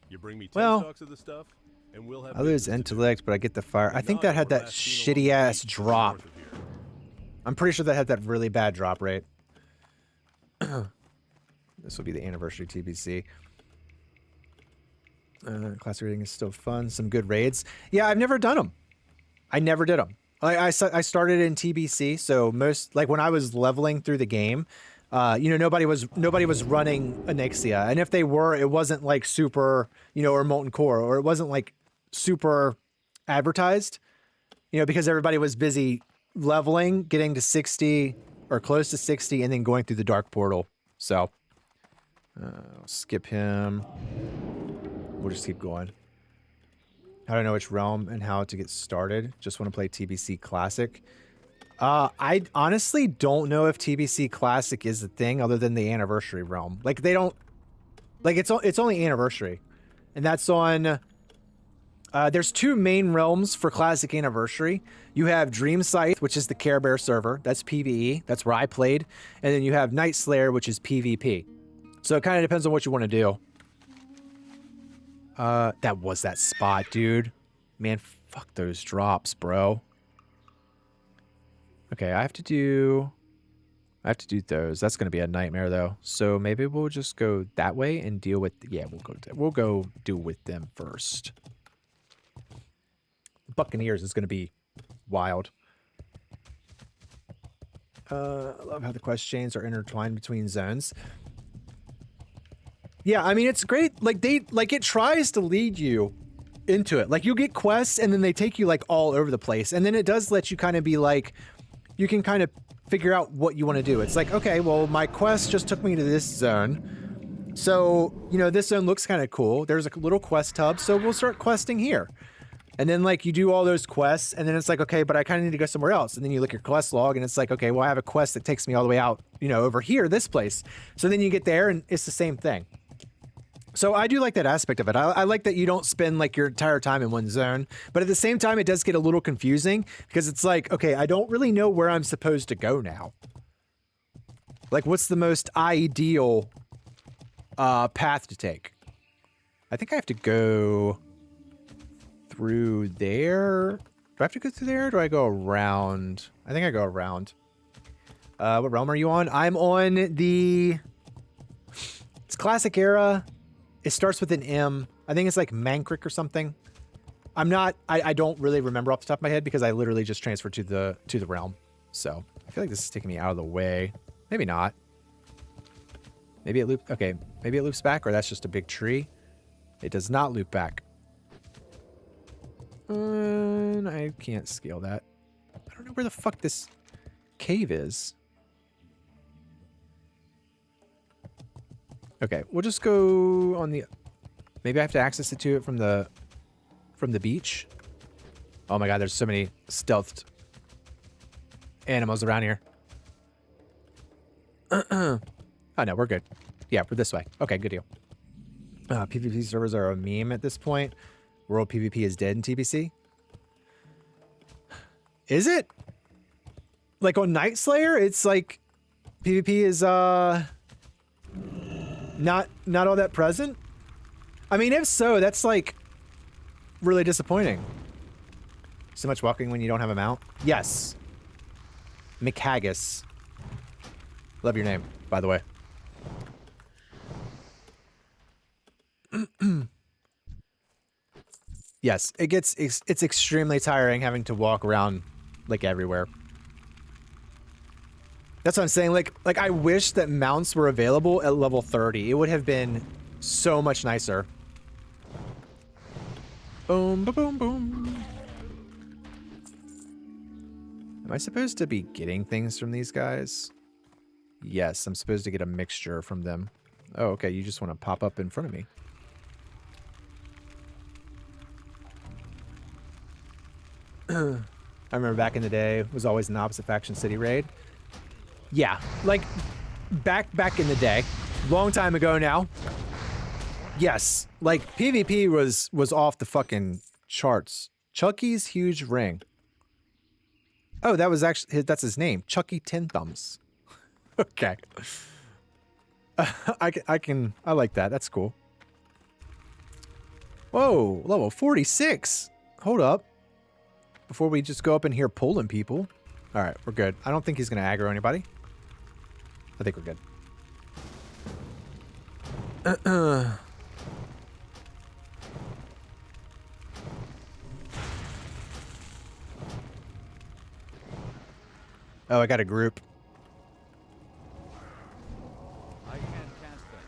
You bring me 10 Well, stocks of the stuff, and we'll have I lose business to do. intellect, but I get the fire. I think that had that shitty ass drop. I'm pretty sure that had that really bad drop rate. This will be the anniversary TBC. Classic rating is still fun. Some good raids. Yeah, I've never done them. I never did them. I started in TBC, so most, like when I was leveling through the game, you know, nobody was running Onyxia, and if they were, it wasn't like super, you know, or Molten Core, or it wasn't like super advertised, you know, because everybody was busy leveling, getting to 60 or close to 60, and then going through the Dark Portal. So I'll skip him. We'll just keep going. How do I know which realm and how to get started? Just want to play TBC Classic. I honestly don't know if TBC Classic is a thing other than the anniversary realm. Like they don't, like it's only anniversary, and that's on. There's two main realms for Classic Anniversary. You have Dream Scythe, which is the Care Bear server. That's PvE. That's where I played, and then you have Night Slayer, which is PvP. So it kind of depends on what you want to do. That was that spot, dude. Man, fuck those drops, bro. Okay, I have to do those. That's gonna be a nightmare though. So maybe we'll just go that way and deal with. Yeah, we'll go deal with them first. Buccaneers is gonna be wild. I love how the quest chains are intertwined between zones. Yeah, I mean, it's great. Like it tries to lead you into it. Like you get quests and then they take you like all over the place. And then it does let you kind of be like, you can kind of figure out what you want to do. It's like, okay, well, my quest just took me to this zone. So, you know, this zone looks kind of cool. There's a little quest hub. So we'll start questing here. And then like you do all those quests and then it's like, okay, but I kind of need to go somewhere else. And then you look at your quest log and it's like, okay, well, I have a quest that takes me all the way out, you know, over here, this place. So then you get there and it's the same thing. So I do like that aspect of it. I like that you don't spend like your entire time in one zone, but at the same time, it does get a little confusing because it's like, okay, I don't really know where I'm supposed to go now. Like, what's the most ideal path to take? I think I have to go through there. Do I have to go through there or do I go around? I think I go around. What realm are you on? I'm on the... It's Classic Era. It starts with an M. I think it's like Mankrik or something. I don't really remember off the top of my head because I literally just transferred to the realm. So I feel like this is taking me out of the way. Maybe not. Maybe it loops. Okay, maybe it loops back, or that's just a big tree. It does not loop back. I can't scale that. I don't know where the fuck this cave is. Okay, we'll just go on the... Maybe I have to access it to it from the beach. Oh my god, there's so many stealthed animals around here. Oh no, we're good. Yeah, we're this way. Okay, good deal. PvP servers are a meme at this point. World PvP is dead in TBC. Is it? Like on Night Slayer, it's like PvP is not all that present. I mean, if so, that's like really disappointing. So much walking when you don't have a mount. Yes. McHaggis. Love your name, by the way. Yes, it's extremely tiring having to walk around like everywhere. That's what I'm saying. Like I wish that mounts were available at level 30. It would have been so much nicer. Boom, ba boom, boom. Am I supposed to be getting things from these guys? Yes, I'm supposed to get a mixture from them. Oh, okay. You just want to pop up in front of me. I remember back in the day, it was always an opposite faction city raid. Yeah, like back in the day, long time ago now. Yes, like PvP was off the fucking charts. Chucky's huge ring. Oh, that was actually that's his name, Chucky 10 Thumbs. Okay. I like that. That's cool. Whoa, level 46. Hold up. Before we just go up in here pulling people. All right, we're good. I don't think he's going to aggro anybody. I think we're good. Oh, I got a group. I can't cast that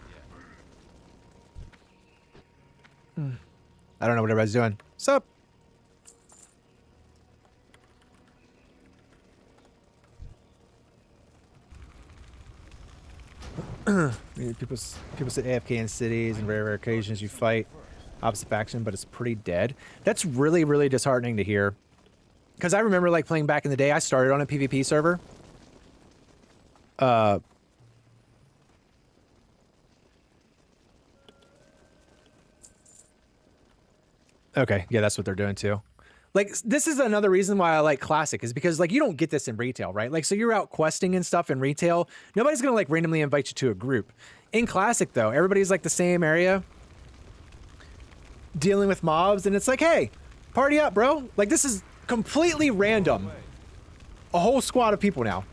yet. I don't know what everybody's doing. Sup? people sit AFK in cities, and rare occasions you fight opposite faction, but it's pretty dead. That's really, really disheartening to hear. Because I remember like playing back in the day, I started on a PvP server. Okay, yeah, that's what they're doing too. Like, this is another reason why I like Classic, is because, like, you don't get this in retail, right? Like, so you're out questing and stuff in retail. Nobody's going to, like, randomly invite you to a group. In Classic, though, everybody's, like, the same area, dealing with mobs, and it's like, hey, party up, bro. Like, this is completely random. A whole squad of people now.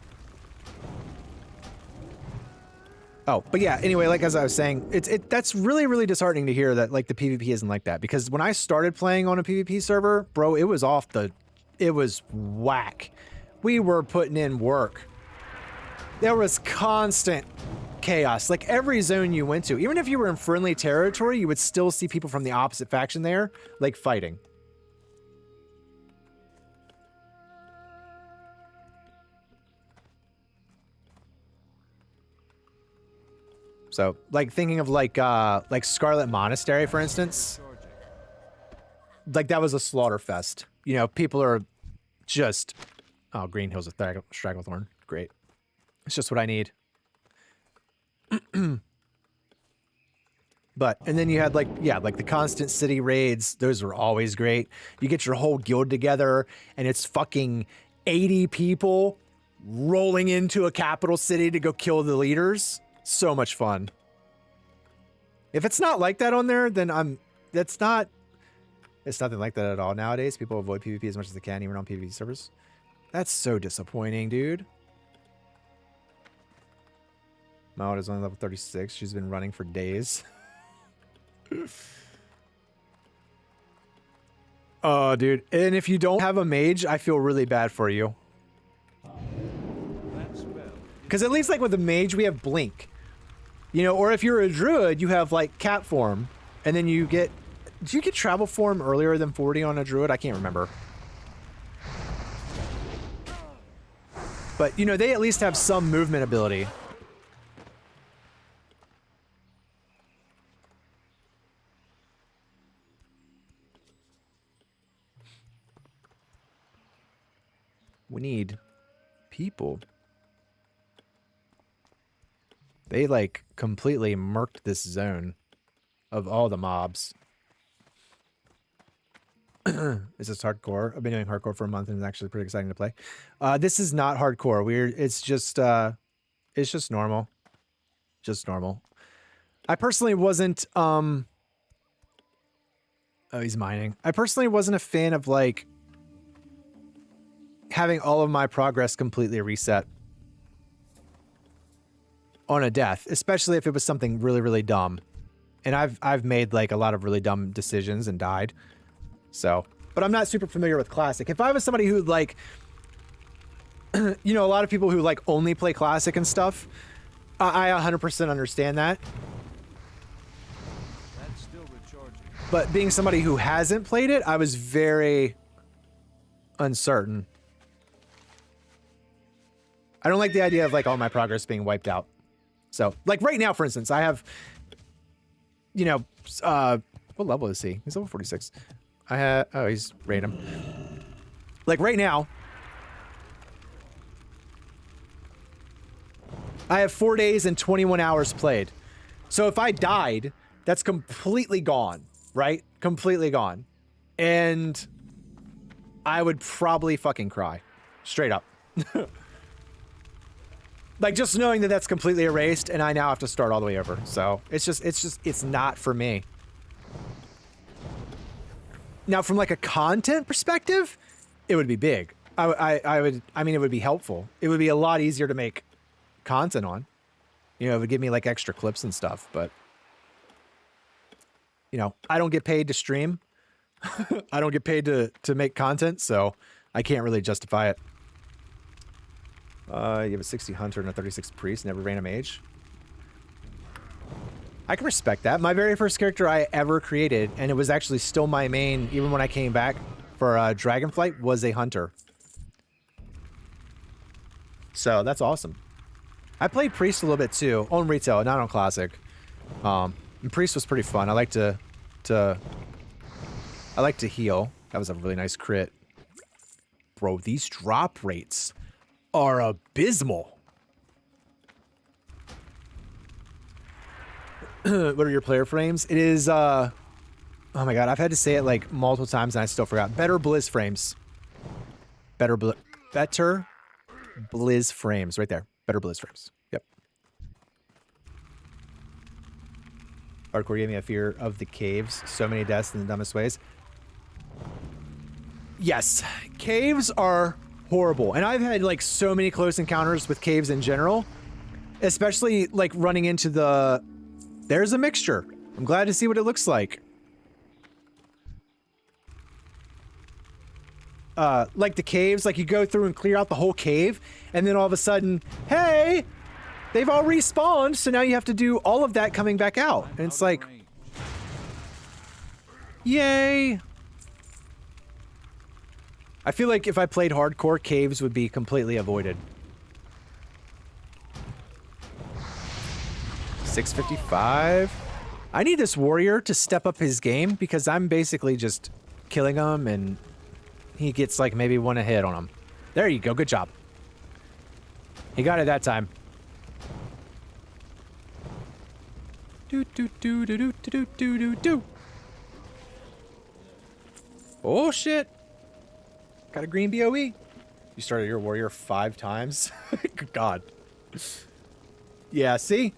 Oh, but yeah, anyway, like as I was saying, that's really, really disheartening to hear that like the PvP isn't like that, because when I started playing on a PvP server, bro, it was it was whack. We were putting in work. There was constant chaos. Like every zone you went to, even if you were in friendly territory, you would still see people from the opposite faction there, like fighting. So, like, thinking of, like Scarlet Monastery, for instance. Like, that was a slaughter fest. You know, people are just... Oh, Green Hills of Stragglethorn. Great. It's just what I need. But, and then you had, like, yeah, like the constant city raids. Those were always great. You get your whole guild together, and it's fucking 80 people rolling into a capital city to go kill the leaders. So much fun. If it's not like that on there, then it's nothing like that at all nowadays. People avoid PvP as much as they can, even on PvP servers. That's so disappointing, dude. Maud is only level 36. She's been running for days. Oh, dude. And if you don't have a mage, I feel really bad for you. Because at least like with the mage, we have blink. You know, or if you're a druid, you have like cat form, and then you get... Do you get travel form earlier than 40 on a druid? I can't remember. But, you know, they at least have some movement ability. We need people. They, like, completely murked this zone of all the mobs. Is this hardcore? I've been doing hardcore for a month, and it's actually pretty exciting to play. This is not hardcore. It's just normal. Just normal. I personally wasn't, oh, he's mining. I personally wasn't a fan of, like, having all of my progress completely reset on a death, especially if it was something really, really dumb. And I've made like a lot of really dumb decisions and died. So, but I'm not super familiar with Classic. If I was somebody who like, you know, a lot of people who like only play Classic and stuff, I 100% understand that. That's still recharging. But being somebody who hasn't played it, I was very uncertain. I don't like the idea of like all my progress being wiped out. So, like right now, for instance, I have, you know, what level is he? He's level 46. I have, oh, he's random. Like right now, I have 4 days and 21 hours played. So if I died, that's completely gone, right? Completely gone. And I would probably fucking cry. Straight up. Like just knowing that that's completely erased and I now have to start all the way over. So it's not for me. Now from like a content perspective, it would be big. I mean, it would be helpful. It would be a lot easier to make content on. You know, it would give me like extra clips and stuff, but you know, I don't get paid to stream. I don't get paid to make content, so I can't really justify it. You have a 60 hunter and a 36 priest, never ran a mage. I can respect that. My very first character I ever created, and it was actually still my main, even when I came back for Dragonflight, was a hunter. So that's awesome. I played priest a little bit too, on retail, not on classic. And priest was pretty fun. I like to heal. That was a really nice crit. Bro, these drop rates are abysmal. What are your player frames? It is, oh my god, I've had to say it like multiple times and I still forgot. Better Blizz frames. Better Blizz frames, right there. Better Blizz frames. Yep. Hardcore gave me a fear of the caves. So many deaths in the dumbest ways. Yes, caves are horrible. And I've had like so many close encounters with caves in general. Especially like running into the... There's a mixture. I'm glad to see what it looks like. Like the caves, like you go through and clear out the whole cave, and then all of a sudden, hey, they've all respawned, so now you have to do all of that coming back out. And it's like, yay. I feel like if I played hardcore, caves would be completely avoided. 655. I need this warrior to step up his game because I'm basically just killing him and he gets like maybe one a hit on him. There you go. Good job. He got it that time. Do do do do do do do do do. Oh shit. Got a green BOE. You started your warrior 5 times. Good God. Yeah, see?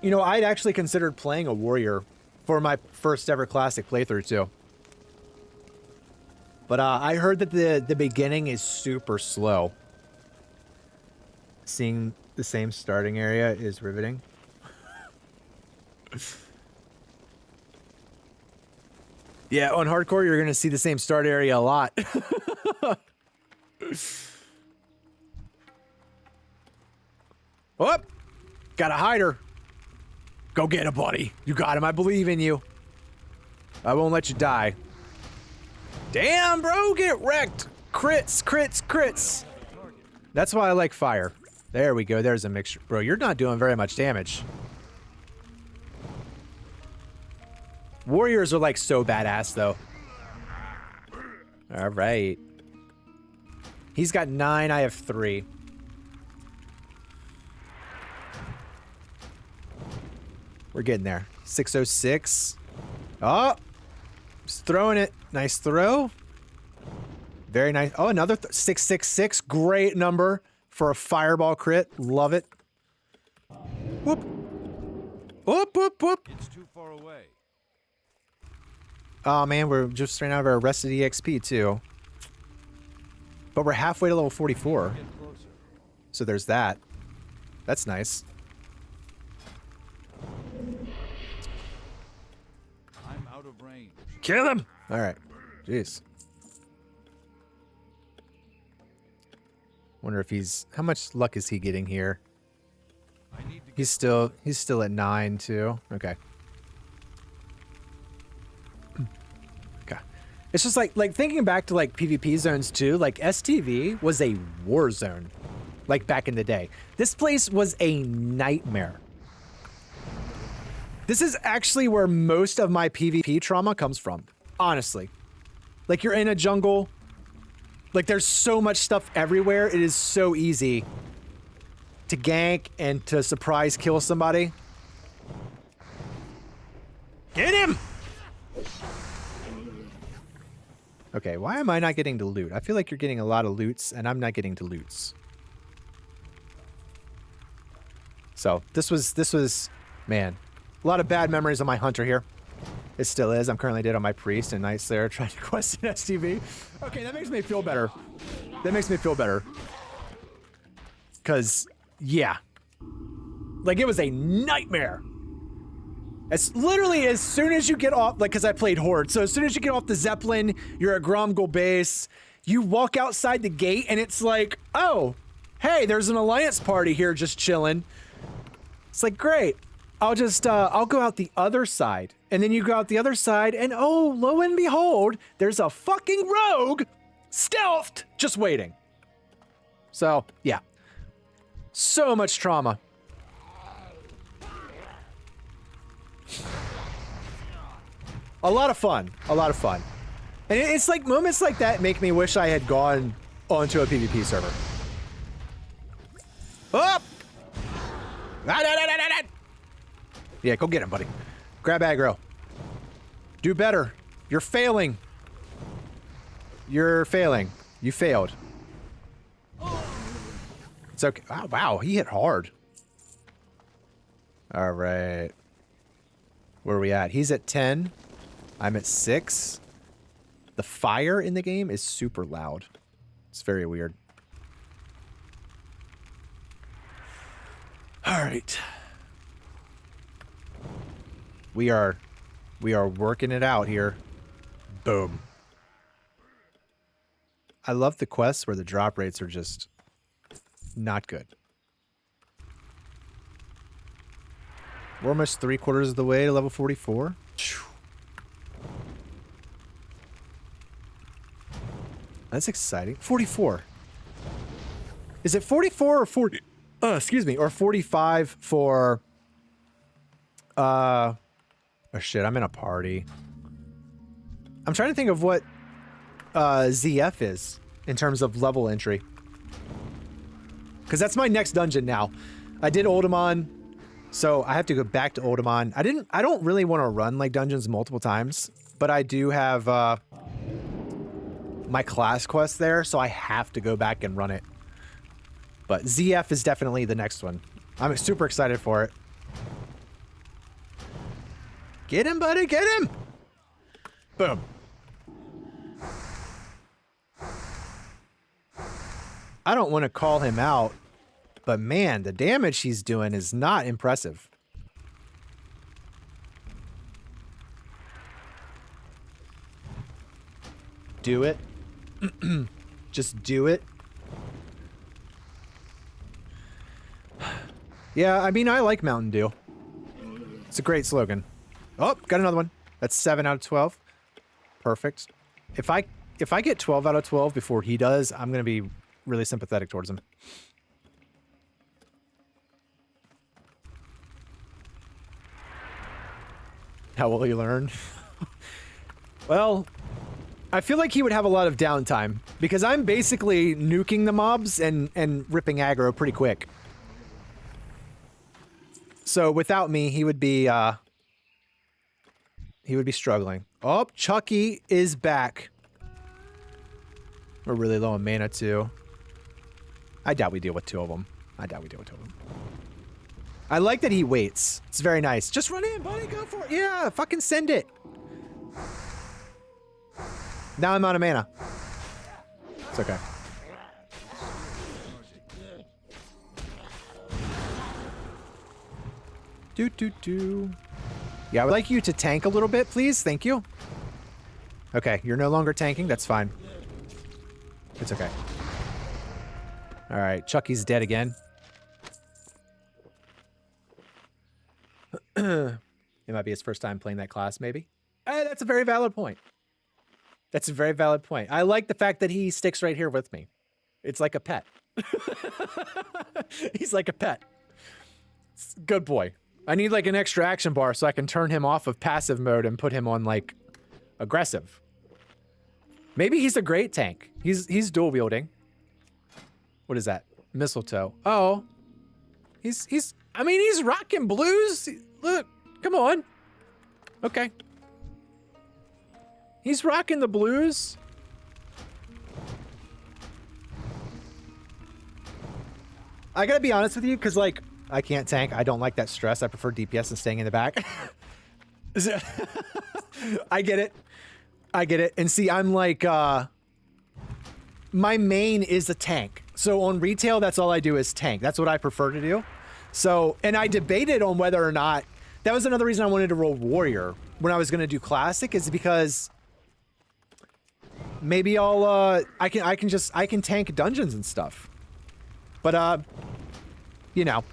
You know, I'd actually considered playing a warrior for my first ever classic playthrough too. But I heard that the beginning is super slow. Seeing the same starting area is riveting. Yeah, on hardcore, you're going to see the same start area a lot. Oh, got a hider. Go get him, buddy. You got him. I believe in you. I won't let you die. Damn, bro, get wrecked. Crits, crits, crits. That's why I like fire. There we go. There's a mixture. Bro, you're not doing very much damage. Warriors are like so badass though. All right. He's got 9. I have 3. We're getting there. 606. Oh, just throwing it. Nice throw. Very nice. Oh, another 666. Great number for a fireball crit. Love it. Whoop. Whoop, whoop, whoop. It's too far away. Oh man, we're just ran out of our rested EXP too. But we're halfway to level 44. Get closer. So there's that. That's nice. I'm out of range. Kill him! Alright. Jeez. Wonder if he's... How much luck is he getting here? He's still at 9 too. Okay. Okay. It's just like thinking back to like PvP zones too, like STV was a war zone. Like back in the day. This place was a nightmare. This is actually where most of my PvP trauma comes from. Honestly. Like you're in a jungle. Like there's so much stuff everywhere. It is so easy to gank and to surprise kill somebody. Get him! Okay, why am I not getting to loot? I feel like you're getting a lot of loots and I'm not getting to loots. So this was, man, a lot of bad memories on my hunter here. It still is. I'm currently dead on my priest and Night Slayer trying to quest an STV. Okay, that makes me feel better. That makes me feel better. Cause yeah, like it was a nightmare. As literally as soon as you get off, like, cause I played Horde. So as soon as you get off the Zeppelin, you're at Gromgul base, you walk outside the gate and it's like, oh, hey, there's an Alliance party here just chilling. It's like, great. I'll just, I'll go out the other side. And then you go out the other side and oh, lo and behold, there's a fucking rogue stealthed just waiting. So yeah, so much trauma. A lot of fun. A lot of fun. And it's like moments like that make me wish I had gone onto a PvP server. Up! Yeah, go get him, buddy. Grab aggro. Do better. You're failing. You're failing. You failed. It's okay. Oh, wow, he hit hard. All right. Where are we at? He's at 10. I'm at 6. The fire in the game is super loud. It's very weird. All right. We are working it out here. Boom. I love the quests where the drop rates are just not good. We're almost 3/4 of the way to level 44. That's exciting. 44. Is it 44 or 40? Excuse me, or 45 for oh shit, I'm in a party. I'm trying to think of what ZF is in terms of level entry. Because that's my next dungeon now. I did Oldemon, so I have to go back to Oldemon. I don't really want to run like dungeons multiple times, but I do have my class quest there, so I have to go back and run it. But ZF is definitely the next one. I'm super excited for it. Get him, buddy, get him! Boom. I don't want to call him out, but man, the damage he's doing is not impressive. Do it. Just do it. Yeah, I mean, I like Mountain Dew. It's a great slogan. Oh, got another one. That's 7 out of 12. Perfect. If I get 12 out of 12 before he does, I'm going to be really sympathetic towards him. How will he learn? Well, I feel like he would have a lot of downtime because I'm basically nuking the mobs and ripping aggro pretty quick. So without me, he would be struggling. Oh, Chucky is back. We're really low on mana too. I doubt we deal with 2 of them. I like that he waits. It's very nice. Just run in, buddy. Go for it. Yeah, fucking send it. Now I'm out of mana. It's okay. Do. Yeah, I would like you to tank a little bit, please. Thank you. Okay, you're no longer tanking. That's fine. It's okay. All right, Chucky's dead again. It might be his first time playing that class, maybe. That's a very valid point. That's a very valid point. I like the fact that he sticks right here with me. It's like a pet. He's like a pet. Good boy. I need like an extra action bar so I can turn him off of passive mode and put him on like aggressive. Maybe he's a great tank. He's dual wielding. What is that? Mistletoe. Oh. I mean, he's rocking blues. Look, come on. Okay. He's rocking the blues. I gotta be honest with you, because, like, I can't tank. I don't like that stress. I prefer DPS and staying in the back. I get it. I get it. And see, I'm like, my main is a tank. So on retail, that's all I do is tank. That's what I prefer to do. So, and I debated on whether or not, that was another reason I wanted to roll warrior when I was going to do classic, is because maybe I can tank dungeons and stuff. But, you know,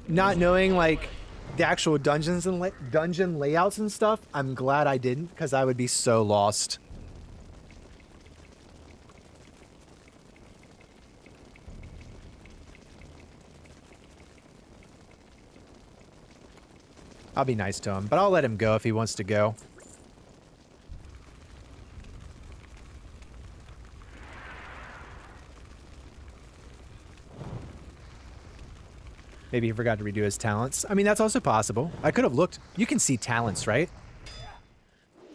not knowing like the actual dungeons and dungeon layouts and stuff, I'm glad I didn't, because I would be so lost. I'll be nice to him, but I'll let him go if he wants to go. Maybe he forgot to redo his talents. I mean, that's also possible. I could have looked. You can see talents, right?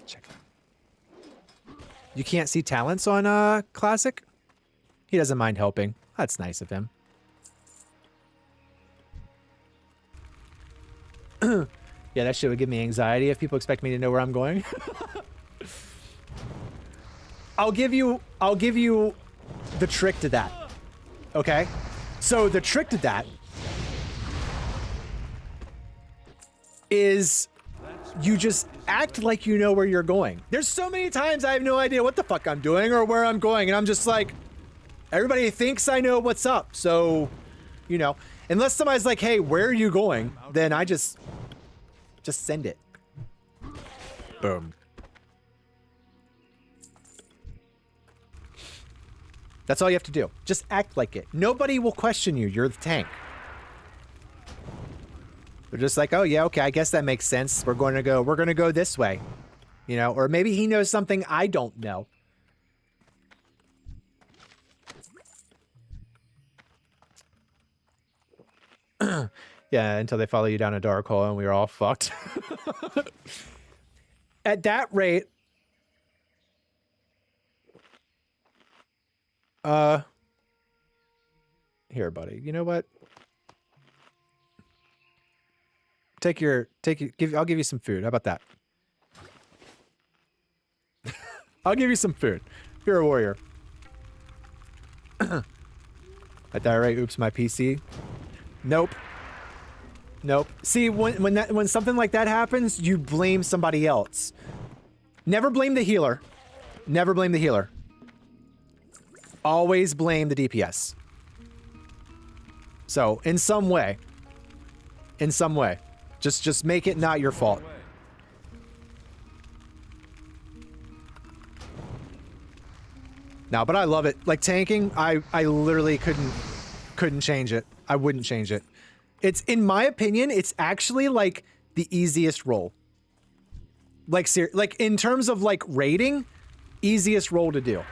Check it. You can't see talents on Classic? He doesn't mind helping. That's nice of him. Yeah, that shit would give me anxiety if people expect me to know where I'm going. I'll give you the trick to that. Okay? So the trick to that is you just act like you know where you're going. There's so many times I have no idea what the fuck I'm doing or where I'm going, and I'm just like, everybody thinks I know what's up, so, you know, unless somebody's like, hey, where are you going? Then I just send it. Boom. That's all you have to do. Just act like it. Nobody will question you. You're the tank. They're just like, oh yeah, okay, I guess that makes sense. We're gonna go this way. You know, or maybe he knows something I don't know. Yeah, until they follow you down a dark hole and we were all fucked. At that rate, here, buddy. You know what? I'll give you some food. How about that? I'll give you some food. You're a warrior. At that rate, oops, my PC. Nope. Nope. See, when something like that happens, you blame somebody else. Never blame the healer. Never blame the healer. Always blame the DPS. So, in some way. In some way. Just make it not your fault. No, but I love it. Like tanking, I literally couldn't change it. I wouldn't change it. It's, in my opinion, it's actually like the easiest role. Like in terms of like raiding, easiest role to do.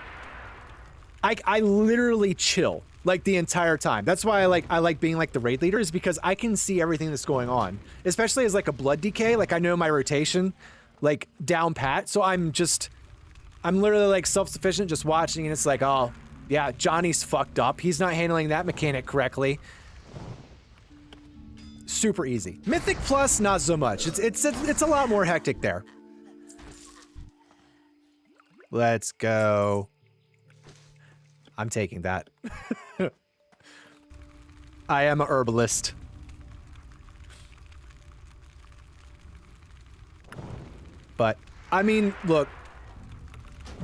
I literally chill like the entire time. That's why I like being like the raid leader, is because I can see everything that's going on. Especially as like a blood decay, like I know my rotation like down pat. So I'm literally like self-sufficient, just watching, and it's like, oh yeah, Johnny's fucked up. He's not handling that mechanic correctly. Super easy. Mythic Plus, not so much. It's a lot more hectic there. Let's go. I'm taking that. I am a herbalist. But, I mean, look,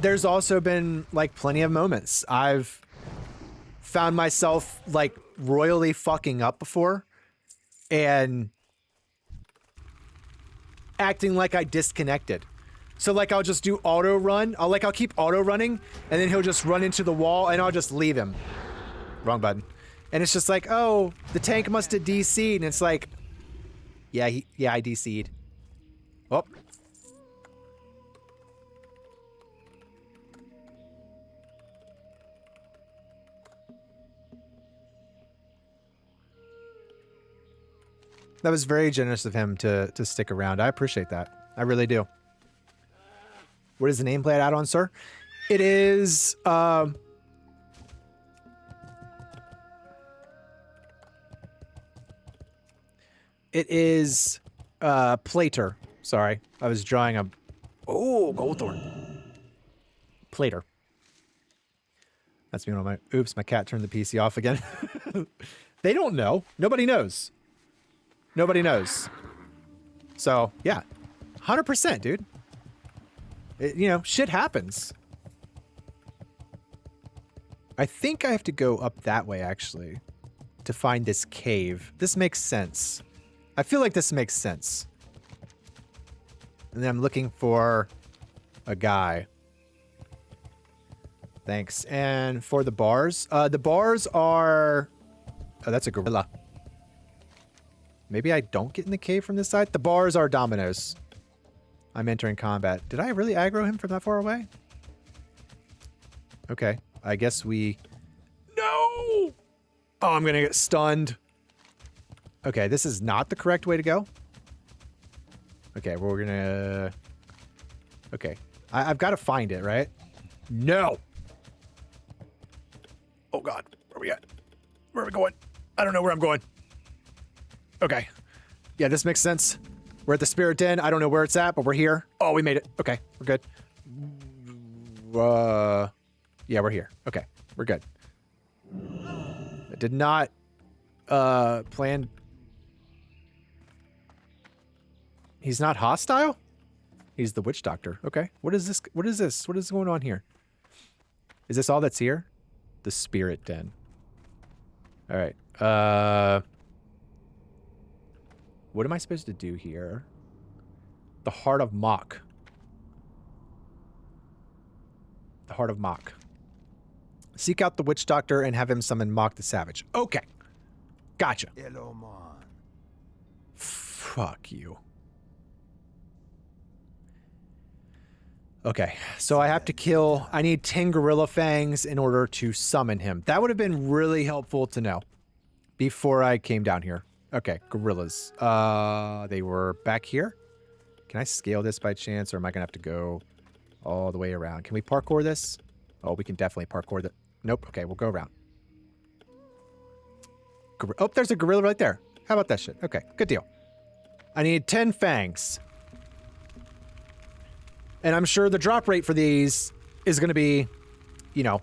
there's also been, like, plenty of moments. I've found myself, like, royally fucking up before and acting like I disconnected. So, like, I'll just do auto run. I'll keep auto running, and then he'll just run into the wall, and I'll just leave him. Wrong button. And it's just like, oh, the tank must have DC'd, and it's like, yeah, I DC'd. Oh. That was very generous of him to stick around. I appreciate that. I really do. What is the nameplate add-on, sir? It is, it is, Plater. Sorry. I was drawing a... Oh, Goldthorn. Plater. That's me on my... Oops, my cat turned the PC off again. They don't know. Nobody knows. Nobody knows. So, yeah. 100%, dude. You know, shit happens. I think I have to go up that way, actually, to find this cave. This makes sense. I feel like this makes sense. And then I'm looking for a guy. Thanks. And for the bars, the bars are... Oh, that's a gorilla. Maybe I don't get in the cave from this side? The bars are dominoes. I'm entering combat. Did I really aggro him from that far away? Okay. I guess we... No! Oh, I'm gonna get stunned. Okay, this is not the correct way to go. Okay, well, we're gonna... Okay. I've got to find it, right? No! Oh, God. Where are we at? Where are we going? I don't know where I'm going. Okay. Yeah, this makes sense. We're at the Spirit Den. I don't know where it's at, but we're here. Oh, we made it. Okay, we're good. Yeah, we're here. Okay, we're good. I did not plan... He's not hostile? He's the witch doctor. Okay. What is this? What is this? What is going on here? Is this all that's here? The Spirit Den. All right. What am I supposed to do here? The Heart of Mach. The Heart of Mach. Seek out the witch doctor and have him summon Mach the Savage. Okay. Gotcha. Fuck you. Okay, so I have to kill... I need 10 gorilla fangs in order to summon him. That would have been really helpful to know before I came down here. Okay, gorillas. They were back here. Can I scale this by chance, or am I going to have to go all the way around? Can we parkour this? Oh, we can definitely parkour that. Nope. Okay, we'll go around. Oh, there's a gorilla right there. How about that shit? Okay, good deal. I need 10 fangs. And I'm sure the drop rate for these is going to be, you know,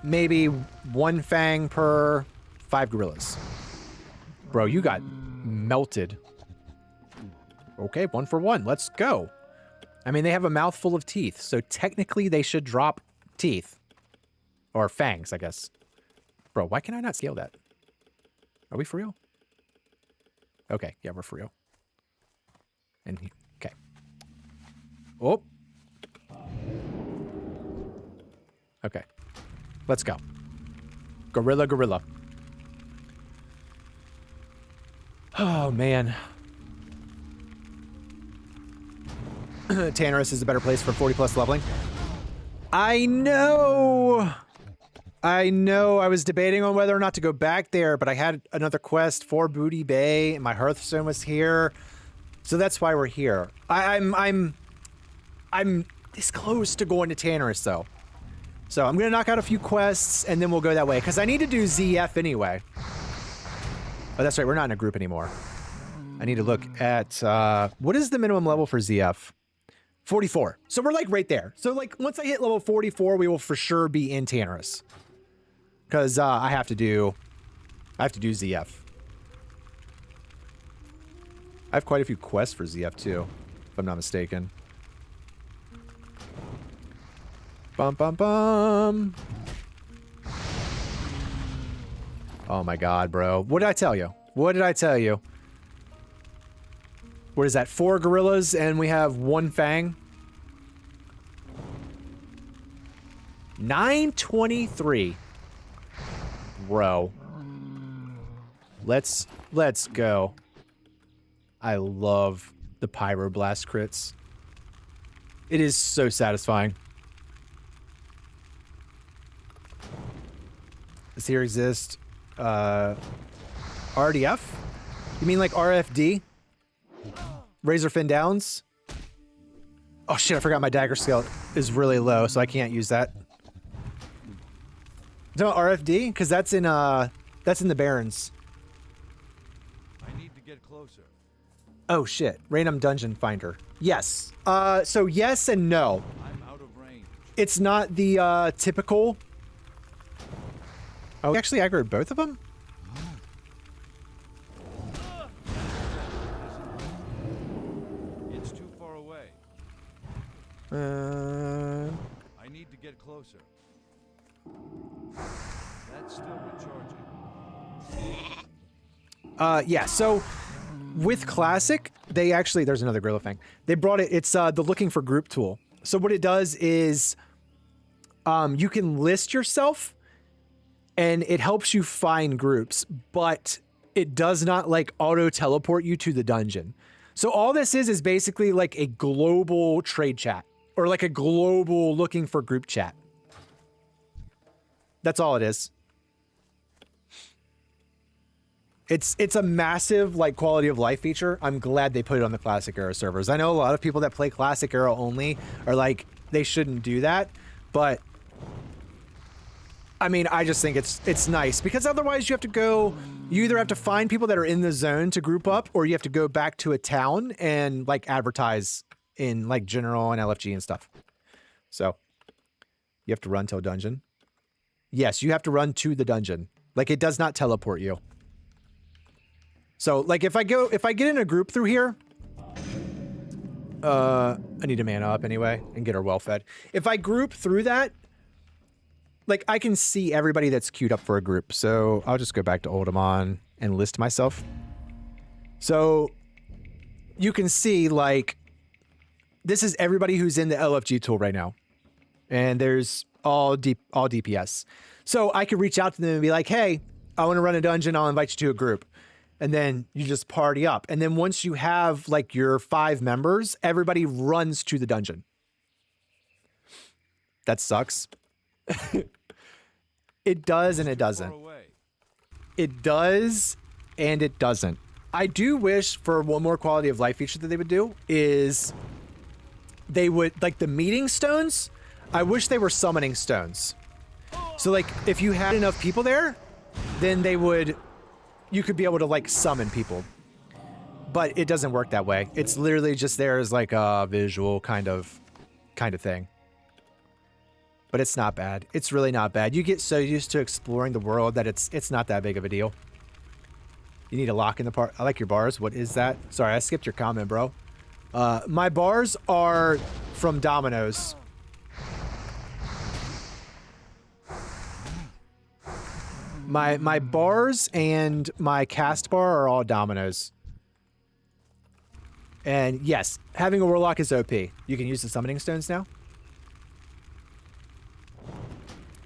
maybe 1 fang per 5 gorillas. Bro, you got melted. Okay, 1 for 1. Let's go. I mean, they have a mouthful of teeth, so technically they should drop teeth. Or fangs, I guess. Bro, why can I not scale that? Are we for real? Okay, yeah, we're for real. And okay. Oh. Okay. Let's go. Gorilla, gorilla. Oh, man. Tannerus is a better place for 40 plus leveling. I know. I know. I was debating on whether or not to go back there, but I had another quest for Booty Bay, and my Hearthstone was here. So that's why we're here. I'm this close to going to Tannerus, though. So I'm going to knock out a few quests, and then we'll go that way, because I need to do ZF anyway. Oh, that's right. We're not in a group anymore. I need to look at... what is the minimum level for ZF? 44. So we're, like, right there. So, like, once I hit level 44, we will for sure be in Tannerus. Because I have to do ZF. I have quite a few quests for ZF, too. if I'm not mistaken. Bum, bum, bum. Oh my god, bro. What did I tell you? What did I tell you? What is that? 4 gorillas and we have 1 fang? 923. Bro. Let's go. I love the pyroblast crits. It is so satisfying. Does here exist RDF? You mean like RFD? Razor Fin Downs? Oh shit, I forgot my dagger skill is really low, so I can't use that. No RFD? Because that's in the Barrens. I need to get closer. Oh shit. Random dungeon finder. Yes. So yes and no. I'm out of range. It's not the typical. Oh, we actually aggroed both of them? It's too far away. I need to get closer. That's still recharging. Yeah, so with Classic, they actually, there's another Gorilla Fang. They brought it, it's the looking for group tool. So what it does is you can list yourself and it helps you find groups, but it does not like auto teleport you to the dungeon. So all this is basically like a global trade chat or like a global looking for group chat. That's all it is. It's a massive like quality of life feature. I'm glad they put it on the Classic Era servers. I know a lot of people that play Classic Era only are like, they shouldn't do that, but I mean, I just think it's nice because otherwise you have to go, you either have to find people that are in the zone to group up or you have to go back to a town and like advertise in like general and LFG and stuff. So you have to run to a dungeon. Yes, you have to run to the dungeon. Like it does not teleport you. So like if I get in a group through here, I need to man up anyway and get her well fed. If I group through that, like I can see everybody that's queued up for a group. So I'll just go back to Oldemon and list myself. So you can see like, this is everybody who's in the LFG tool right now. And there's all DPS. So I could reach out to them and be like, hey, I want to run a dungeon. I'll invite you to a group. And then you just party up. And then once you have like your 5 members, everybody runs to the dungeon. That sucks. It does and it doesn't. It does and it doesn't. I do wish for one more quality of life feature that they would do is they would, like the meeting stones, I wish they were summoning stones. So like if you had enough people there, then they would, you could be able to like summon people. But it doesn't work that way. It's literally just there as like a visual kind of thing. But it's not bad. It's really not bad. You get so used to exploring the world that it's not that big of a deal. You need a lock in the part. I like your bars. What is that? Sorry, I skipped your comment, bro. My bars are from Domino's. My bars and my cast bar are all Domino's. And yes, having a warlock is OP. You can use the summoning stones now.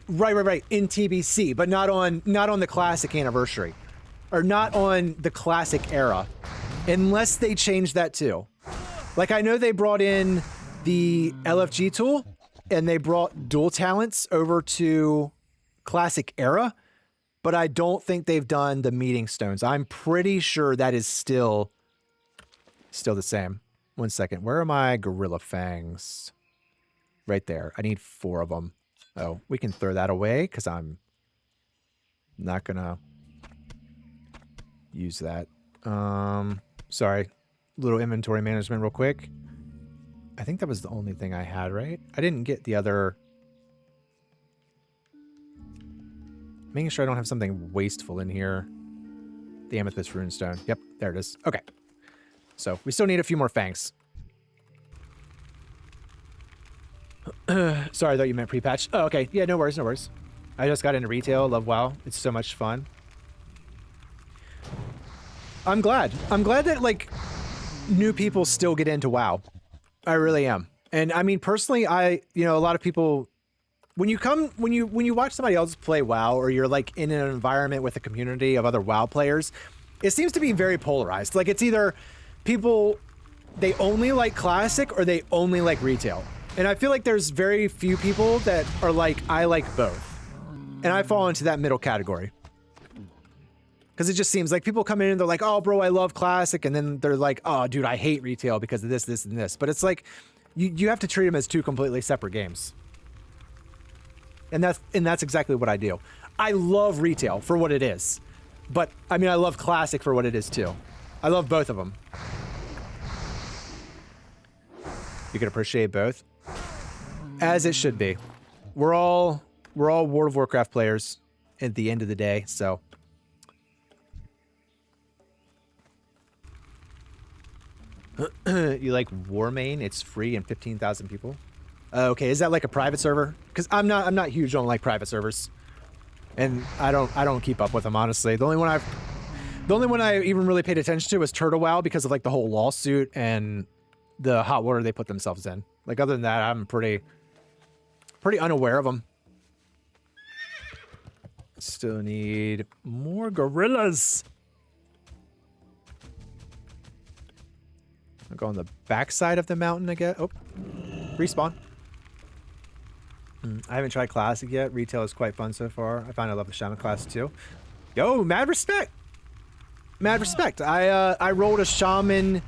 Right. In TBC, but not on the Classic Anniversary. Or not on the Classic Era. Unless they change that too. Like, I know they brought in the LFG tool, and they brought dual talents over to Classic Era, but I don't think they've done the meeting stones. I'm pretty sure that is still the same. 1 second. Where are my Gorilla Fangs? Right there. I need 4 of them. Oh, we can throw that away because I'm not gonna use that. Sorry. Little inventory management real quick. I think that was the only thing I had, right? I didn't get the other. Making sure I don't have something wasteful in here. The amethyst runestone. Yep, there it is. Okay. So we still need a few more fangs. Sorry, I thought you meant pre-patch. Oh, okay. Yeah, no worries, no worries. I just got into retail. Love WoW. It's so much fun. I'm glad. I'm glad that, like, new people still get into WoW. I really am. And I mean, personally, you know, a lot of people, when you watch somebody else play WoW, or you're like in an environment with a community of other WoW players, it seems to be very polarized. Like, it's either people, they only like Classic or they only like retail. And I feel like there's very few people that are like, I like both. And I fall into that middle category. Because it just seems like people come in and they're like, oh, bro, I love Classic. And then they're like, oh, dude, I hate retail because of this, this, and this. But it's like, you have to treat them as two completely separate games. And that's exactly what I do. I love retail for what it is. But, I mean, I love Classic for what it is, too. I love both of them. You can appreciate both. As it should be. We're all World of Warcraft players at the end of the day, so. You like Warmane? It's free and 15,000 people. Okay, is that like a private server? Because I'm not huge on like private servers, and I don't keep up with them, honestly. The only one I even really paid attention to was Turtle WoW because of like the whole lawsuit and the hot water they put themselves in. Like, other than that, I'm pretty unaware of them. Still need more gorillas. I'll go on the backside of the mountain, I guess. Oh, respawn. I haven't tried Classic yet. Retail is quite fun so far. I find I love the Shaman class too. Yo, mad respect. Mad respect. I rolled a Shaman.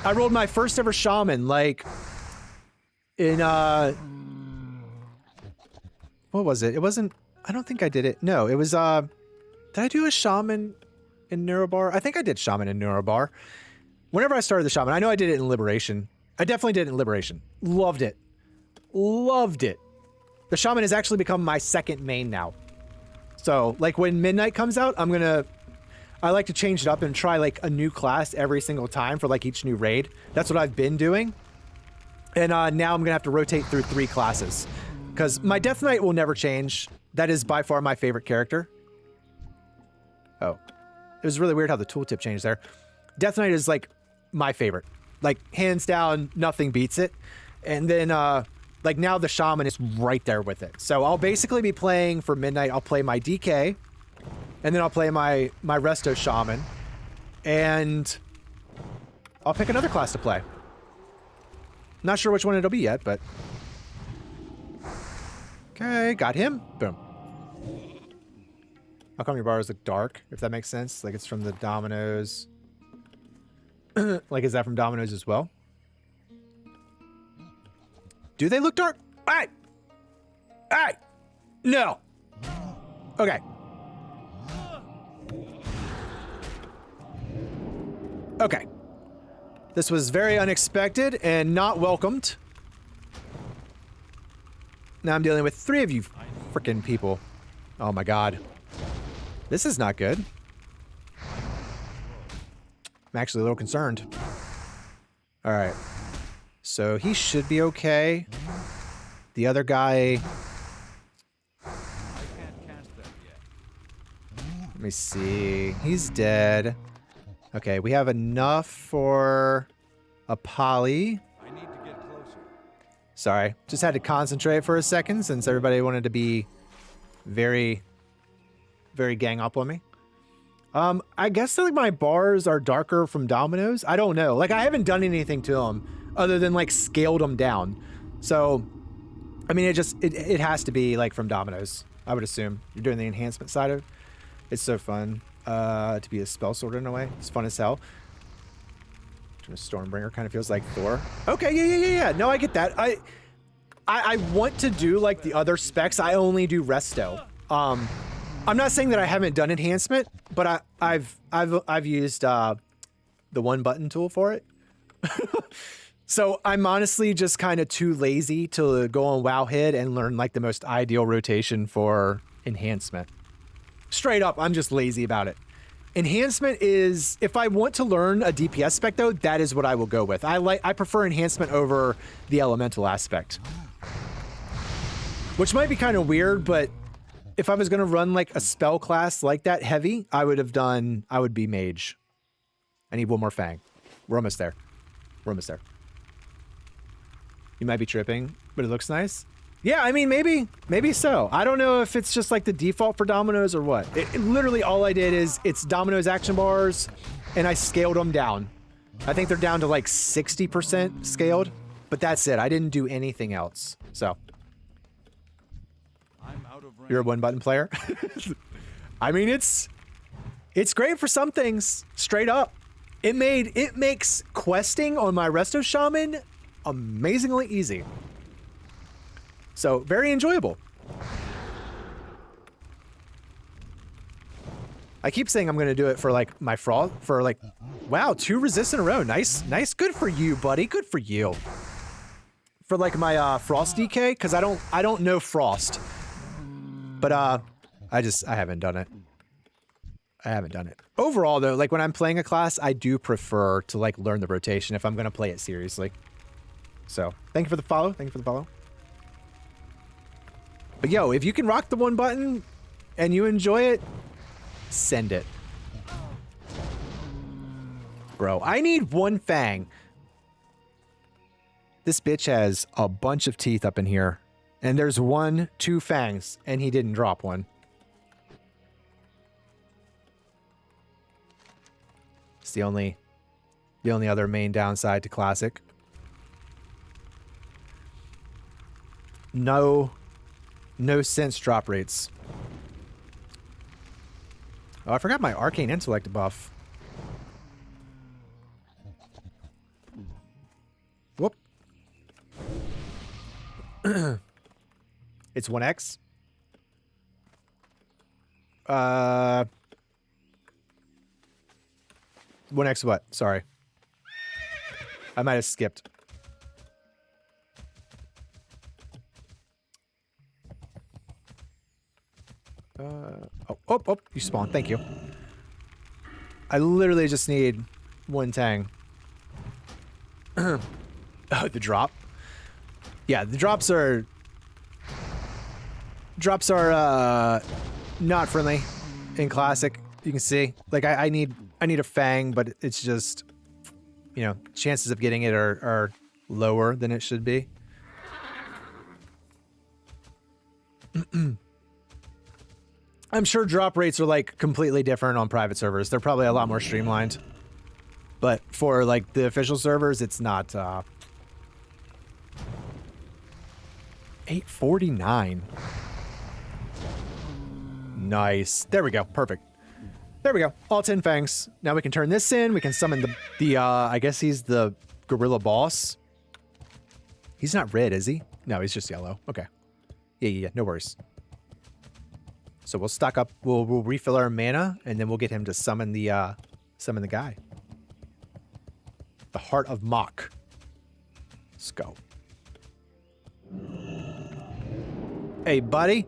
I rolled my first ever Shaman, like, in, what was it? It wasn't, I don't think I did it. No, it was, did I do a Shaman in Neurobar? I think I did Shaman in Neurobar. Whenever I started the Shaman, I know I did it in Liberation. I definitely did it in Liberation. Loved it. Loved it. The Shaman has actually become my second main now. So, like, when Midnight comes out, I like to change it up and try, like, a new class every single time for, like, each new raid. That's what I've been doing. And now I'm going to have to rotate through 3 classes. Because my Death Knight will never change. That is by far my favorite character. Oh. It was really weird how the tooltip changed there. Death Knight is, like, my favorite. Like, hands down, nothing beats it. And then, like, now the Shaman is right there with it. So I'll basically be playing for Midnight. I'll play my DK. And then I'll play my Resto Shaman. And I'll pick another class to play. Not sure which one it'll be yet, but... Okay, got him. Boom. How come your bars look dark, if that makes sense? Like, it's from the Dominoes. Like, is that from Dominoes as well? Do they look dark? Hey! Hey! No! Okay. Okay. This was very unexpected and not welcomed. Now I'm dealing with 3 of you freaking people. Oh my god. This is not good. I'm actually a little concerned. Alright. So he should be okay. The other guy... Let me see. He's dead. Okay, we have enough for a poly. I need to get closer. Sorry, just had to concentrate for a second since everybody wanted to be very, very gang up on me. I guess like my bars are darker from Dominoes. I don't know. Like, I haven't done anything to them other than like scaled them down. So, I mean, it has to be like from Dominoes, I would assume. You're doing the enhancement side of it. It's so fun to be a spell sorter in a way. It's fun as hell. Stormbringer kind of feels like Thor. Okay, yeah. No, I get that. I want to do like the other specs. I only do Resto. I'm not saying that I haven't done enhancement, but I've used the 1-button tool for it. So I'm honestly just kind of too lazy to go on Wowhead and learn like the most ideal rotation for enhancement. Straight up, I'm just lazy about it. Enhancement is, if I want to learn a DPS spec though, that is what I will go with. I prefer enhancement over the elemental aspect. Which might be kind of weird, but if I was going to run like a spell class like that heavy, I would be mage. I need one more fang. We're almost there. We're almost there. You might be tripping, but it looks nice. Yeah, I mean, maybe so. I don't know if it's just like the default for Dominoes or what. Literally all I did is it's Dominoes action bars and I scaled them down. I think they're down to like 60% scaled, but that's it. I didn't do anything else. So I'm out of range. you're a one button player. I mean, it's great for some things, straight up. It makes questing on my Resto Shaman amazingly easy. So, very enjoyable. I keep saying I'm going to do it for like my frost, for like, wow, 2 resists in a row. Nice. Good for you, buddy. Good for you. For like my frost DK, because I don't know frost. But I haven't done it. I haven't done it. Overall though, like when I'm playing a class, I do prefer to like learn the rotation if I'm going to play it seriously. So, thank you for the follow. Thank you for the follow. But yo, if you can rock the one button and you enjoy it, send it. Bro, I need one fang. This bitch has a bunch of teeth up in here. And there's 2 fangs, and he didn't drop one. It's the only other main downside to Classic. No sense drop rates. Oh, I forgot my Arcane Intellect buff. Whoop. It's 1x. 1x what? Sorry. I might have skipped. Oh, you spawned. Thank you. I literally just need 1 tang. Oh, the drop. Yeah, the drops are not friendly in Classic. You can see, like I need a fang, but it's just, you know, chances of getting it are lower than it should be. I'm sure drop rates are like completely different on private servers. They're probably a lot more streamlined. But for like the official servers, it's not 849. Nice. There we go. Perfect. There we go. All 10 fangs. Now we can turn this in. We can summon the I guess he's the gorilla boss. He's not red, is he? No, he's just yellow. Okay. Yeah. No worries. So we'll stock up. We'll refill our mana, and then we'll get him to summon the guy. The Heart of Mach. Let's go. Hey, buddy.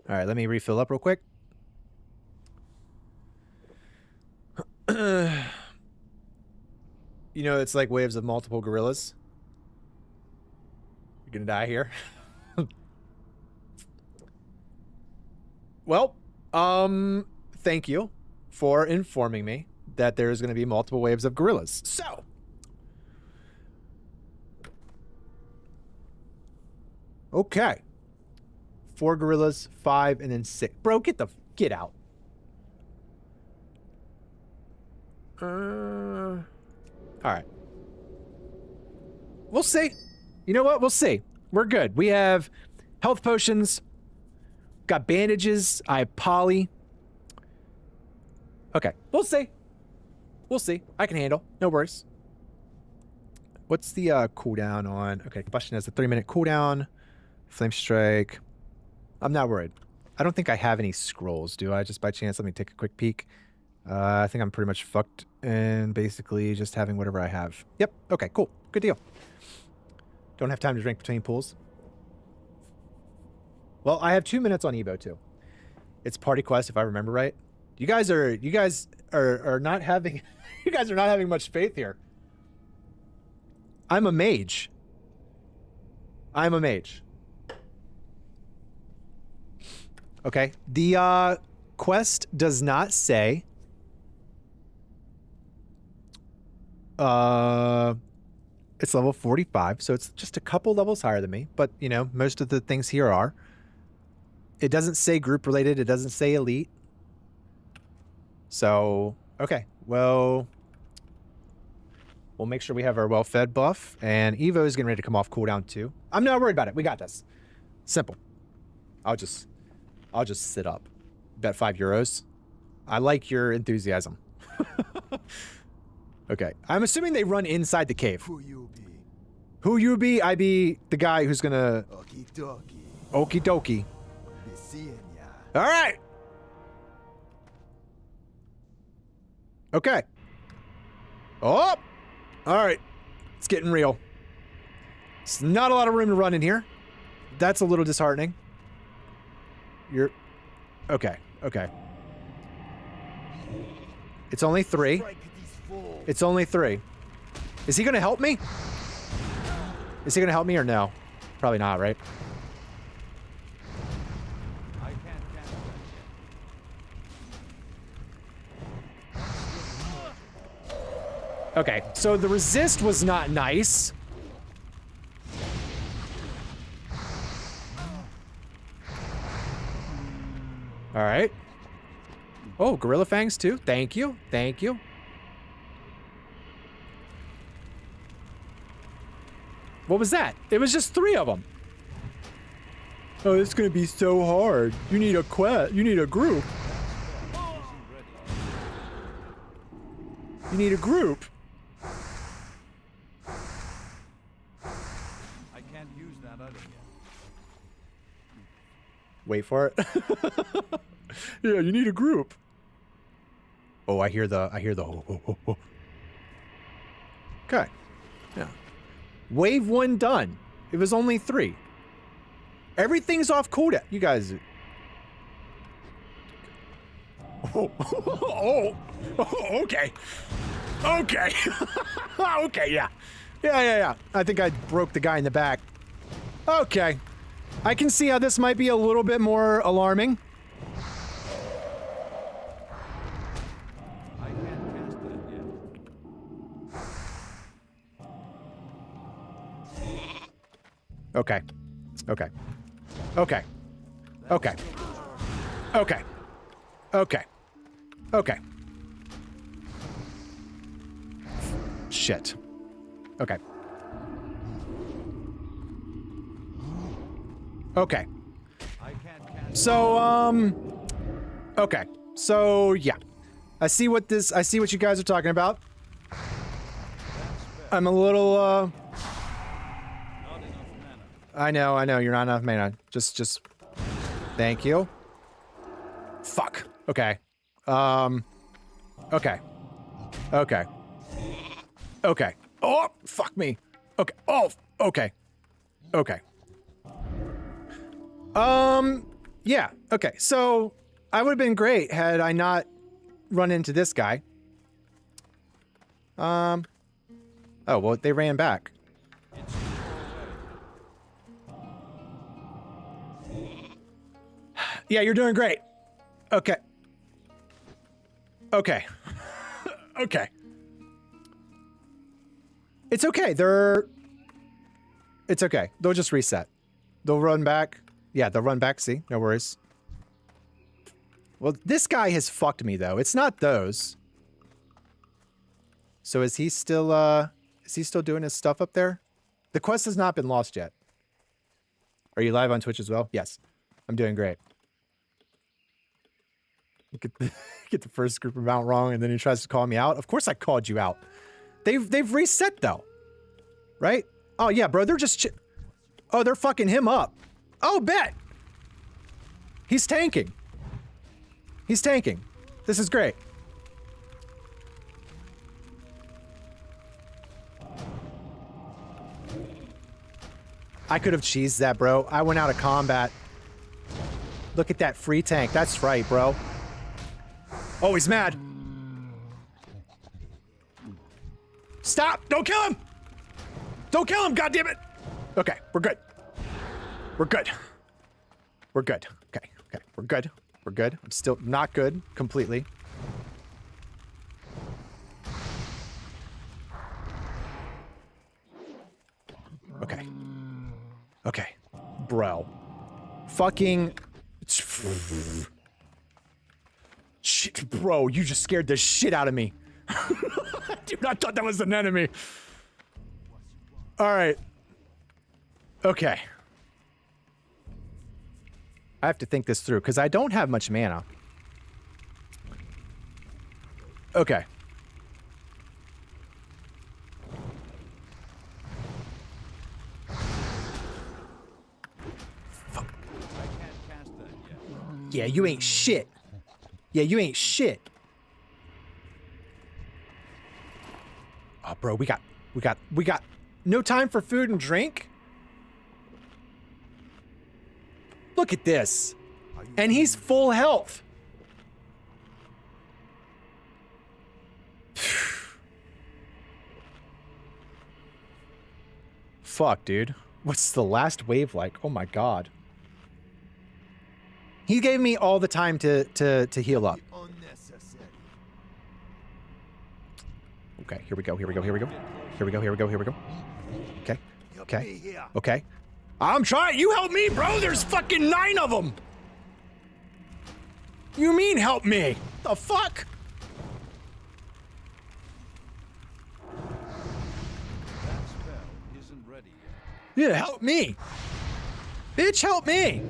All right, let me refill up real quick. You know, it's like waves of multiple gorillas. You're gonna die here. Well, thank you for informing me that there's going to be multiple waves of gorillas. So, okay. 4 gorillas, 5, and then 6. Bro, get out. All right. We'll see. You know what? We'll see. We're good. We have health potions. Got bandages. I have poly. Okay. We'll see. We'll see. I can handle. No worries. What's the cooldown on? Okay. Combustion has a 3-minute cooldown. Flame strike. I'm not worried. I don't think I have any scrolls, do I? Just by chance. Let me take a quick peek. I think I'm pretty much fucked and basically just having whatever I have. Yep. Okay, cool. Good deal. Don't have time to drink between pools. Well, I have 2 minutes on Evo too. It's party quest if I remember right. You guys are not having you guys are not having much faith here. I'm a mage. I'm a mage. Okay. The quest does not say it's level 45, so it's just a couple levels higher than me, but you know, most of the things here are. It doesn't say group related, it doesn't say elite. So, okay. Well, we'll make sure we have our well-fed buff, and Evo is getting ready to come off cooldown too. I'm not worried about it. We got this. Simple. I'll just sit up. Bet €5. I like your enthusiasm. Okay. I'm assuming they run inside the cave. Who you be? Who you be? I be the guy who's gonna... Okie dokie. Okie dokie. Be seeing ya. All right. Okay. Oh! All right. It's getting real. It's not a lot of room to run in here. That's a little disheartening. You're... Okay. Okay. It's only 3. It's only 3. Is he gonna help me? Is he gonna help me or no? Probably not, right? I can't cast that yet. Okay, so the resist was not nice. All right. Oh, Gorilla Fangs too. Thank you. Thank you. What was that? It was just 3 of them. Oh, it's gonna be so hard. You need a quest. You need a group. You need a group. I can't use that other yet. Wait for it. Yeah, you need a group. Oh, I hear the oh. Okay. Yeah. Wave 1 done. It was only 3. Everything's off cooldown. You guys. Oh, okay. Okay. Okay, yeah. Yeah. I think I broke the guy in the back. Okay. I can see how this might be a little bit more alarming. I can't cast that yet. Okay. Okay. Okay. Okay. Okay. Okay. Okay. Shit. Okay. Okay. I can't cast So, okay. So, yeah. I see what you guys are talking about. I'm a little, not enough mana. I know, you're not enough mana. Just, thank you. Fuck. Okay. Okay. Okay. Okay. Oh, fuck me. Okay. Oh, okay. Okay. Yeah. Okay. So, I would have been great had I not run into this guy. Oh, well, they ran back. It's too far away. Yeah, you're doing great. Okay. Okay. Okay. It's okay. It's okay. They'll just reset. They'll run back. Yeah, they'll run back. See? No worries. Well, this guy has fucked me, though. It's not those. So is he still doing his stuff up there? The quest has not been lost yet. Are you live on Twitch as well? Yes. I'm doing great. Get the first group amount wrong, and then he tries to call me out. Of course I called you out. They've reset, though. Right? Oh, yeah, bro. They're just... Oh, they're fucking him up. Oh, bet. He's tanking. He's tanking. This is great. I could have cheesed that, bro. I went out of combat. Look at that free tank. That's right, bro. Oh, he's mad. Stop! Don't kill him! Don't kill him, goddammit! Okay, we're good. We're good. We're good. Okay, okay, we're good. We're good. I'm still not good completely. Okay. Okay. Bro. Fucking... Shit, bro, you just scared the shit out of me. Dude, I thought that was an enemy. Alright. Okay. I have to think this through, because I don't have much mana. Okay. Fuck. I can't cast that yet. Yeah, you ain't shit. Yeah, you ain't shit. Oh, bro, we got no time for food and drink? Look at this. And he's full health. Fuck, dude. What's the last wave like? Oh my god. He gave me all the time to heal up. Unnecessary. Okay, here we go, here we go, here we go. Here we go, here we go, here we go. Okay, okay, okay. I'm trying, you help me, bro! There's fucking 9 of them! You mean help me? The fuck? That spell isn't ready yet. Yeah, help me! Bitch, help me!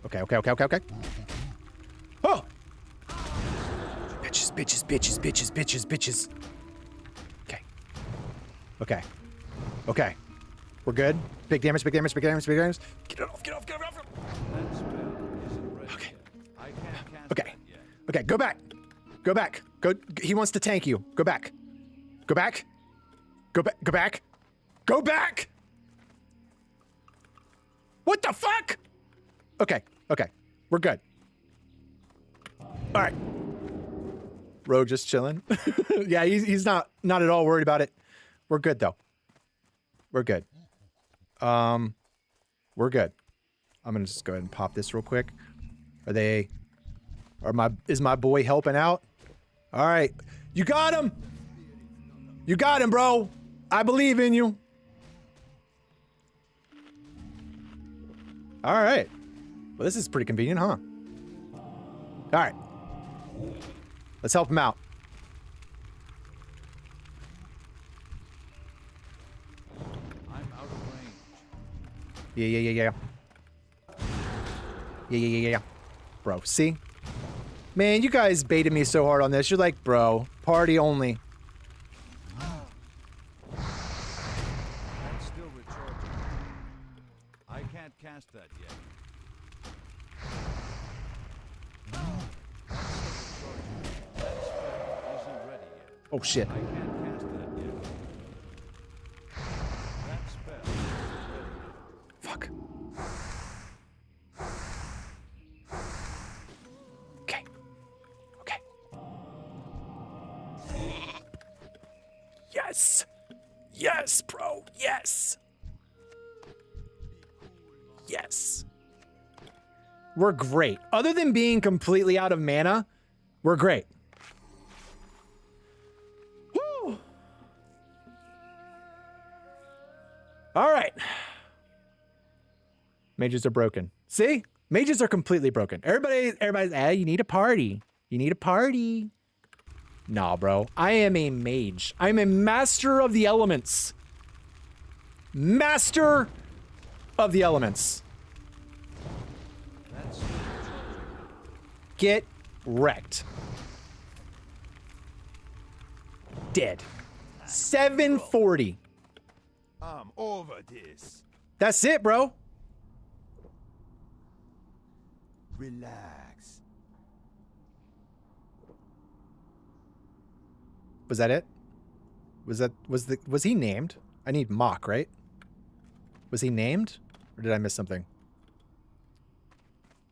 Okay, okay, okay, okay, okay. Oh! Bitches, bitches, bitches, bitches, bitches, bitches. Okay. Okay. Okay. We're good. Big damage, big damage, big damage, big damage. Get it off, get off, get it off. That spell isn't ready Okay. yet. I can't cast Okay. that yet. Okay, go back. Go back. Go. He wants to tank you. Go back. Go back. Go back. Go back. Go back! What the fuck? Okay. Okay. We're good. All right. Rogue just chilling. Yeah, he's not at all worried about it. We're good though. We're good. We're good. I'm gonna just go ahead and pop this real quick. Is my boy helping out? All right. You got him. You got him, bro. I believe in you. All right. Well, this is pretty convenient, huh? All right. Let's help him out. I'm out of range. Yeah. Yeah. Bro, see? Man, you guys baited me so hard on this. You're like, bro, party only. That's still recharging. I can't cast that yet. That's still recharging. That spell isn't ready yet. Oh, shit. I can't cast that yet. That spell isn't ready yet. Fuck. Okay. Okay. Yes. Yes, bro. Yes. Yes. We're great. Other than being completely out of mana, we're great. Woo. All right. Mages are broken. See? Mages are completely broken. Everybody's, you need a party. You need a party. Nah, bro. I am a mage. I'm a master of the elements. Master of the elements. That's still recharging. Get wrecked. Dead. 740. I'm over this. That's it, bro. Relax. Was that it? Was he named? I need Mock, right? Was he named? Or did I miss something?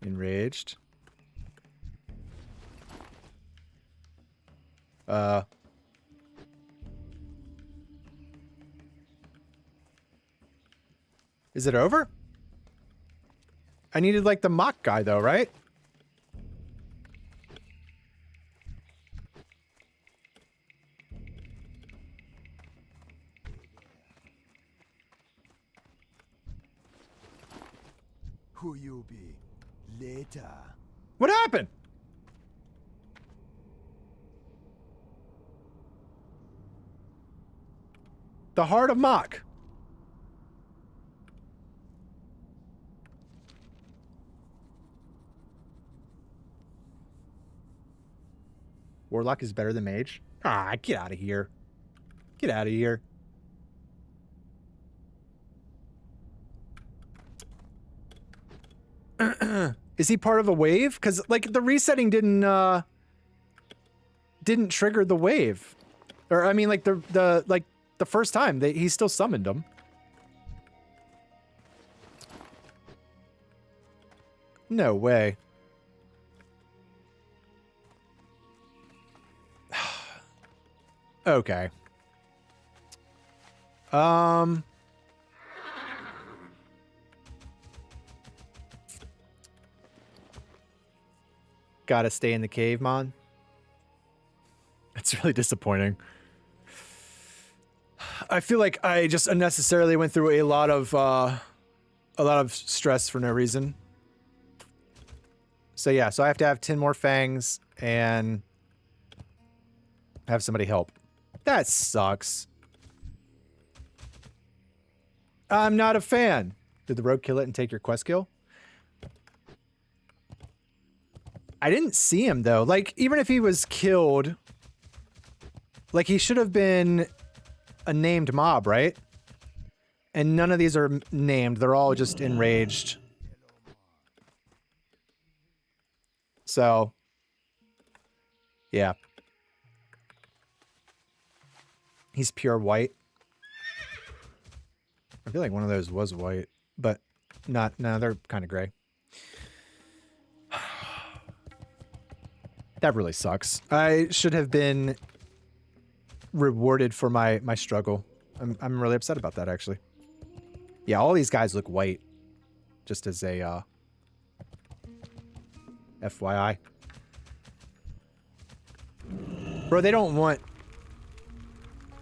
Enraged. Is it over? I needed like the mock guy though, right? Who you be? Later. What happened? The Heart of Mock. Warlock is better than Mage? Ah, get out of here. Get out of here. Is he part of a wave? Because, like, the resetting didn't trigger the wave. Or, I mean, like, the first time, he still summoned him. No way. Okay. Gotta stay in the cave, Mon. That's really disappointing. I feel like I just unnecessarily went through a lot of stress for no reason. So yeah, so I have to have 10 more fangs and have somebody help. That sucks. I'm not a fan. Did the rogue kill it and take your quest kill? I didn't see him though. Like, even if he was killed, like, he should have been a named mob, right? And none of these are named. They're all just enraged. So, yeah. He's pure white. I feel like one of those was white, but not, no, they're kind of gray. That really sucks. I should have been rewarded for my struggle. I'm really upset about that, actually. Yeah, all these guys look white. Just as a FYI. Bro, they don't want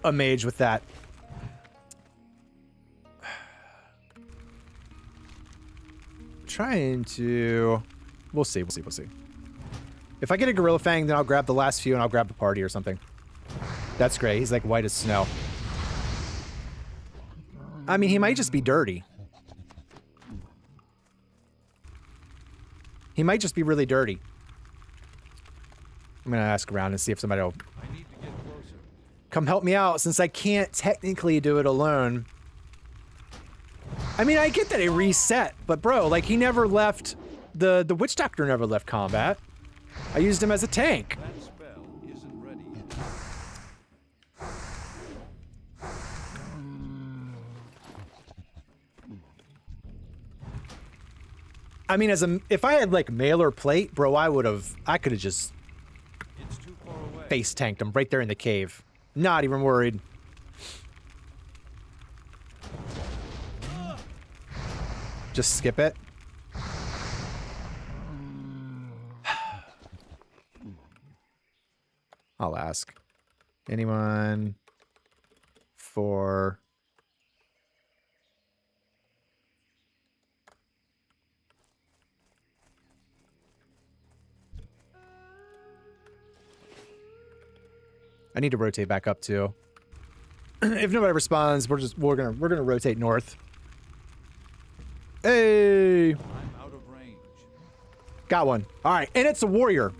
a mage with that. Trying to... We'll see. If I get a Gorilla Fang, then I'll grab the last few and I'll grab the party or something. That's great. He's like white as snow. I mean, he might just be dirty. He might just be really dirty. I'm gonna ask around and see if somebody will come help me out, since I can't technically do it alone. I mean, I get that it reset, but bro, like, he never left... The Witch Doctor never left combat. I used him as a tank. That spell isn't ready yet. I mean, if I had like mail or plate, bro, I could have just It's too far away. face tanked him right there in the cave. Not even worried. Just skip it. I'll ask. Anyone for... I need to rotate back up too. If nobody responds, we're gonna rotate north. Hey! I'm out of range. Got one. All right, and it's a warrior.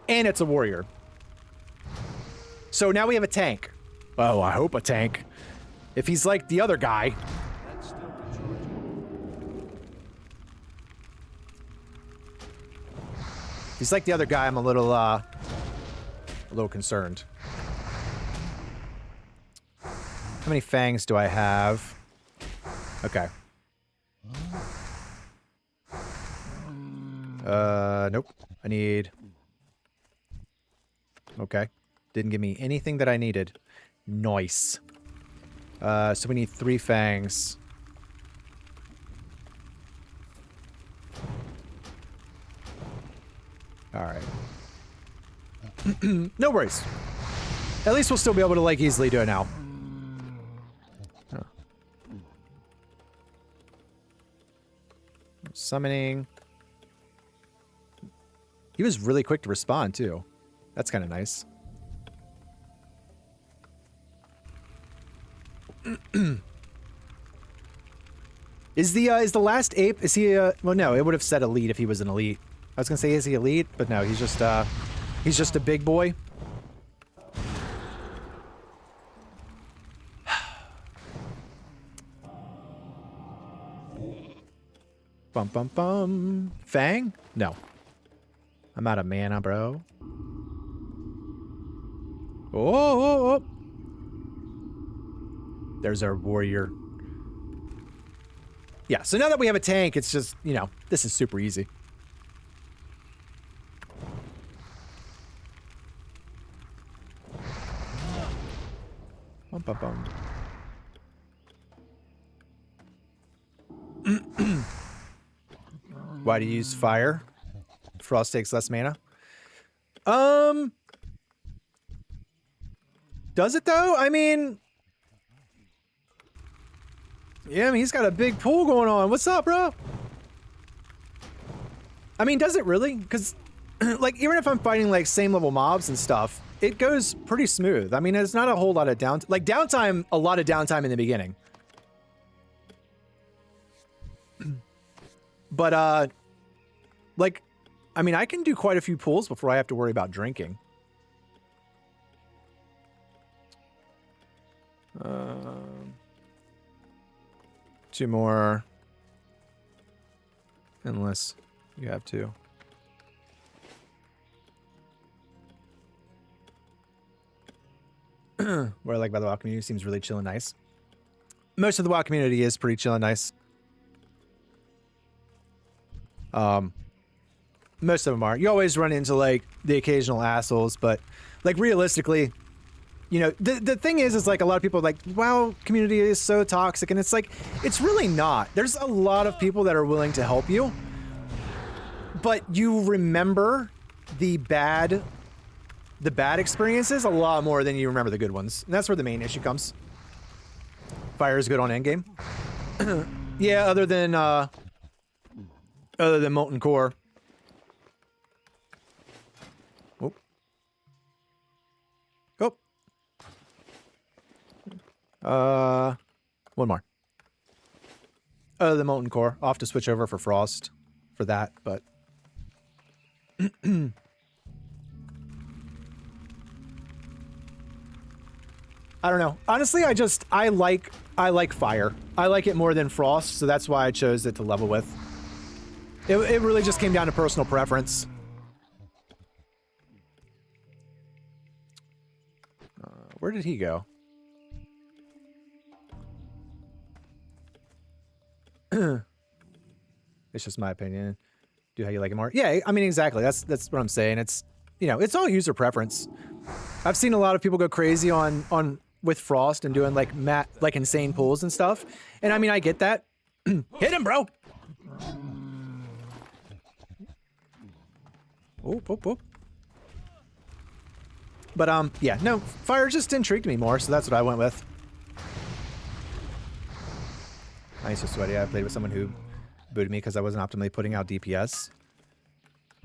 And it's a warrior. So now we have a tank. Oh, I hope a tank. If he's like the other guy. That's still recharging. If he's like the other guy, I'm a little concerned. How many fangs do I have? Okay. Nope. I need... Okay. Didn't give me anything that I needed. Nice. So we need 3 fangs. Alright. No worries. At least we'll still be able to, like, easily do it now. Huh. Summoning. He was really quick to respond, too. That's kind of nice. Is the last ape, is he well, no, it would have said elite if he was an elite. I was gonna say, is he elite? But no, he's just a big boy. Bum bum bum. Fang? No. I'm out of mana, bro. Oh. There's our warrior. Yeah, so now that we have a tank, it's just, you know, this is super easy. Bum, bum, bum. Why do you use fire? Frost takes less mana. Does it though? I mean... Yeah, I mean, he's got a big pool going on. What's up, bro? I mean, does it really? Because, like, even if I'm fighting, like, same level mobs and stuff, it goes pretty smooth. I mean, there's not a whole lot of downtime, a lot of downtime in the beginning. But, like, I mean, I can do quite a few pulls before I have to worry about drinking. 2 more. Unless you have to. What I like about the WoW community, seems really chill and nice. Most of the WoW community is pretty chill and nice. Most of them are. You always run into, like, the occasional assholes, but, like, realistically, you know, the thing is like a lot of people are like, WoW community is so toxic, and it's like, it's really not. There's a lot of people that are willing to help you, but you remember the bad experiences a lot more than you remember the good ones. And that's where the main issue comes. Fire is good on endgame. Yeah, other than Molten Core. Oh. One more. Other than Molten Core. I'll have to switch over for Frost for that, but... I don't know. Honestly, I like fire. I like it more than Frost, so that's why I chose it to level with. It really just came down to personal preference. Where did he go? It's just my opinion. Do how you like it more. Yeah, I mean, exactly. That's what I'm saying. It's, you know, it's all user preference. I've seen a lot of people go crazy on with Frost and doing like insane pulls and stuff. And I mean, I get that. Hit him, bro. Oh. But yeah, no, fire just intrigued me more, so that's what I went with. I'm so sweaty. I played with someone who booted me because I wasn't optimally putting out DPS.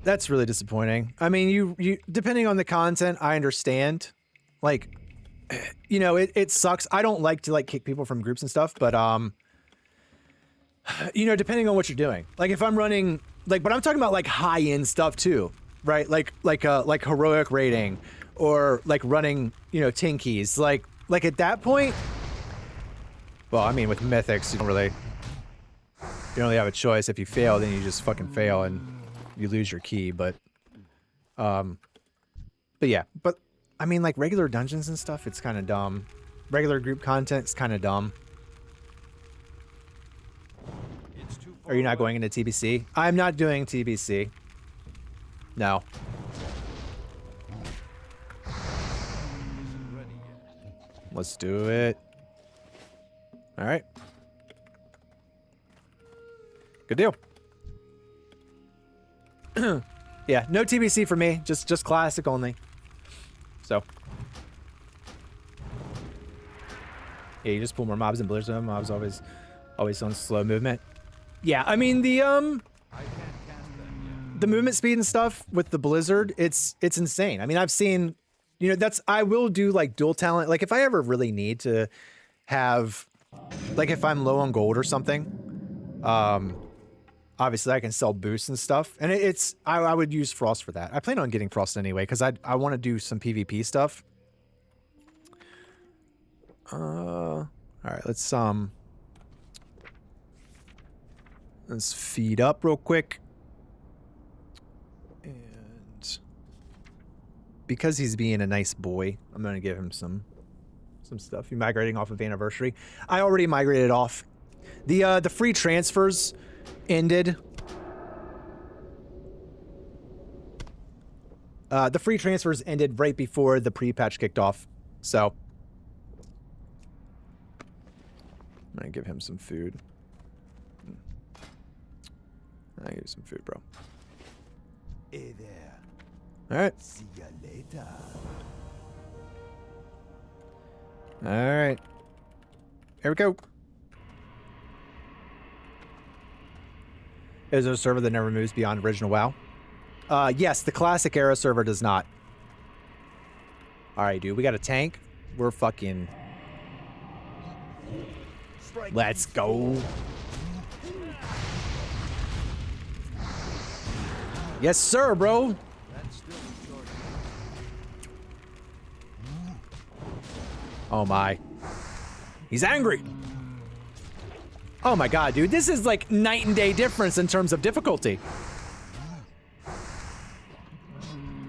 That's really disappointing. I mean, you depending on the content, I understand. Like, you know, it sucks. I don't like to like kick people from groups and stuff, but you know, depending on what you're doing. Like if I'm running but I'm talking about like high-end stuff too, right? Like heroic raiding or like running, you know, tinkies. Like at that point, well, I mean, with mythics, you don't really have a choice. If you fail, then you just fucking fail and you lose your key. But yeah, but I mean, like regular dungeons and stuff, it's kind of dumb. Regular group content is kind of dumb. Are you not going into TBC? I'm not doing TBC. No. Let's do it. All right. Good deal. Yeah, no TBC for me. Just classic only. So. Yeah, you just pull more mobs and blizzard. Mobs always on slow movement. Yeah, I mean the movement speed and stuff with the blizzard, it's insane. I mean, I've seen, you know, I will do like dual talent. Like if I ever really need to have, like if I'm low on gold or something, obviously I can sell boosts and stuff. And I would use Frost for that. I plan on getting Frost anyway, because I want to do some PvP stuff. All right, let's feed up real quick. And because he's being a nice boy, I'm going to give him some stuff. You're migrating off of Anniversary. I already migrated off. The free transfers ended. The free transfers ended right before the pre-patch kicked off. So I'm going to give him some food. I'll give you some food, bro. Hey there. All right. See ya later. All right. Here we go. Is there a server that never moves beyond original WoW? Yes, the classic era server does not. All right, dude. We got a tank. We're fucking... Let's go. Yes, sir, bro. Oh, my. He's angry. Oh, my God, dude. This is like night and day difference in terms of difficulty.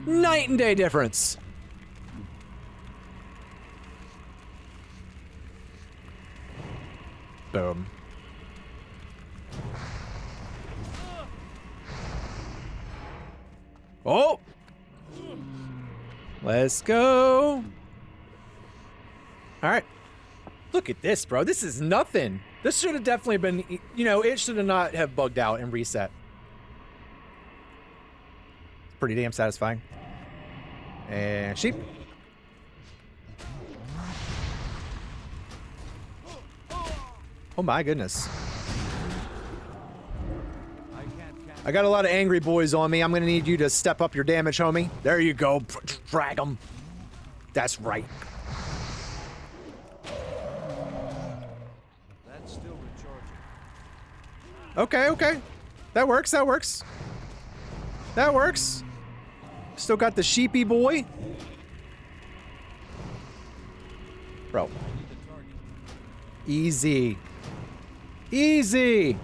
Night and day difference. Boom. Oh! Let's go. All right. Look at this, bro. This is nothing. This should have definitely been, you know, it should have not have bugged out and reset. It's pretty damn satisfying. And sheep. Oh my goodness. I got a lot of angry boys on me. I'm gonna need you to step up your damage, homie. There you go. Drag them. That's right. That's still recharging. Okay, okay. That works, that works. That works. Still got the sheepy boy. Bro. Easy. Easy.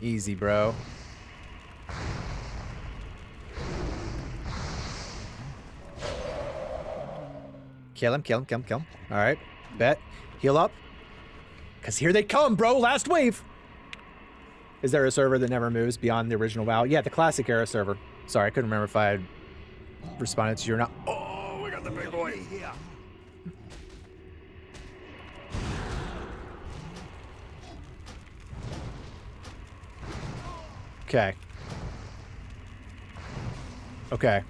Easy, bro. Kill him, kill him, kill him, kill him. All right, bet. Heal up. Because here they come, bro. Last wave. Is there a server that never moves beyond the original WoW? Yeah, the classic era server. Sorry, I couldn't remember if I had responded to you or not. Oh, we got the big boy. Okay. Okay.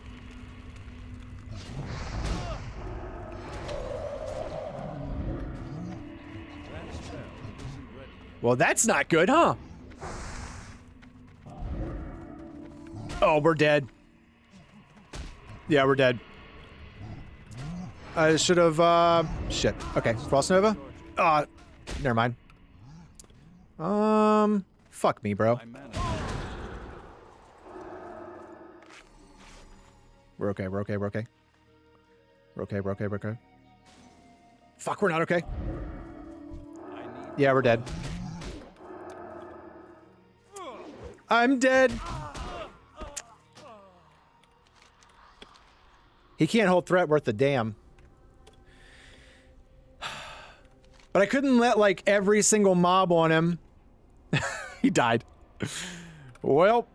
Well, that's not good, huh? Oh, we're dead. Yeah, we're dead. I should have, shit. Okay, Frost Nova? Never mind. Fuck me, bro. We're okay, we're okay, we're okay. We're okay, we're okay, we're okay. Fuck, we're not okay. Yeah, we're dead. I'm dead. He can't hold threat worth a damn. But I couldn't let, like, every single mob on him. He died. Well.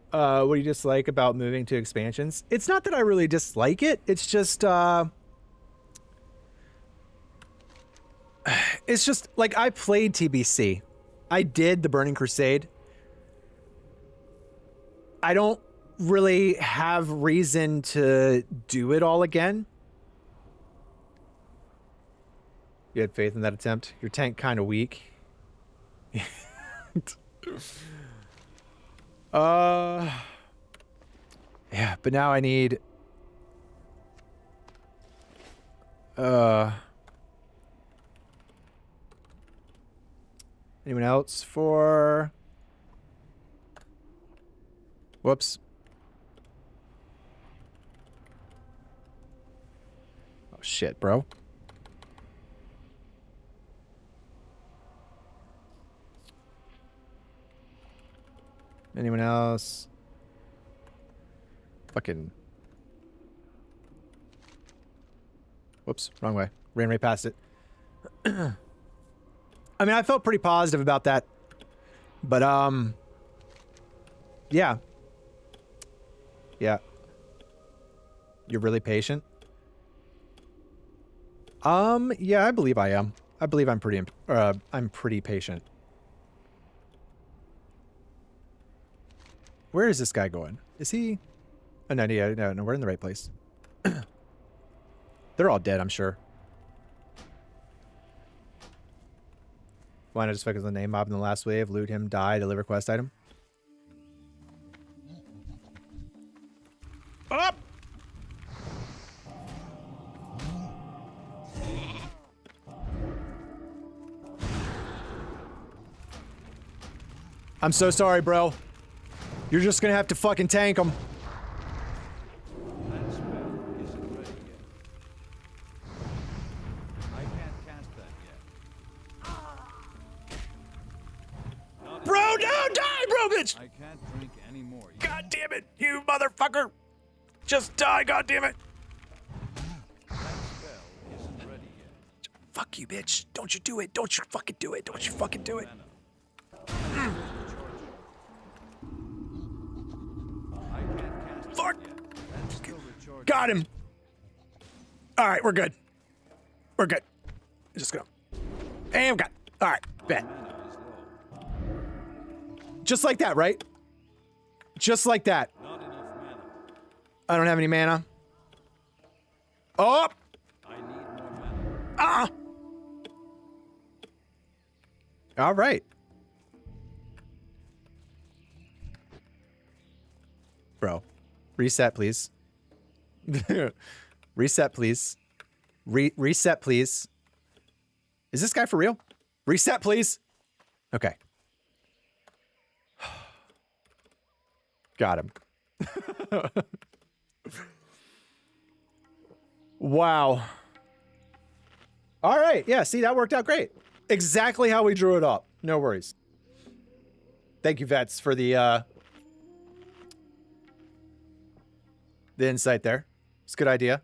What do you dislike about moving to expansions? It's not that I really dislike it. It's just, it's just, like, I played TBC. I did the Burning Crusade. I don't really have reason to do it all again. You had faith in that attempt? Your tank kind of weak. Yeah, but now I need... Anyone else for... Whoops. Oh, shit, bro. Anyone else? Fucking... Whoops, wrong way. Ran right past it. I mean, I felt pretty positive about that. But, yeah. Yeah. You're really patient? Yeah, I believe I am. I believe I'm pretty patient. Where is this guy going? Is he... Oh, no, yeah, no, we're in the right place. They're all dead, I'm sure. Why not just focus on the name mob in the last wave, loot him, die, deliver quest item? Up! I'm so sorry, bro. You're just gonna have to fucking tank him. That spell isn't ready yet. I can't cast that yet. Bro, no, die, bro, bitch! I can't drink anymore yet. God damn it, you motherfucker! Just die, god damn it! That spell isn't ready yet. Fuck you, bitch. Don't you do it. Don't you fucking do it. Don't you fucking do it. I can't cast Fuck! that yet. That's still recharging. Got him! Alright, we're good. We're good. Just go. And we got. Alright, bet. Mana is low. Just like that, right? Just like that. Not enough mana. I don't have any mana. Oh! I need more mana. Ah! Alright. Bro. Reset, please. Reset, please. Reset, please. Is this guy for real? Reset, please. Okay. Got him. Wow. All right. Yeah, see, that worked out great. Exactly how we drew it up. No worries. Thank you, Vets, for the insight there. It's a good idea.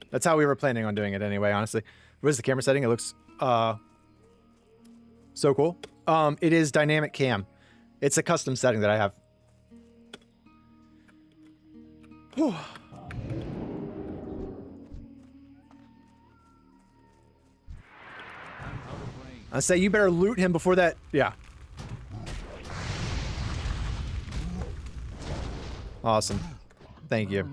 That's how we were planning on doing it anyway, honestly. What is the camera setting? It looks so cool. It is dynamic cam. It's a custom setting that I have. Whew. I say you better loot him before that. Yeah. Awesome. Thank you.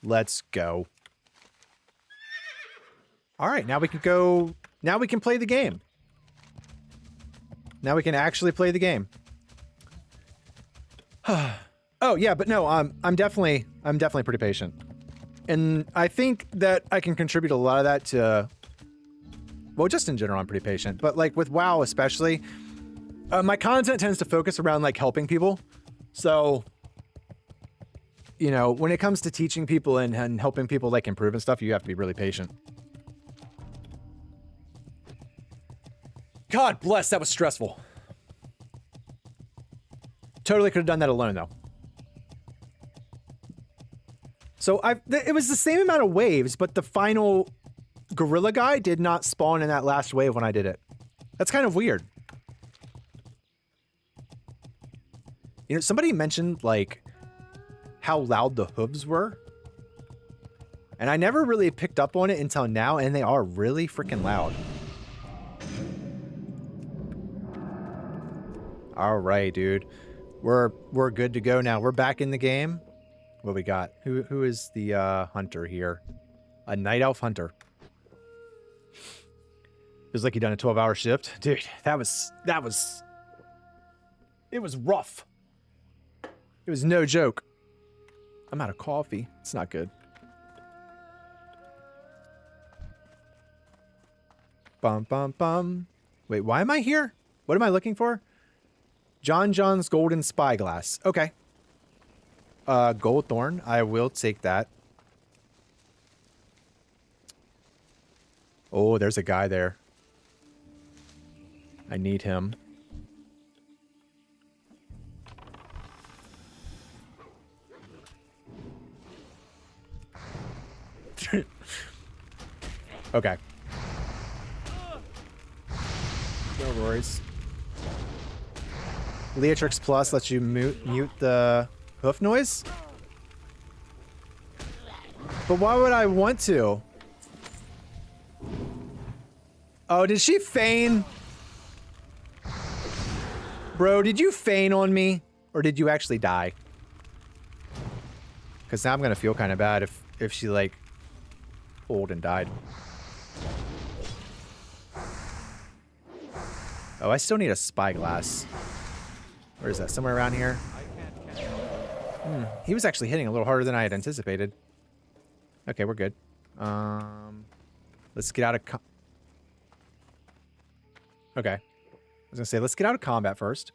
Let's go. All right, now we can go. Now we can play the game. Now we can actually play the game. Oh yeah, but no, I'm definitely pretty patient. And I think that I can contribute a lot of that to, well, just in general, I'm pretty patient. But like with WoW especially, my content tends to focus around like helping people. So, you know, when it comes to teaching people and helping people like improve and stuff, you have to be really patient. God bless, that was stressful. Totally could have done that alone though. So it was the same amount of waves, but the final gorilla guy did not spawn in that last wave when I did it. That's kind of weird. You know, somebody mentioned, like, how loud the hooves were. And I never really picked up on it until now, and they are really freaking loud. All right, dude. We're good to go now. We're back in the game. What we got? Who is the hunter here? A night elf hunter. Feels like he done a 12-hour shift. Dude, that was it was rough. It was no joke. I'm out of coffee. It's not good. Bum, bum, bum. Wait, why am I here? What am I looking for? John's golden spyglass. Okay. Gold thorn. I will take that. Oh, there's a guy there. I need him. Okay. No worries. Leatrix Plus lets you mute the hoof noise? But why would I want to? Oh, did she feign? Bro, did you feign on me? Or did you actually die? Because now I'm going to feel kind of bad if she, like, pulled and died. Oh, I still need a spyglass. Where is that? Somewhere around here? He was actually hitting a little harder than I had anticipated. Okay, we're good. Let's get out of okay. I was gonna say, let's get out of combat first.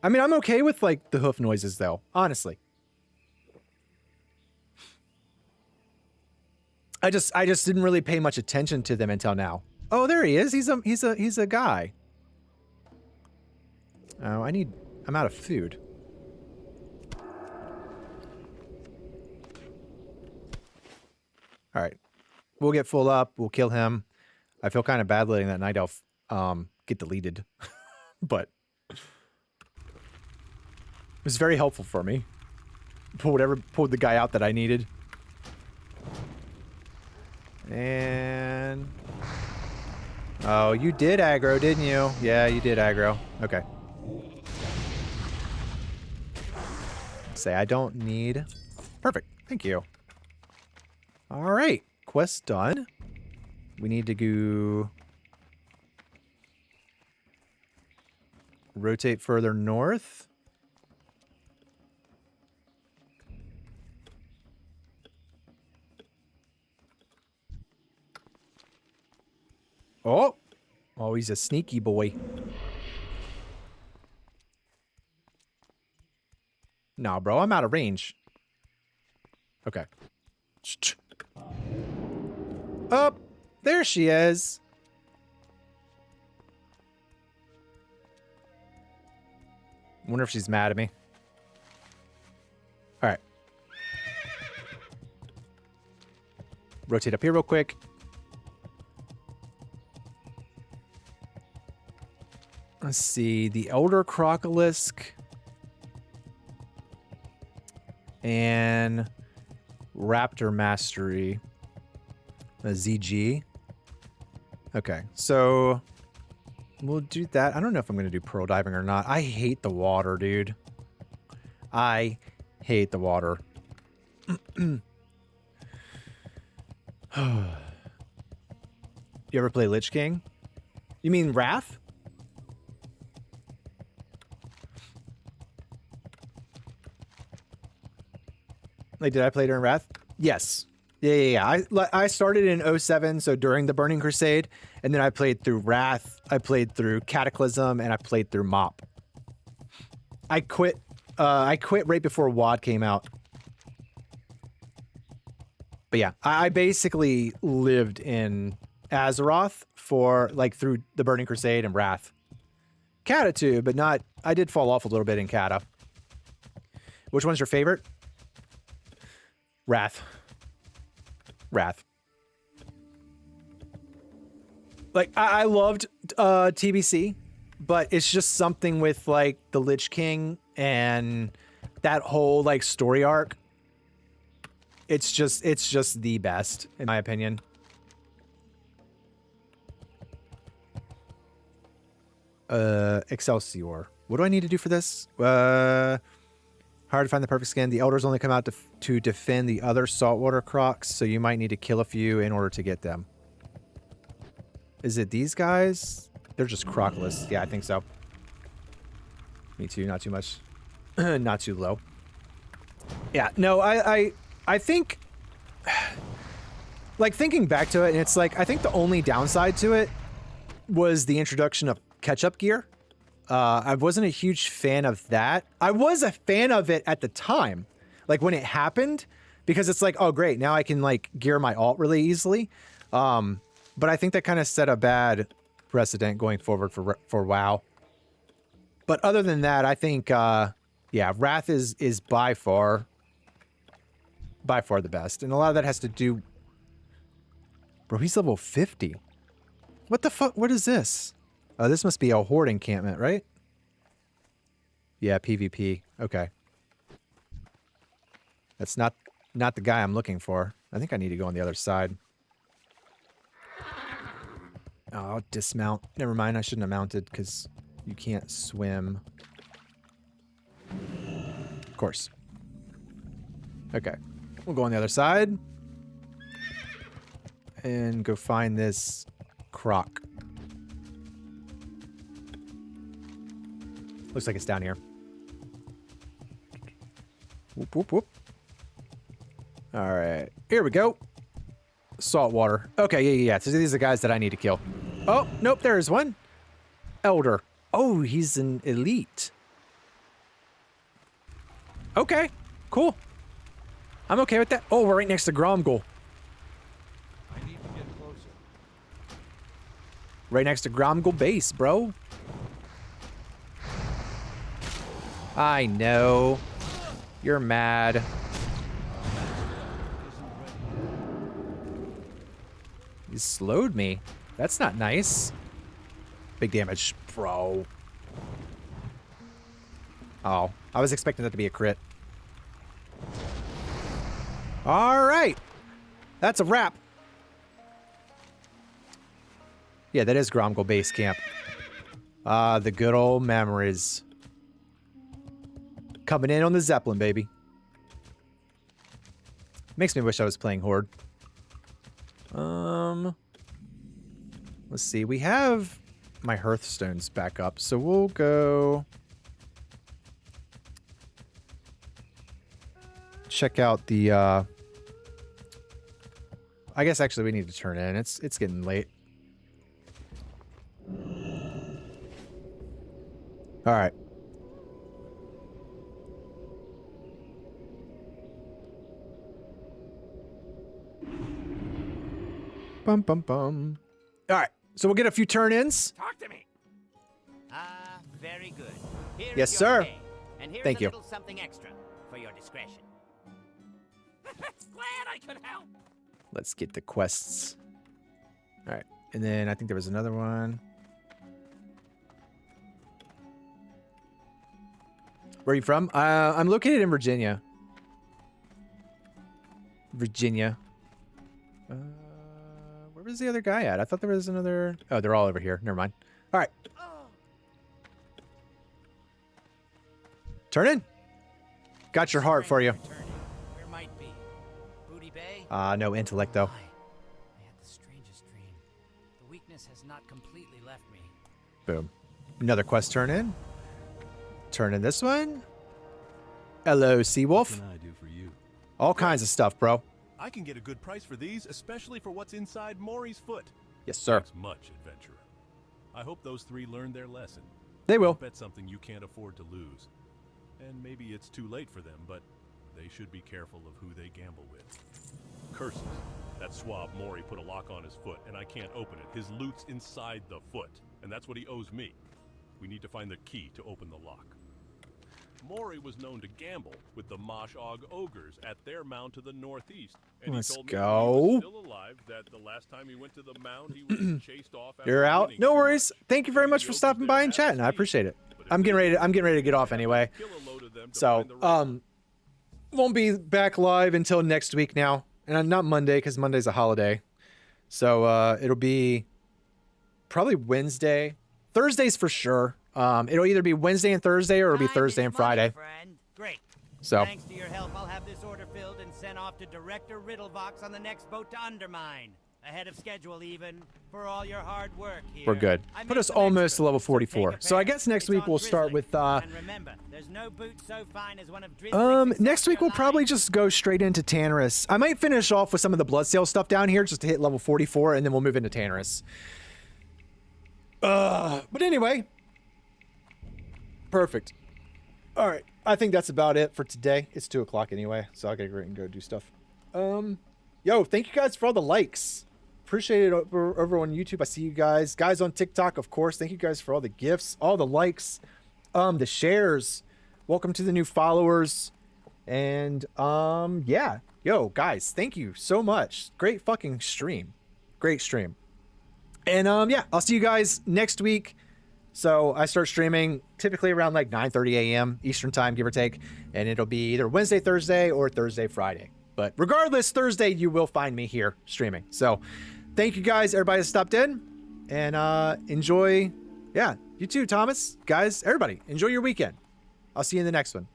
I mean, I'm okay with, like, the hoof noises, though. Honestly. I just didn't really pay much attention to them until now. Oh, there he is. He's a guy. Oh, I'm out of food. All right. We'll get full up. We'll kill him. I feel kind of bad letting that night elf get deleted. But it was very helpful for me. Pulled the guy out that I needed. And oh, you did aggro, didn't you? Yeah, you did aggro. Okay. Say I don't need. Perfect. Thank you. All right. Quest done. We need to go rotate further north. Oh. Oh, he's a sneaky boy. Nah, bro, I'm out of range. Okay. Up. There she is. Wonder if she's mad at me. All right. Rotate up here real quick. Let's see. The Elder Crocolisk. And Raptor Mastery. A ZG. Okay, so we'll do that. I don't know if I'm going to do pearl diving or not. I hate the water, dude. I hate the water. You ever play Lich King? You mean Wrath? Like, did I play during Wrath? Yes. Yeah. I started in 07, so during the Burning Crusade, and then I played through Wrath, I played through Cataclysm, and I played through Mop. I quit right before WoD came out. But yeah, I basically lived in Azeroth for, like, through the Burning Crusade and Wrath. Cata too, but not... I did fall off a little bit in Cata. Which one's your favorite? Wrath. Wrath. Like, I loved TBC, but it's just something with, like, the Lich King and that whole, like, story arc. It's just the best, in my opinion. Excelsior. What do I need to do for this? Hard to find the perfect skin. The elders only come out to defend the other saltwater crocs, so you might need to kill a few in order to get them. Is it these guys? They're just crocless. Yeah, I think so. Me too. Not too much. Not too low. Yeah, no, I think, like, thinking back to it, and it's like, I think the only downside to it was the introduction of catch-up gear. I wasn't a huge fan of that. I was a fan of it at the time, like when it happened, because it's like, oh great, now I can like gear my alt really easily. But I think that kind of set a bad precedent going forward for WoW. But other than that, I think, yeah, Wrath is by far the best. And a lot of that has to do... Bro, he's level 50. What the fuck? What is this? Oh, this must be a Horde encampment, right? Yeah, PvP. Okay. That's not the guy I'm looking for. I think I need to go on the other side. Oh, I'll dismount. Never mind, I shouldn't have mounted because you can't swim. Of course. Okay. We'll go on the other side. And go find this croc. Looks like it's down here. Whoop, whoop, whoop. Alright. Here we go. Saltwater. Okay, yeah. So these are the guys that I need to kill. Oh, nope, there is one. Elder. Oh, he's an elite. Okay, cool. I'm okay with that. Oh, we're right next to Gromgul. I need to get closer. Right next to Gromgul base, bro. I know. You're mad. You slowed me. That's not nice. Big damage, bro. Oh, I was expecting that to be a crit. All right. That's a wrap. Yeah, that is Gromgul base camp. The good old memories. Coming in on the Zeppelin, baby. Makes me wish I was playing Horde. Let's see. We have my Hearthstones back up, so we'll go check out the, I guess actually we need to turn in. It's getting late. All right. Bum, bum, bum. All right. So we'll get a few turn-ins. Talk to me. Very good. Here Yes, is your sir. pay. And here's Thank a you. little something extra for your discretion. Glad I could help. Let's get the quests. All right. And then I think there was another one. Where are you from? I'm located in Virginia. Virginia. Where was the other guy at? I thought there was another... Oh, they're all over here. Never mind. All right. Turn in. Got your heart for you. Where might be? Booty Bay? No intellect, though. I had the strangest dream. The weakness has not completely left me. Boom. Another quest turn in. Turn in this one. Hello, Seawolf. What can I do for you? All kinds of stuff, bro. I can get a good price for these, especially for what's inside Maury's foot. Yes, sir. Thanks much, adventurer. I hope those three learned their lesson. They will. Bet something you can't afford to lose. And maybe it's too late for them, but they should be careful of who they gamble with. Curses. That swab Maury put a lock on his foot, and I can't open it. His loot's inside the foot, and that's what he owes me. We need to find the key to open the lock. Maury was known to gamble with the Mosh Og ogres at their mound to the northeast. And Let's he told go. me he was still alive, that the last time he went to the mound, he was chased off after You're out. winning No too worries. much. Thank you very Maybe much the for ogres stopping there by and had his chatting. I speed. appreciate it. But if I'm they getting ready to didn't, get off anyway. kill a load of them to So, find the rest. won't be back live until next week now. And not Monday, because Monday's a holiday. So, it'll be probably Wednesday. Thursdays for sure. It'll either be Wednesday and Thursday or it'll be Time Thursday is and money, Friday. friend. Great. So, Thanks to your help, I'll have this order filled and sent off to Director Riddlevox on the next boat to Undermine. Ahead of schedule, even, for all your hard work here. we're good. I Put made us some almost extras, to level so take 44. a So I pair. guess next It's week on we'll start Drizzly. with And remember, there's no boot so fine as one of Drizzly's next week we'll probably just go straight into Tannerus. I might finish off with some of the Bloodsail stuff down here just to hit level 44 and then we'll move into Tannerus. But anyway, perfect. All right, I think that's about it for today. It's 2 o'clock anyway, so I gotta go do stuff. Yo, thank you guys for all the likes. Appreciate it over on YouTube. I see you guys. Guys on TikTok, of course. Thank you guys for all the gifts, all the likes, the shares. Welcome to the new followers. And yeah. Yo, guys, thank you so much. Great fucking stream. Great stream. And yeah, I'll see you guys next week. So I start streaming typically around like 9:30 a.m. Eastern time, give or take. And it'll be either Wednesday, Thursday, or Thursday, Friday. But regardless, Thursday, you will find me here streaming. So thank you guys, everybody that stopped in. And enjoy. Yeah, you too, Thomas. Guys, everybody, enjoy your weekend. I'll see you in the next one.